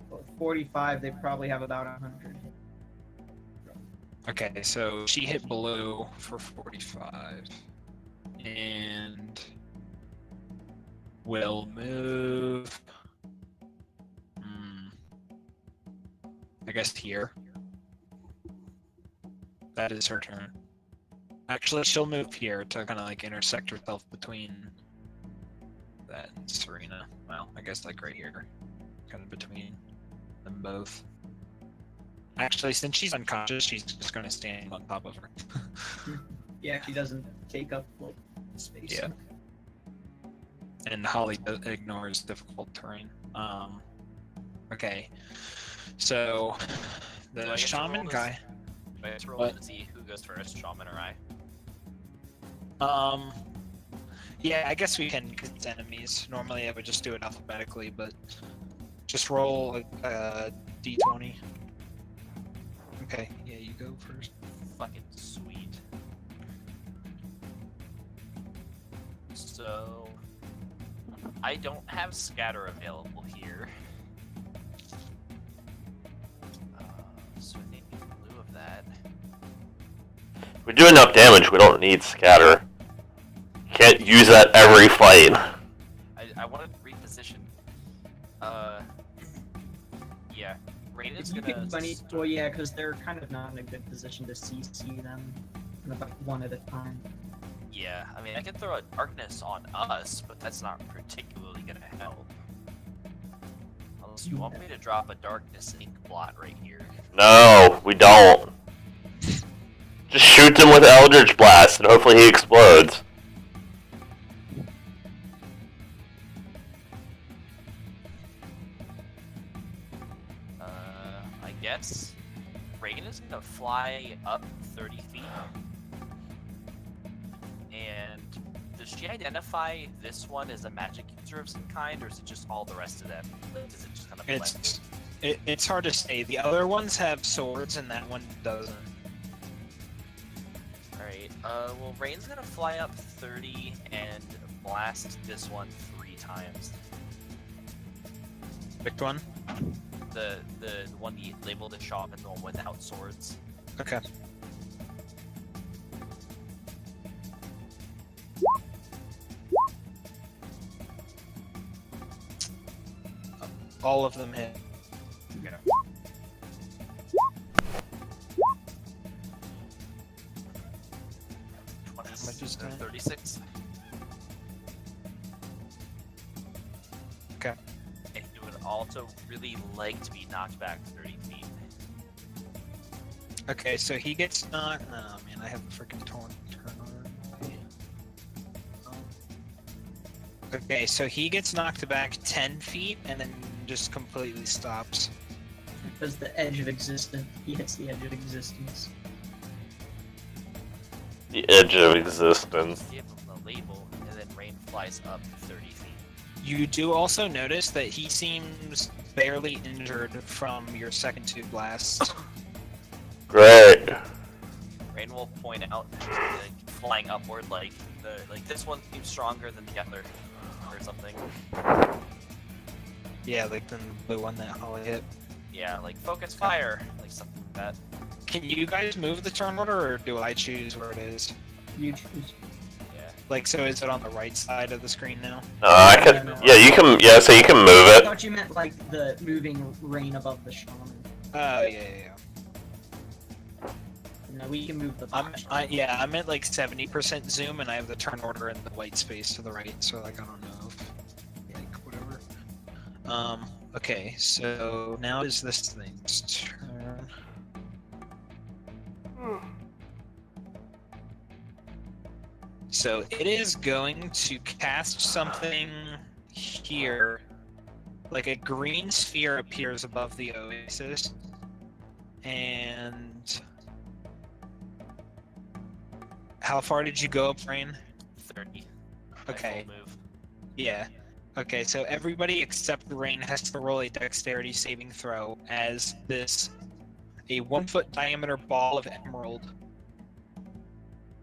S4: Well, 45, they probably have about 100.
S2: Okay, so she hit blue for 45. And will move. I guess here. That is her turn. Actually, she'll move here to kind of like intersect herself between that and Serena. Well, I guess like right here. Kind of between them both. Actually, since she's unconscious, she's just going to stand on top of her.
S4: Yeah, she doesn't take up like space.
S2: Yeah. And Holly ignores difficult terrain. Okay. So,
S3: Do I
S2: the
S3: get to
S2: shaman
S3: roll this?
S2: guy.
S3: Do I have to roll
S2: What?
S3: to see who goes first, Shaman or I?
S2: Yeah, I guess we can because it's enemies. Normally I would just do it alphabetically, but just roll a d20. Okay, yeah, you go first.
S3: Fucking sweet. So, I don't have scatter available here. So I think in lieu of that,
S1: If we do enough damage, we don't need scatter. Can't use that every fight.
S3: I want to reposition. Yeah, Rain is
S4: If you
S3: gonna.
S4: pick bunny, well, yeah, because they're kind of not in a good position to CC them, kind of like one at a time.
S3: Yeah, I mean, I can throw a darkness on us, but that's not particularly gonna help. Unless you want me to drop a darkness ink blot right here.
S1: No, we don't. Just shoot him with Eldritch Blast, and hopefully he explodes.
S3: I guess Rain is gonna fly up 30 feet. And does she identify this one as a magic user of some kind, or is it just all the rest of them? Like, does it just kind of blend?
S2: It's hard to say. The other ones have swords, and that one doesn't.
S3: Alright, well, Rain's gonna fly up 30 and blast this one 3 times.
S2: Picked one.
S3: The one you labeled as shaman, the one without swords.
S2: Okay. All of them hit.
S3: Okay.
S2: much is that?
S3: 36.
S2: Okay.
S3: And you would also really like to be knocked back 30 feet.
S2: Okay, so he gets knocked. Oh man, I have a freaking turn on. Okay, so he gets knocked back 10 feet and then just completely stops.
S4: Because the edge of existence, he hits the edge of existence.
S1: The edge of existence.
S3: Give him the label, and then Rain flies up 30 feet.
S2: You do also notice that he seems barely injured from your second two blasts.
S1: Great.
S3: Rain Rain will point out, like, flying upward, like this one seems stronger than the other, or something.
S2: Yeah, like the blue one that Holly hit.
S3: Yeah, like focus fire, like something like that.
S2: Can you guys move the turn order, or do I choose where it is?
S4: You choose.
S3: Yeah.
S2: Like, so is it on the right side of the screen now?
S1: I could. Yeah, you can. Yeah, so you can move
S4: I
S1: it.
S4: thought you meant like the moving rain above the shaman.
S2: Oh, yeah.
S4: No, we can move the.
S2: I'm at like 70% zoom, and I have the turn order in the white space to the right, so like I don't know if, like, whatever. Okay, so now is this thing's turn. So it is going to cast something here. Like a green sphere appears above the oasis. And how far did you go up, Rain?
S3: 30.
S2: Okay.
S3: Full move.
S2: Yeah. Okay, so everybody except Rain has to roll a dexterity saving throw as a 1-foot diameter ball of emerald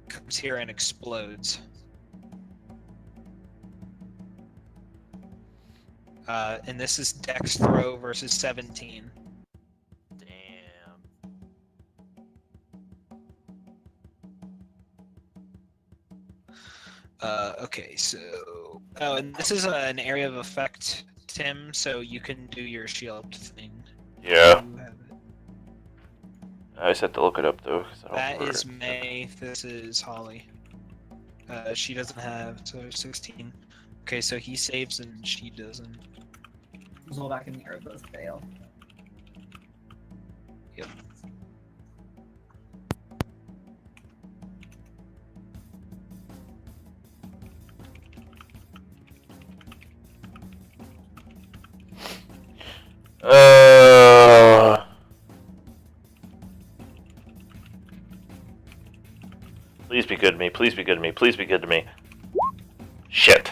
S2: comes here and explodes. And this is dex throw versus 17.
S3: Damn.
S2: Okay, so... Oh, and this is an area of effect, Tim, so you can do your shield thing.
S1: Yeah.
S2: You have it.
S1: I just have to look it up though. 'Cause I don't
S2: That
S1: remember
S2: is
S1: it.
S2: May, this is Holly. She doesn't have, so 16. Okay, so he saves and she doesn't.
S4: Zoldak and Nira both fail.
S2: Yep.
S1: Please be good to me. Please be good to me. Please be good to me. Shit.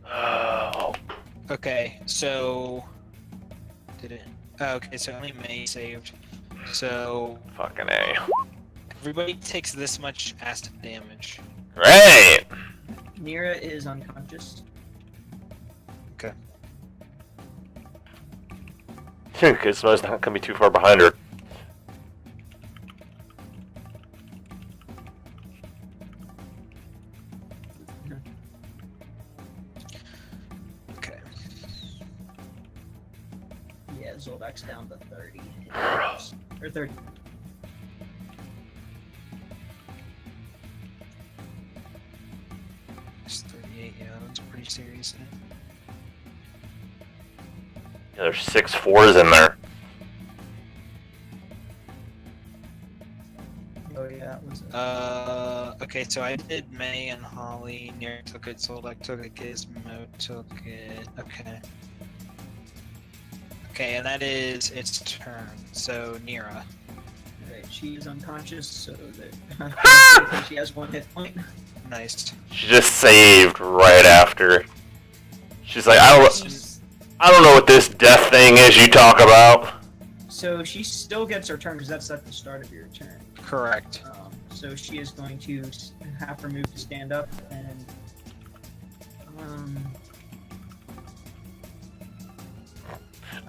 S1: Oh.
S2: Okay, so... Did it... Oh, okay, so only May saved. So,
S1: Fucking A.
S2: everybody takes this much acid damage.
S1: Great.
S4: Nira is unconscious.
S1: Gizmo's not gonna be too far behind her.
S2: Okay.
S4: Yeah, Zoldak's down to 30. Or 30.
S2: It's 38, yeah, that's pretty serious.
S1: Yeah, there's 6 4s in there.
S4: Oh yeah, that was it.
S2: Okay, so I did May and Holly. Nira took it, Zoldak took it, Gizmo took it. Okay. Okay, and that is its turn. So, Nira.
S4: Alright, she is unconscious, so that she has 1 hit point.
S2: Nice.
S1: She just saved right after. She's like, I don't know what this death thing is you talk about.
S4: So she still gets her turn because that's at the start of your turn.
S2: Correct.
S4: So she is going to have her move to stand up and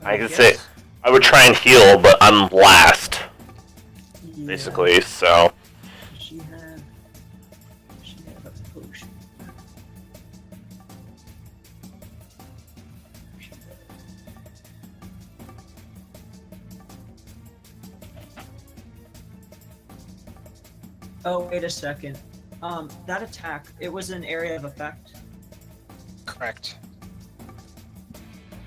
S1: I can say I would try and heal, but I'm last,
S4: yeah.
S1: basically. So
S4: She had a potion. She did. Oh, wait a second. That attack, it was an area of effect.
S2: Correct.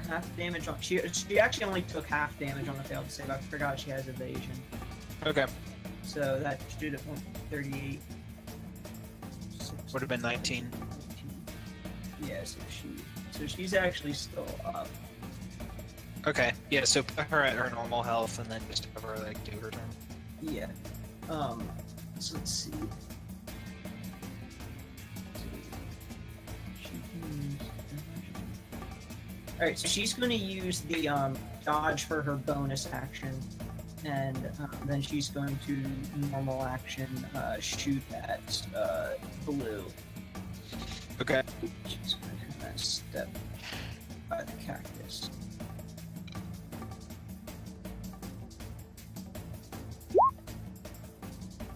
S4: Half damage on. She actually only took half damage on the failed save. I forgot she has evasion.
S2: Okay.
S4: So that should have 38.
S2: Would have been 19.
S4: Yeah, so she's actually still up.
S2: Okay. Yeah, so put her at her normal health and then just have her, like, do her turn.
S4: Yeah. So let's see. Alright, so she's going to use the dodge for her bonus action and then she's going to normal action shoot at Blue.
S2: Okay.
S4: She's going to kind of step by the cactus.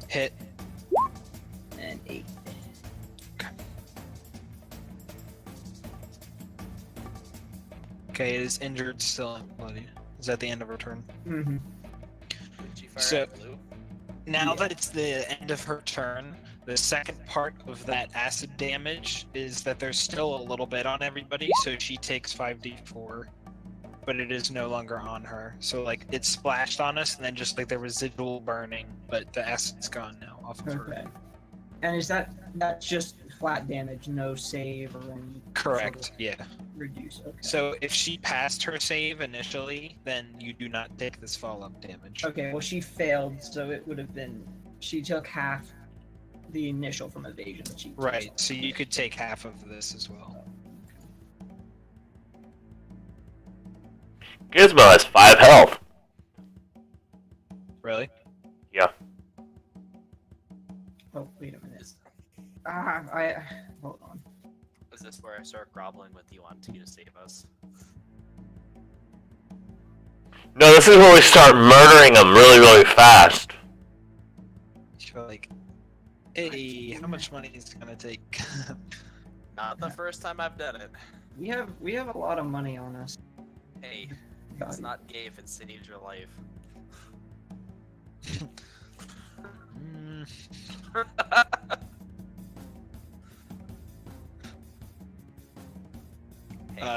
S2: Hit.
S4: And 8.
S2: Okay, it is injured, still bloody. Is that the end of her turn?
S4: Mm-hmm.
S3: Did she fire
S2: So-
S3: at Blue?
S2: Now
S4: Yeah.
S2: that it's the end of her turn, the second part of that acid damage is that there's still a little bit on everybody, so she takes 5d4, but it is no longer on her. So like it splashed on us, and then just like the residual burning, but the acid's gone now off of her.
S4: Okay. And is that's just flat damage, no save or any
S2: Correct.
S4: sort
S2: Yeah.
S4: of reduce? Okay.
S2: So if she passed her save initially, then you do not take this follow-up damage.
S4: Okay, well she failed, so it would have been she took half the initial from evasion that she took.
S2: Right. So you could take half of this as well.
S1: Gizmo has 5 health.
S2: Really?
S4: Oh, wait a minute. I hold on.
S3: Is this where I start groveling with you on T to save us?
S1: No, this is where we start murdering them really, really fast.
S2: You're like, hey, how much money is it gonna take?
S3: Not the first time I've done it.
S4: We have a lot of money on us.
S3: Hey,
S4: God.
S3: it's not gay if it saves your life.
S2: Mm,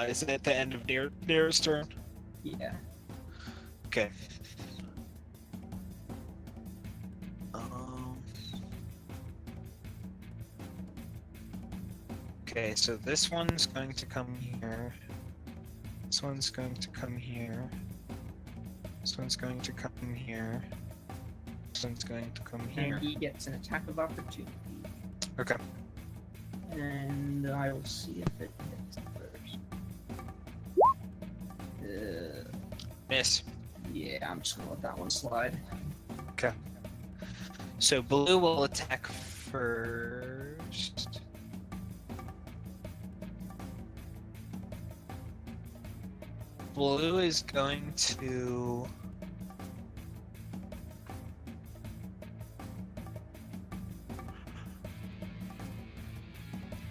S2: is it at the end of Near's turn?
S4: Yeah.
S2: Okay. Um, okay, so this one's going to come here. This one's going to come here. This one's going to come here. This one's going to come here.
S4: And he gets an attack of opportunity.
S2: Okay.
S4: And I will see if it hits first.
S2: Miss.
S4: Yeah, I'm just gonna let that one slide.
S2: So blue will attack first. Blue is going to...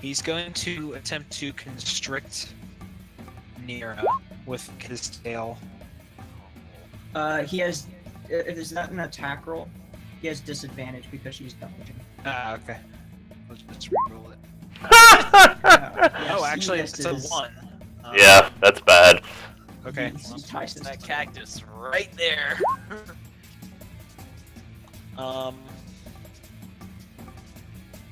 S2: He's going to attempt to constrict Nero with his tail.
S4: He has. Is that an attack roll? He has disadvantage because she's dodging.
S2: Ah, okay. Let's reroll it.
S4: Yes,
S2: Oh,
S4: he
S2: actually, it's a
S4: misses.
S2: 1.
S1: Yeah, that's bad.
S2: Okay.
S4: He ties his
S3: That
S4: tail.
S3: cactus right there.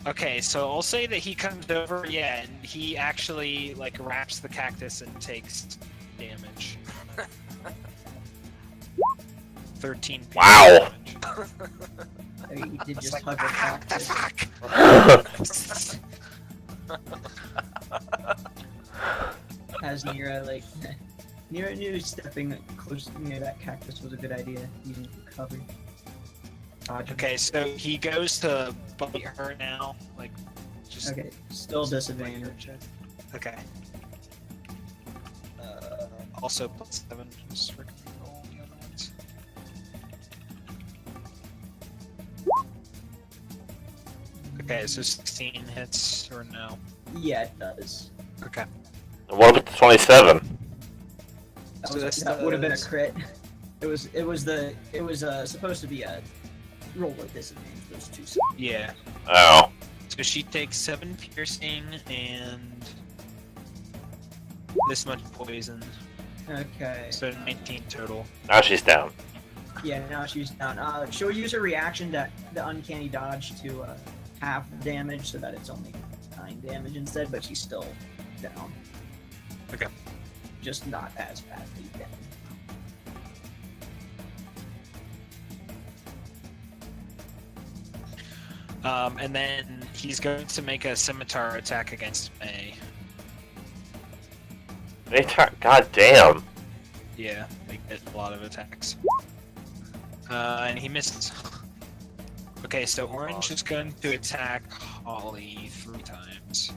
S2: Okay, so I'll say that he comes over, yeah, and he actually like wraps the cactus and takes damage. 13 piercing
S1: Wow.
S2: damage.
S4: I mean, he did
S2: It's
S4: just
S2: like,
S4: hug a
S2: "Ah, the
S4: cactus.
S2: fuck?"
S4: As Nira, like, Nira knew stepping close near that cactus was a good idea, using cover. Dodging.
S2: Okay, so he goes to bite her now, like, just
S4: Okay, still disadvantage.
S2: Okay. Also +7, just for control the other ones. Okay, so 16 hits or no?
S4: Yeah, it does.
S2: Okay.
S1: What about the 27?
S4: That,
S2: So
S4: was,
S2: this
S4: that would have been a
S2: does-
S4: crit. It was supposed to be a roll with disadvantage. Those two.
S2: Yeah.
S1: Oh.
S2: So she takes 7 piercing and this much poison.
S4: Okay.
S2: So 19 total.
S1: Now she's down.
S4: Yeah, now she's down. She'll use her reaction to the uncanny dodge to half the damage, so that it's only 9 damage instead. But she's still down.
S2: Okay.
S4: Just not as badly down.
S2: And then he's going to make a scimitar attack against May.
S1: God damn.
S2: Yeah, they get a lot of attacks. And he misses. Okay, so Orange is going to attack Holly 3 times.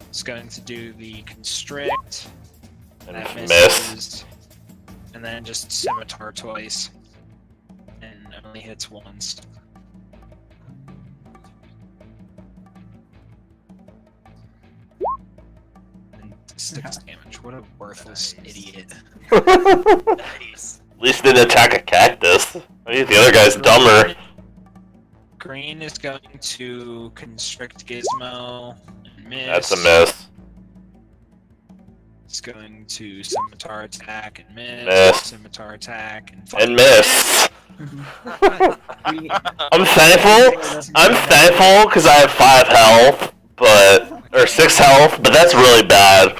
S2: It's going to do the Constrict.
S1: And
S2: That
S1: miss.
S2: misses. And then just Scimitar twice. And only hits once. And 6 damage. What a worthless
S3: Nice.
S2: idiot.
S3: Nice.
S1: At least didn't attack a cactus. I mean, the other guy's dumber.
S2: Green is going to Constrict Gizmo and miss.
S1: That's a miss.
S2: It's going to Scimitar attack and miss.
S1: Miss.
S2: Scimitar attack and
S1: And miss.
S4: We-
S1: I'm thankful. I'm thankful because I have 5 health, or 6 health, but that's really bad.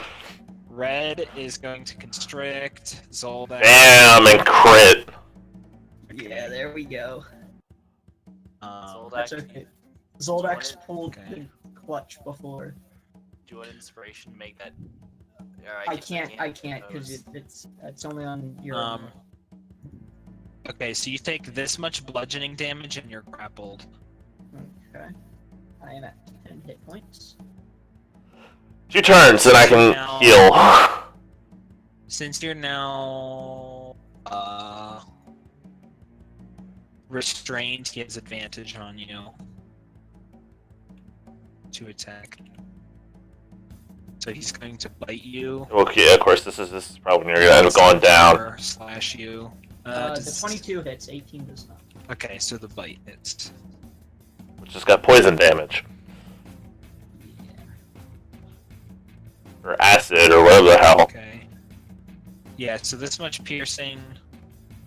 S2: Red is going to Constrict. Zoldak.
S1: Damn, and crit.
S4: Yeah, there we go.
S2: Um,
S4: That's okay. Zoldak's pulled
S2: Okay.
S4: the clutch before.
S3: Do an inspiration to make that.
S4: I can't because it's only on your.
S2: Okay, so you take this much bludgeoning damage and you're grappled.
S4: Okay. I am at 10 hit points.
S1: 2 turns, and I can
S2: Now-
S1: heal.
S2: Since you're now restrained, he has advantage on you to attack. So he's going to bite you.
S1: Okay, of course, this is probably when you're gonna end up going down.
S2: Or slash you.
S4: The
S2: Does-
S4: 22 hits, 18 does not.
S2: Okay, so the bite hits.
S1: Which just got poison damage.
S4: Yeah.
S1: Or acid, or whatever the hell.
S2: Okay. Yeah, so this much piercing,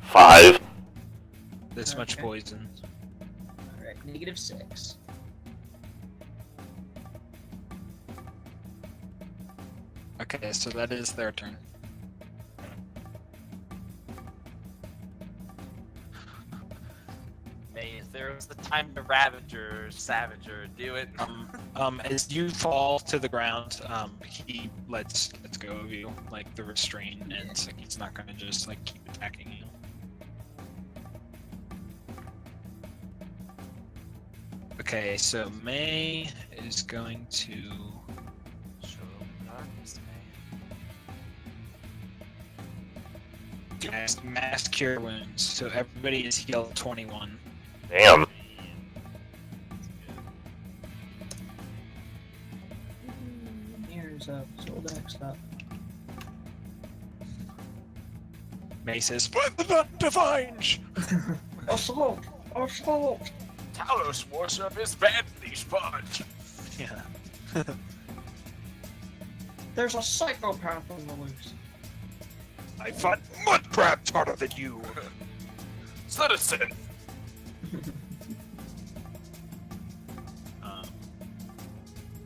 S1: 5.
S2: this much
S4: Okay.
S2: poison.
S4: Alright, -6.
S2: Okay, so that is their turn.
S3: May if there was the time to Ravager, Savager, do it.
S2: As you fall to the ground, he lets go of you, like the restraint ends. Like he's not gonna just like keep attacking you. Okay, so May is going to
S3: Show darkness, May.
S2: cast Mass Cure Wounds. So everybody is healed 21.
S1: Damn.
S4: Here's up, Zoldak's up.
S2: May says, "Split the button to find!"
S4: Assault! Assault!
S3: Talos wars up his badly sponge.
S2: Yeah.
S4: There's a psychopath on the loose.
S2: I fought mud crabs harder than you.
S3: Citizen.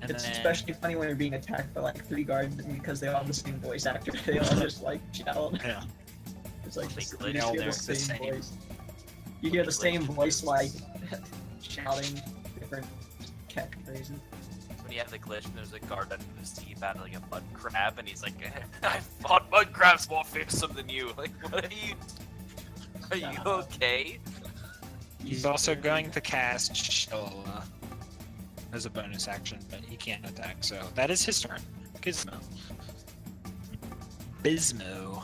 S2: And
S4: It's
S2: then,
S4: especially funny when you're being attacked by like 3 guards because they all have the same voice actor. They all just like shout.
S2: yeah.
S4: It's like
S3: They
S4: you
S3: glitch
S4: just hear
S2: there.
S4: the
S2: The
S4: same
S2: same.
S4: voice. You hear the same voice like shouting different catchphrases.
S3: When you have the glitch and there's a guard under the sea battling a mud crab, and he's like, I fought mud crabs more fearsome than you. Like, what are you? Are you okay?
S2: He's also going to cast Shola as a bonus action, but he can't attack, so that is his turn. Gizmo. Bismo.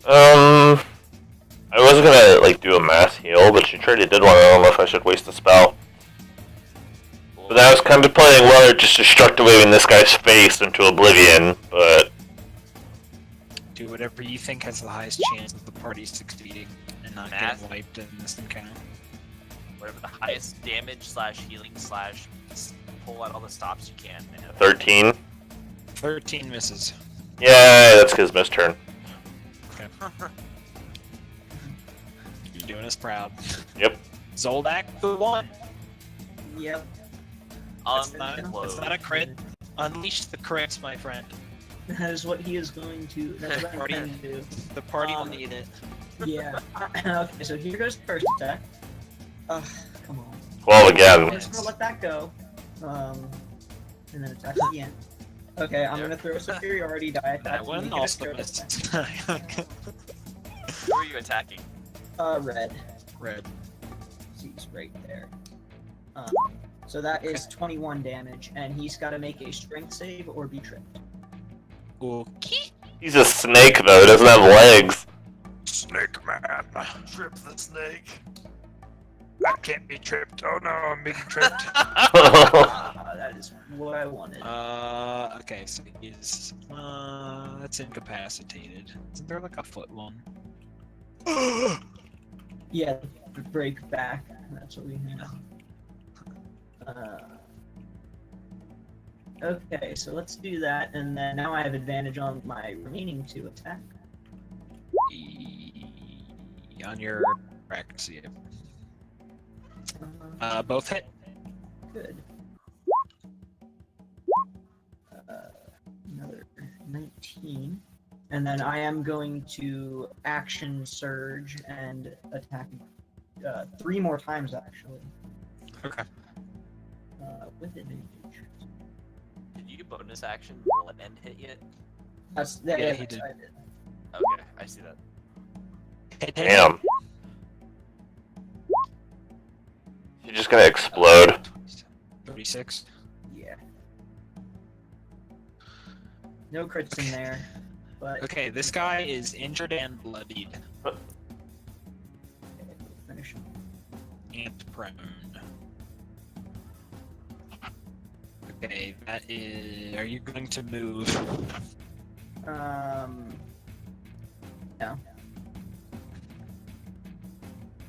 S1: I was gonna like do a mass heal, but she already did one. I don't know if I should waste a spell. But I was contemplating whether just destructive waving this guy's face into oblivion, but
S2: Do whatever you think has the highest chance of the party succeeding and not
S3: Math?
S2: getting wiped in this encounter.
S3: Whatever the highest damage slash healing slash pull out all the stops you can, man.
S1: 13.
S2: 13 misses.
S1: Yeah, that's Gizmo's turn.
S2: Okay. You're doing us proud.
S1: Yep.
S2: Zoldak the one.
S4: Yep.
S2: It's not a
S3: Unload.
S2: crit. Unleash the crits, my friend.
S4: That is what he is going to. That's what I
S2: Party.
S4: intend to do.
S2: The party will
S4: Um,
S2: need it.
S4: Yeah. Okay, so here goes the first attack. Ugh, come on.
S1: 12
S4: I'm
S1: again.
S4: just gonna let that go. And then attack again. Okay, I'm gonna throw a superiority die attack.
S2: That
S4: to
S2: one
S4: make it a
S2: also
S4: straight
S2: missed.
S4: attack.
S3: Who are you attacking?
S4: Red.
S2: Red.
S4: He's right there. So that is 21 damage, and he's got to make a strength save or be tripped.
S2: Okay.
S1: He's a snake though. He doesn't have legs.
S2: Snake man.
S3: Trip the snake.
S2: I can't be tripped. Oh no, I'm being tripped.
S4: That is what I wanted.
S2: Okay, so he's that's incapacitated. Isn't there like a foot one?
S4: Yeah, break back. That's what we have. Okay, so let's do that, and then now I have advantage on my remaining 2 attack.
S2: On your practice, yeah.
S4: Uh,
S2: Both hit.
S4: Good. Another 19. And then I am going to action surge and attack 3 more times, actually.
S2: Okay.
S4: With advantage.
S3: Did you bonus action let end hit yet?
S2: Yeah, he did.
S4: I did.
S3: Okay, I see that.
S2: Hit.
S1: Damn. You're just gonna explode.
S2: 36.
S4: Yeah. No crits in there, but
S2: Okay, this guy is injured and bloodied
S4: okay, we'll finish him.
S2: and prone. Okay, that is. Are you going to move?
S4: No.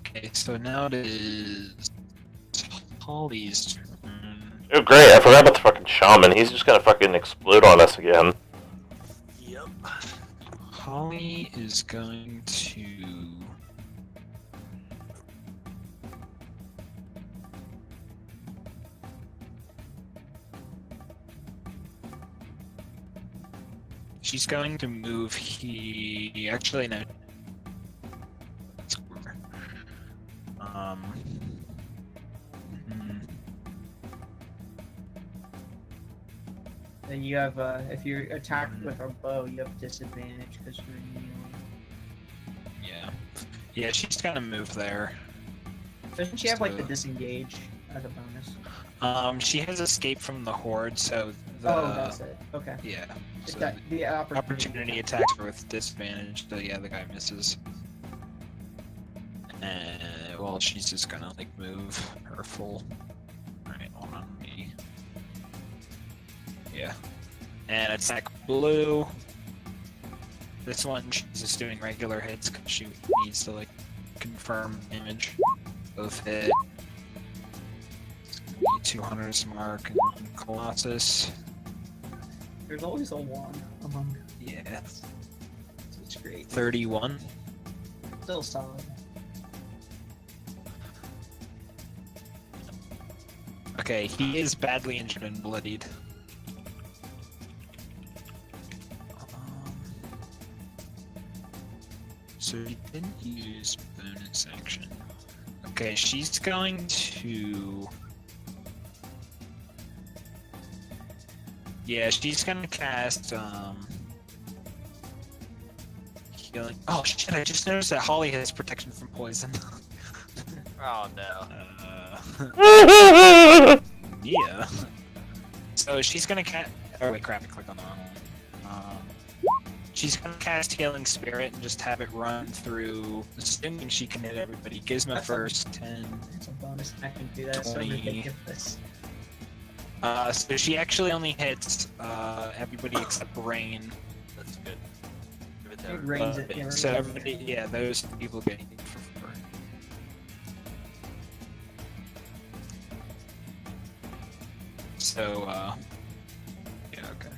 S2: Okay, so now it is Holly's turn.
S1: Oh great, I forgot about the fucking shaman. He's just gonna fucking explode on us again.
S3: Yep.
S2: Holly is going to. She's going to move. Actually, no. hmm.
S4: And you have, if you're attacked with a bow, you have disadvantage because you're immune.
S2: Yeah. Yeah, she's gonna move there.
S4: Doesn't she have like the
S2: So-
S4: disengage as a bonus?
S2: She has escape from the horde, so the
S4: Oh, that's it. Okay.
S2: yeah. So
S4: That, the
S2: opportunity attacks her with disadvantage, so yeah, the guy misses. Well, she's just gonna like move her full. Alright, hold on me. Yeah. And attack blue. This one, she's just doing regular hits because she needs to like confirm damage. Both hit. 200's mark and then Colossus.
S4: There's always a 1 among.
S2: Yeah.
S4: It's great.
S2: 31.
S4: Still solid.
S2: Okay, he is badly injured and bloodied. So he didn't use bonus action. Okay, she's going to. Yeah, she's gonna cast healing. Oh shit! I just noticed that Holly has protection from poison.
S3: Oh no.
S2: Yeah. So she's gonna cast. Oh wait, crap! I clicked on the wrong one. She's gonna cast Healing Spirit and just have it run through. Assuming she can hit everybody. Gizmo first, 10.
S4: It's a bonus action to do that. So
S2: 20.
S4: ridiculous.
S2: So she actually only hits everybody except Rain.
S3: That's good. Give it to
S4: It
S3: her.
S4: rains it. Yeah,
S2: So
S4: rains it.
S2: everybody, yeah, those people get hit for 4. So, yeah, okay.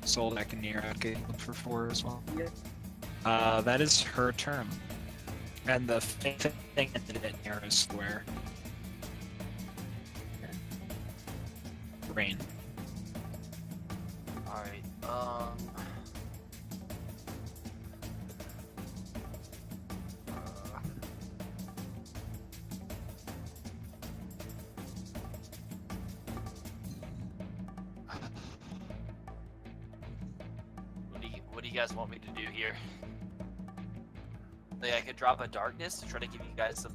S2: Soldak and Nero get hit for 4 as well.
S4: Yeah.
S2: That is her turn. And the thing ended at Nero's square. Rain.
S3: Alright, what do you guys want me to do here? Like I could drop a darkness to try to give you guys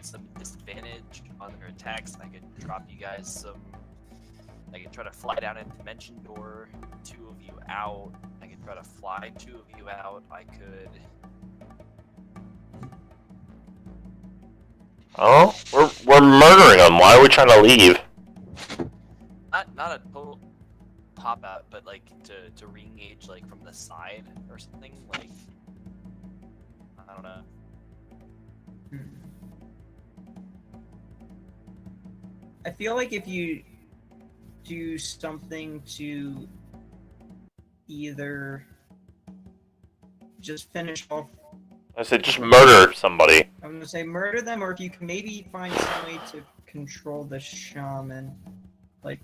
S3: some disadvantage on their attacks. I could drop you guys some. I could try to fly down a dimension door, 2 of you out. I could try to fly 2 of you out. I could.
S1: Oh, we're murdering them. Why are we trying to leave?
S3: Not a total pop out, but like to re-engage like from the side or something. Like I don't know.
S4: I feel like if you do something to either just finish off,
S1: I said just murder somebody.
S4: I'm gonna say murder them, or if you can maybe find some way to control the shaman. Like,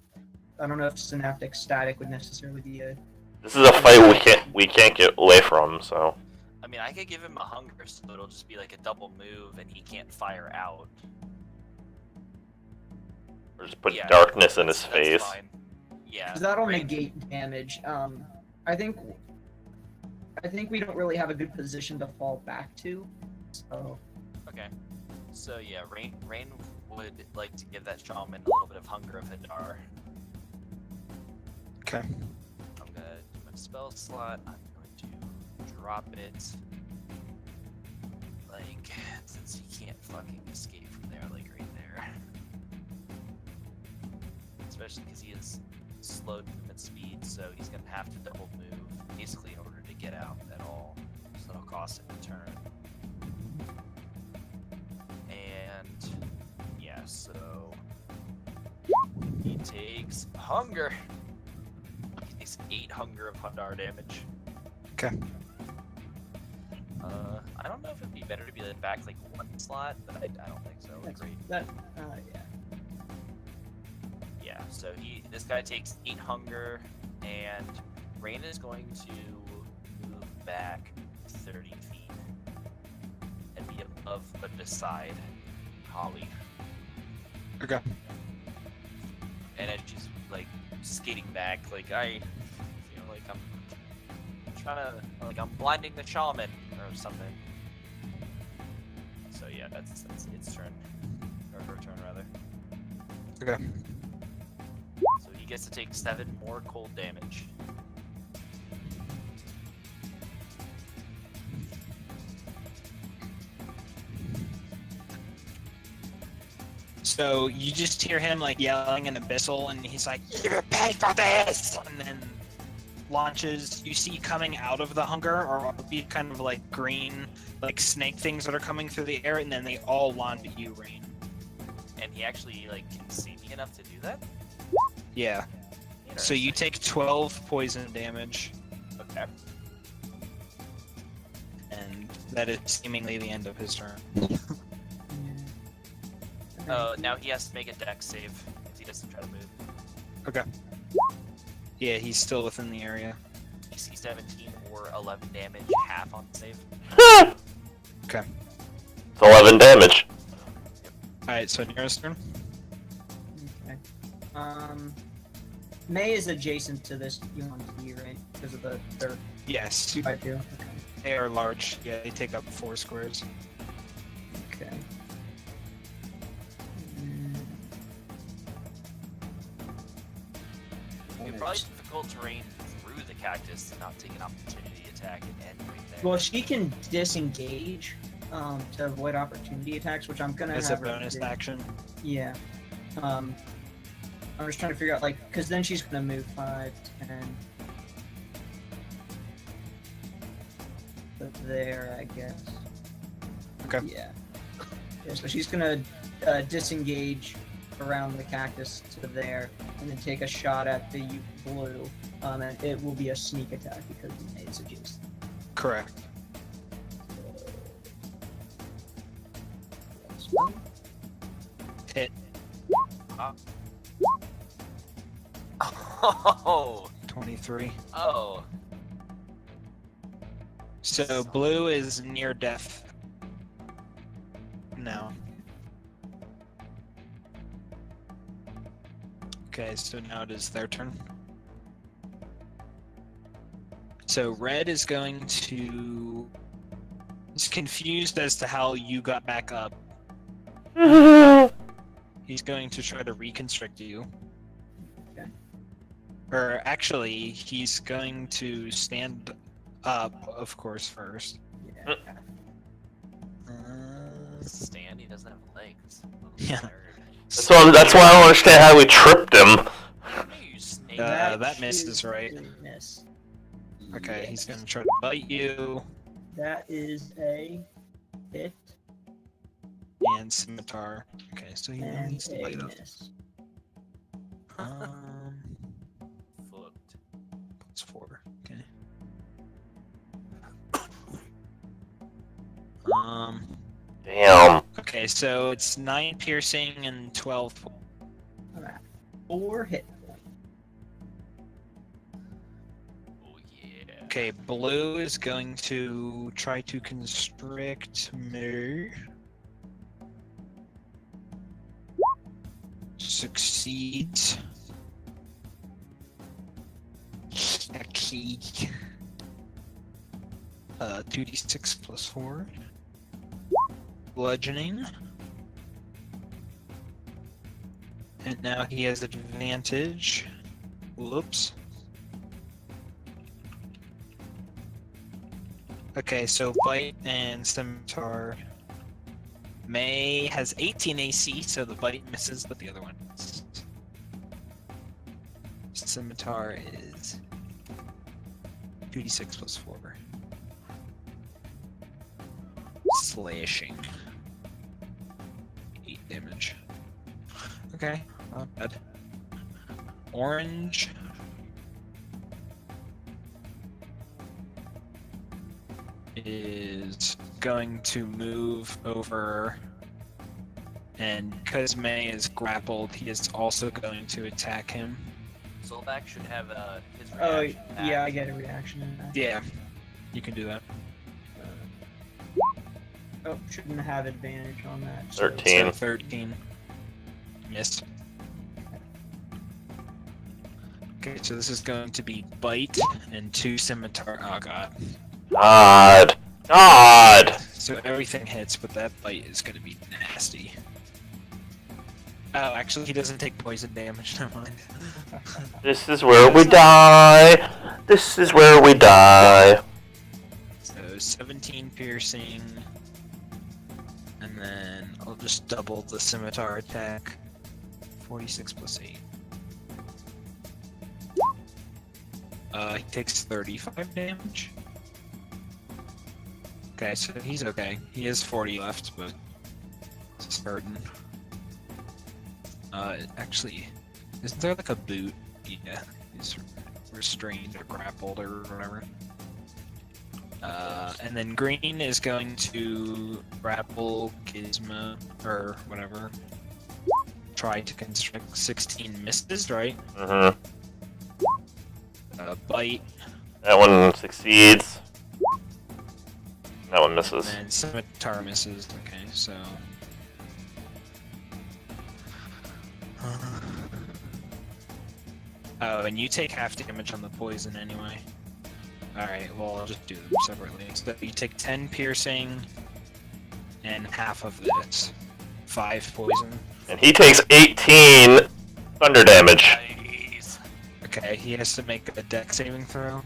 S4: I don't know if synaptic static would necessarily be a.
S1: This is a fight we can't get away from. So
S3: I mean, I could give him a hunger, so it'll just be like a double move, and he can't fire out.
S1: or just put
S3: Yeah,
S1: darkness in his
S3: that's
S1: face.
S3: fine. Yeah.
S4: 'Cause that'll
S3: right.
S4: negate damage. I think we don't really have a good position to fall back to. So
S3: Okay. So yeah, Rain would like to give that shaman a little bit of hunger of Hadar.
S2: Okay.
S3: I'm gonna do my spell slot. I'm going to drop it. Like, since he can't fucking escape from there, like right there. Especially because he is slowed movement speed, so he's gonna have to double move basically in order to get out at all. So it'll cost him a turn. And yeah, so he takes hunger. He takes 8 hunger of Hadar damage.
S2: Okay.
S3: I don't know if it'd be better to be like back like 1 slot, but I don't think so. Like,
S4: that's,
S3: right.
S4: that. Yeah.
S3: Yeah, so this guy takes 8 hunger, and Rain is going to move back 30 feet and be above but beside Holly.
S2: Okay.
S3: And as she's like skating back, like I feel like I'm trying to, like I'm blinding the shaman or something. So yeah, that's its turn, or her turn rather.
S2: Okay.
S3: So he gets to take 7 more cold damage.
S2: So you just hear him like yelling in Abyssal, and he's like, "You pay for this!" And then launches. You see coming out of the hunger are be kind of like green, like snake things that are coming through the air, and then they all launch at you, Rain.
S3: And he actually like can see me enough to do that.
S2: Yeah. So you take 12 poison damage,
S3: Okay.
S2: and that is seemingly the end of his turn.
S3: Now he has to make a dex save if he doesn't try to move.
S2: Okay. Yeah, he's still within the area.
S3: DC 17 or 11 damage, half on the save.
S2: Okay.
S1: It's 11 damage.
S2: Alright, so Nira's turn.
S4: Okay. May is adjacent to this UNT, right? Because of their
S2: Yes,
S4: right here. Okay.
S2: they are large. Yeah, they take up 4 squares.
S4: Okay.
S3: It'd probably be difficult terrain through the cactus and not take an opportunity attack and end right there.
S4: Well, she can disengage to avoid opportunity attacks, which I'm gonna
S2: As a
S4: have her
S2: bonus
S4: do.
S2: action.
S4: Yeah. I'm just trying to figure out, like, because then she's gonna move 5, 10. But there, I guess.
S2: Okay.
S4: Yeah. Yeah, so she's gonna disengage around the cactus to there, and then take a shot at the blue. And it will be a sneak attack because it's adjacent.
S2: Correct.
S4: That's one.
S2: Hit.
S3: Oh,
S2: 23.
S3: oh.
S2: So blue is near death. No. Okay, so now it is their turn. So red is going to He's confused as to how you got back up. He's going to try to reconstrict you.
S4: Okay.
S2: Or actually, he's going to stand up, of course, first.
S4: Yeah.
S3: Stand, he doesn't have legs.
S2: Yeah.
S1: That's why I don't understand how we tripped him.
S3: You snake.
S2: That misses,
S4: is
S2: right?
S4: a miss.
S2: Okay, he's
S4: Yes.
S2: going to try to bite you.
S4: That is a hit
S2: And scimitar. Okay, so he
S4: and
S2: needs to
S4: a
S2: bite up.
S4: miss.
S3: Fucked.
S2: Plus 4. Okay.
S1: Damn.
S2: Okay, so it's 9 piercing and 12.
S4: Alright. 4 hit points.
S3: Oh yeah.
S2: Okay, blue is going to try to constrict me. Succeeds. Succeed. 2d6 plus 4. Bludgeoning. And now he has advantage. Whoops. Okay, so bite and scimitar. May has 18 AC, so the bite misses, but the other one misses. Scimitar is 2d6 plus 4. Slashing. 8 damage. Okay, not bad. Orange. Is going to move over, and because May is grappled, he is also going to attack him.
S3: Zolback should have his
S4: Oh,
S3: reaction.
S4: yeah, I get a reaction in that.
S2: Yeah, you can do that.
S4: Oh, shouldn't have advantage on that.
S1: 13.
S2: So 13. Missed. Okay, so this is going to be bite and 2 scimitar. Oh god.
S1: God.
S2: So everything hits, but that bite is going to be nasty. Oh, actually, he doesn't take poison damage. Never mind.
S1: This is where we die. This is where we die.
S2: So 17 piercing, and then I'll just double the scimitar attack. 46 plus 8. He takes 35 damage. Okay, so he's okay. He has 40 left, but it's hurting. Actually, isn't there like a boot? Yeah, he's restrained or grappled or whatever. And then green is going to grapple Gizmo or whatever. Try to constrict. 16 misses, right?
S1: Mm-hmm.
S2: Bite,
S1: That one succeeds. That one misses.
S2: and scimitar misses. Okay, so. Oh, and you take half damage on the poison anyway. Alright, well, I'll just do them separately. So you take 10 piercing and half of this. 5 poison.
S1: And he takes 18 thunder damage.
S3: Nice.
S2: Okay, he has to make a dex saving throw.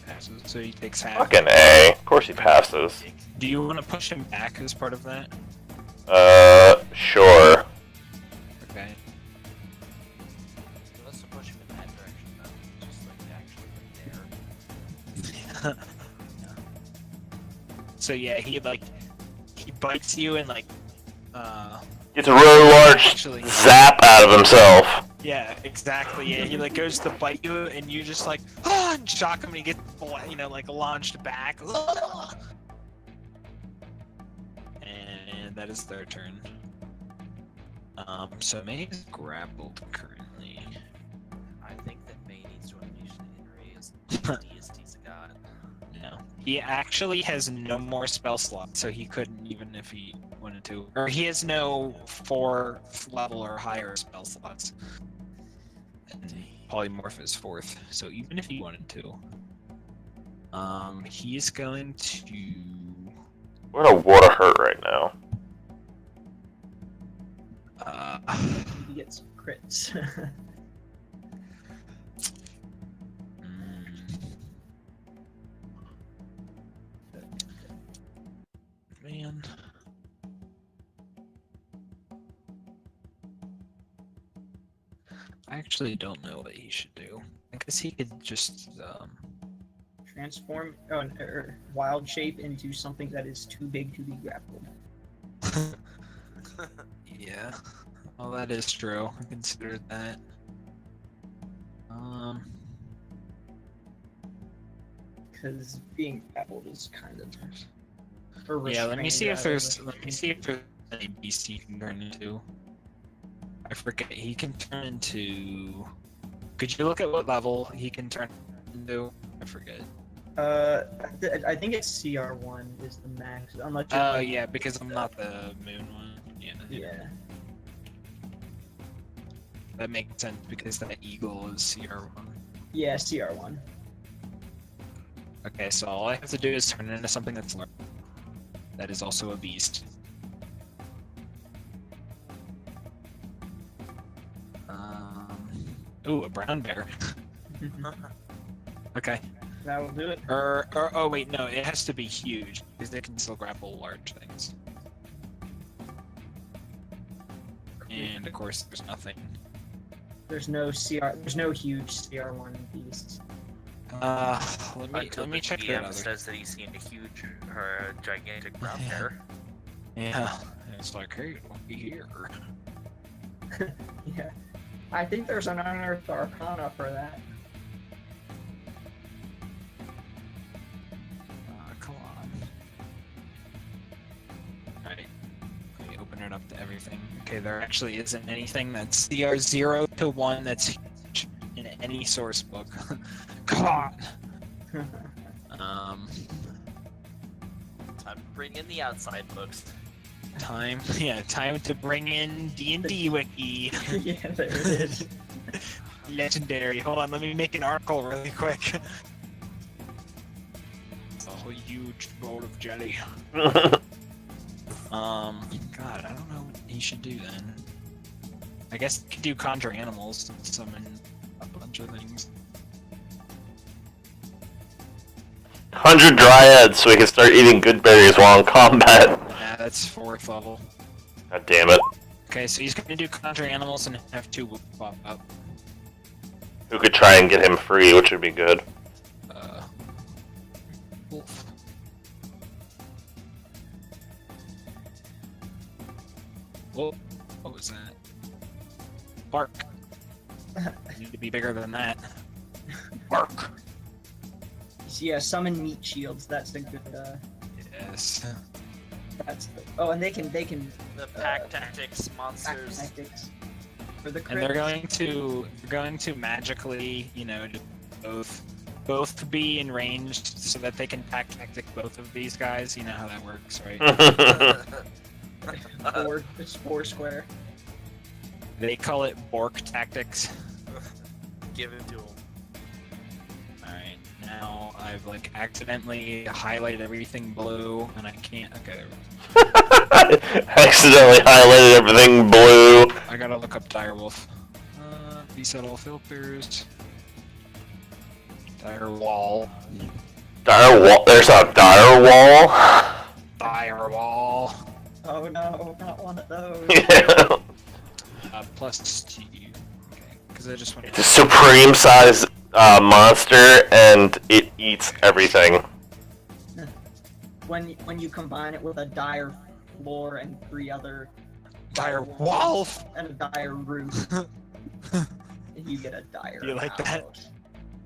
S2: Passes, so he takes half.
S1: Fucking A. Of course he passes.
S2: Do you want to push him back as part of that?
S1: Sure.
S2: Okay.
S3: Let's push him in that direction, though. Just like actually right there.
S2: So yeah, he bites you and
S1: Gets a really large
S2: actually
S1: zap out of himself.
S2: yeah, exactly. Yeah, he goes to bite you and you just and shock him and he gets launched back. And that is their turn. So May is grappled currently.
S3: I think that May needs to unleash the deity's a god.
S2: No. He actually has no more spell slots, so he couldn't even if he wanted to. Or he has no 4th level or higher spell slots. And polymorph is 4th, so even if he wanted to. He's going to.
S1: We're in a world of hurt right now.
S4: He gets crits.
S2: Man. I actually don't know what he should do. I guess he could just
S4: Transform or wild shape into something that is too big to be grappled.
S2: yeah. Well, that is true. I considered that.
S4: Because being grappled is kind of. Or
S2: Yeah, let me
S4: restrained,
S2: see if
S4: rather.
S2: there's any beast he can turn into. I forget. He can turn into. Could you look at what level he can turn into? I forget.
S4: I think it's CR1 is the max. Unless you're
S2: Oh
S4: playing-
S2: yeah, because I'm not the moon one. Yeah.
S4: Yeah.
S2: That makes sense because that eagle is CR1.
S4: Yeah, CR1.
S2: Okay, so all I have to do is turn it into something that's large. That is also a beast. Ooh, a brown bear. Okay.
S4: That will do it.
S2: Or oh wait, no, it has to be huge because they can still grapple large things. And of course, there's nothing.
S4: There's no huge CR1 beasts.
S2: Let me check that
S3: GM
S2: other.
S3: says that he's seen a huge or a gigantic brown bear.
S2: Yeah, it's like, hey, don't be here.
S4: Yeah. I think there's an unearthed arcana for that.
S2: Come on. Alright. Let me open it up to everything. Okay, there actually isn't anything that's CR 0 to 1 that's huge in any source book. Come on!
S3: Time to bring in the outside books.
S2: Time to bring in D&D Wiki.
S4: Yeah, there it is.
S2: Legendary. Hold on, let me make an article really quick. A huge bowl of jelly. God, I don't know what he should do then. I guess he could do conjure animals and summon a bunch of things.
S1: 100 dryads so we can start eating good berries while in combat.
S2: Yeah, that's 4th level.
S1: God damn it.
S2: Okay, so he's gonna do conjure animals and have 2 wolves pop up.
S1: Who could try and get him free, which would be good.
S2: Wolf. Whoa, what was that? Bark. I need to be bigger than that. Bark.
S4: Yeah, summon meat shields. That's a good.
S2: Yes.
S4: That's the, oh, and they can
S3: The pack
S4: Uh,
S3: tactics monsters.
S4: tactics for the
S2: And they're
S4: crits.
S2: going to magically, you know, just both be in range so that they can pack tactic both of these guys. You know how that works, right?
S4: It's four square.
S2: They call it Bork tactics.
S3: Give it to him.
S2: Alright, now I've like accidentally highlighted everything blue and I can't. Okay,
S1: Accidentally highlighted everything blue.
S2: I gotta look up Direwolf. Reset all filters. Direwall.
S1: Dire wall. There's a dire wall.
S2: Direwall.
S4: Oh no, not one of those.
S1: Yeah.
S2: Plus 2. Okay, because I just want
S1: It's a supreme size monster, and it eats everything.
S4: When you combine it with a dire floor and 3 other
S2: Direwolf.
S4: and a dire roof, you get a dire.
S2: You like that?
S4: house.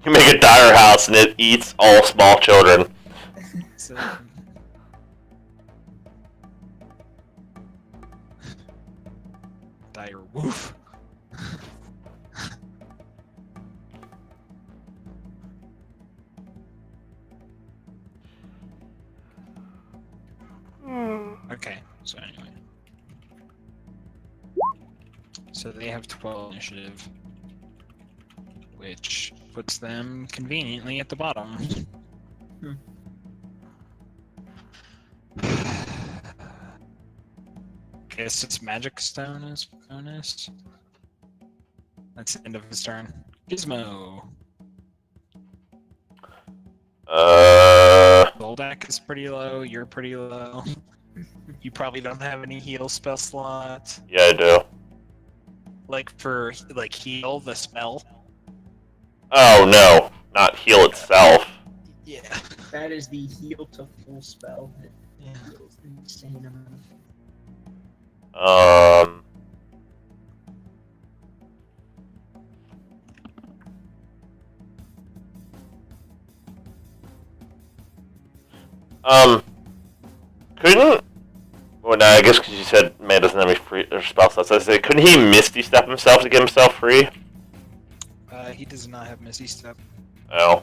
S1: You make a dire house, and it eats all small children.
S2: So, Direwolf. Okay, so anyway. So they have 12 initiative, which puts them conveniently at the bottom. Guess it's Magic Stone is bonus. That's the end of his turn. Gizmo. Goldak is pretty low. You're pretty low. You probably don't have any heal spell slots.
S1: Yeah, I do.
S2: Like for heal the spell.
S1: Oh no, not heal itself.
S2: Yeah.
S4: That is the heal to full spell. It
S2: Yeah.
S4: heals an insane amount.
S1: Couldn't. Well, no, I guess because you said man doesn't have any free or spell slots. I say, couldn't he Misty Step himself to get himself free?
S2: He does not have Misty Step.
S1: Oh.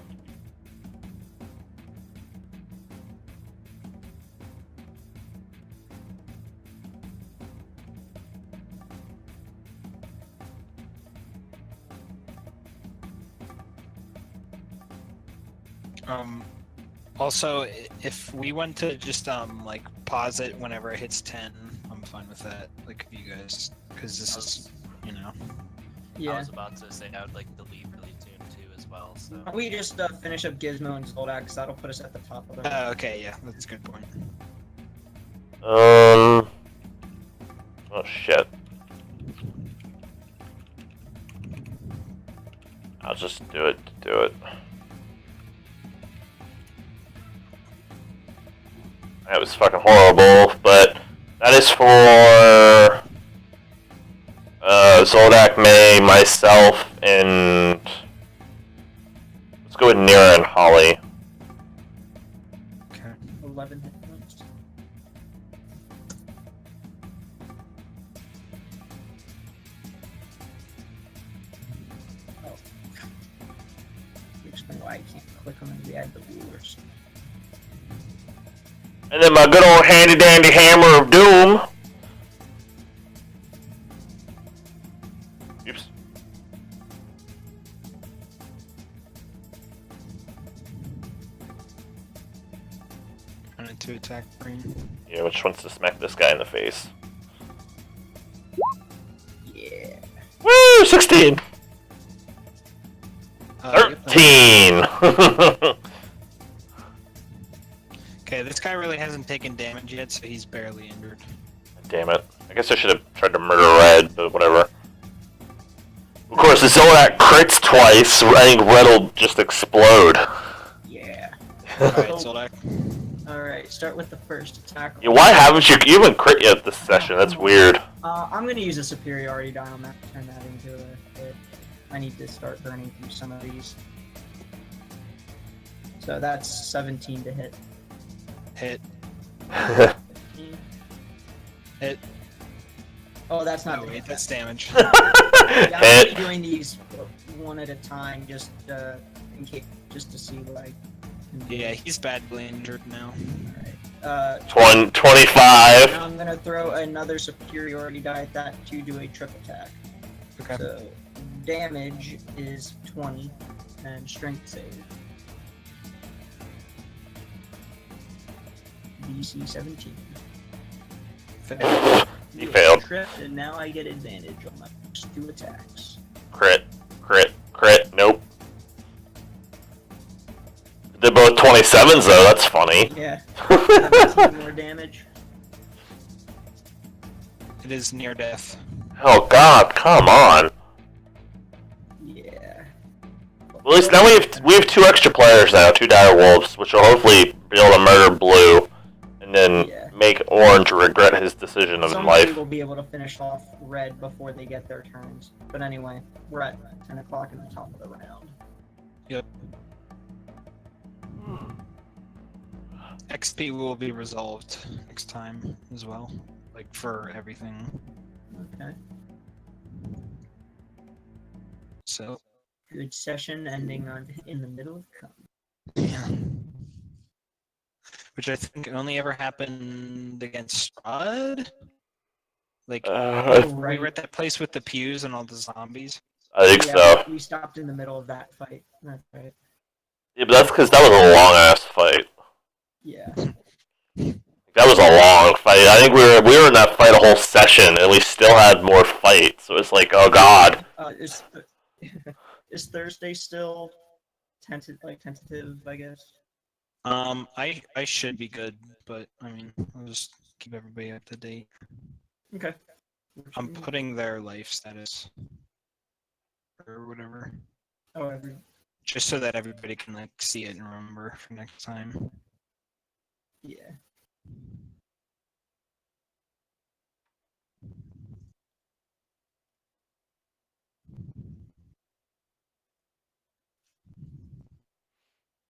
S2: Also, if we want to just like pause it whenever it hits 10, I'm fine with that. Like you guys, because this is, you know.
S3: I
S4: Yeah.
S3: was about to say I would like to leave really soon too as well. So
S4: We just finish up Gizmo and Zoldak, 'cause that'll put us at the top of the.
S2: Okay, yeah, that's a good point.
S1: Oh shit. I'll just do it to do it. That was fucking horrible, but that is for Zoldak, May, myself, and let's go with Nira and Holly.
S2: Okay.
S4: 11 hit points. Oh. Explain why I can't click on them. We add the rulers.
S1: And then my good old handy dandy hammer of doom. Oops.
S2: Wanted to attack green.
S1: Yeah, which wants to smack this guy in the face.
S4: Yeah.
S1: Woo! 16!
S2: Yep,
S1: 13!
S2: okay, this guy really hasn't taken damage yet, so he's barely injured.
S1: Damn it. I guess I should have tried to murder Red, but whatever. Of course, if Zolak crits twice, I think Red will just explode.
S4: Yeah.
S2: Alright, Zoldak.
S4: Alright, start with the first attack.
S1: Yeah, why haven't you even crit yet this session? That's weird.
S4: I'm gonna use a superiority die on that, turn that into a hit. I need to start burning through some of these. So that's 17 to hit.
S2: Hit.
S4: 15.
S2: Hit.
S4: Oh, that's not
S2: Oh,
S4: the
S2: wait,
S4: hit.
S2: that's damage.
S4: Yeah, I'm
S1: Hit.
S4: only doing these one at a time, just in case, just to see what I can do.
S2: Yeah, he's badly injured now.
S4: Alright.
S1: 25.
S4: Now I'm gonna throw another superiority die at that to do a trip attack.
S2: Okay.
S4: So damage is 20 and strength save. DC 17.
S1: He failed.
S4: Trip, and now I get advantage on my next 2 attacks.
S1: Crit. Crit. Crit. Nope. They're both 27s though, that's funny.
S4: Yeah. 17 more damage.
S2: It is near death.
S1: Oh god, come on.
S4: Yeah.
S1: Well, at least now we have 2 extra players now, 2 dire wolves, which will hopefully be able to murder Blue, and then
S4: Yeah.
S1: make Orange regret his decision of his
S4: Somebody
S1: life.
S4: will be able to finish off Red before they get their turns. But anyway, we're at 10 o'clock in the top of the round.
S2: Yep. XP will be resolved next time as well. Like for everything.
S4: Okay.
S2: So
S4: Good session ending on in the middle of combat.
S2: yeah. Which I think only ever happened against Strahd. Like we were at that place with the pews and all the zombies.
S1: I think
S4: Yeah,
S1: so.
S4: we stopped in the middle of that fight. That's right.
S1: Yeah, but that's because that was a long ass fight.
S4: Yeah.
S1: That was a long fight. I think we were in that fight a whole session, and we still had more fights. So it's like, oh god.
S4: Is Thursday still tentative? I guess.
S2: I should be good, but I mean, I'll just keep everybody up to date.
S4: Okay.
S2: I'm putting their life status or whatever,
S4: Oh, every.
S2: just so that everybody can like see it and remember for next time.
S4: Yeah.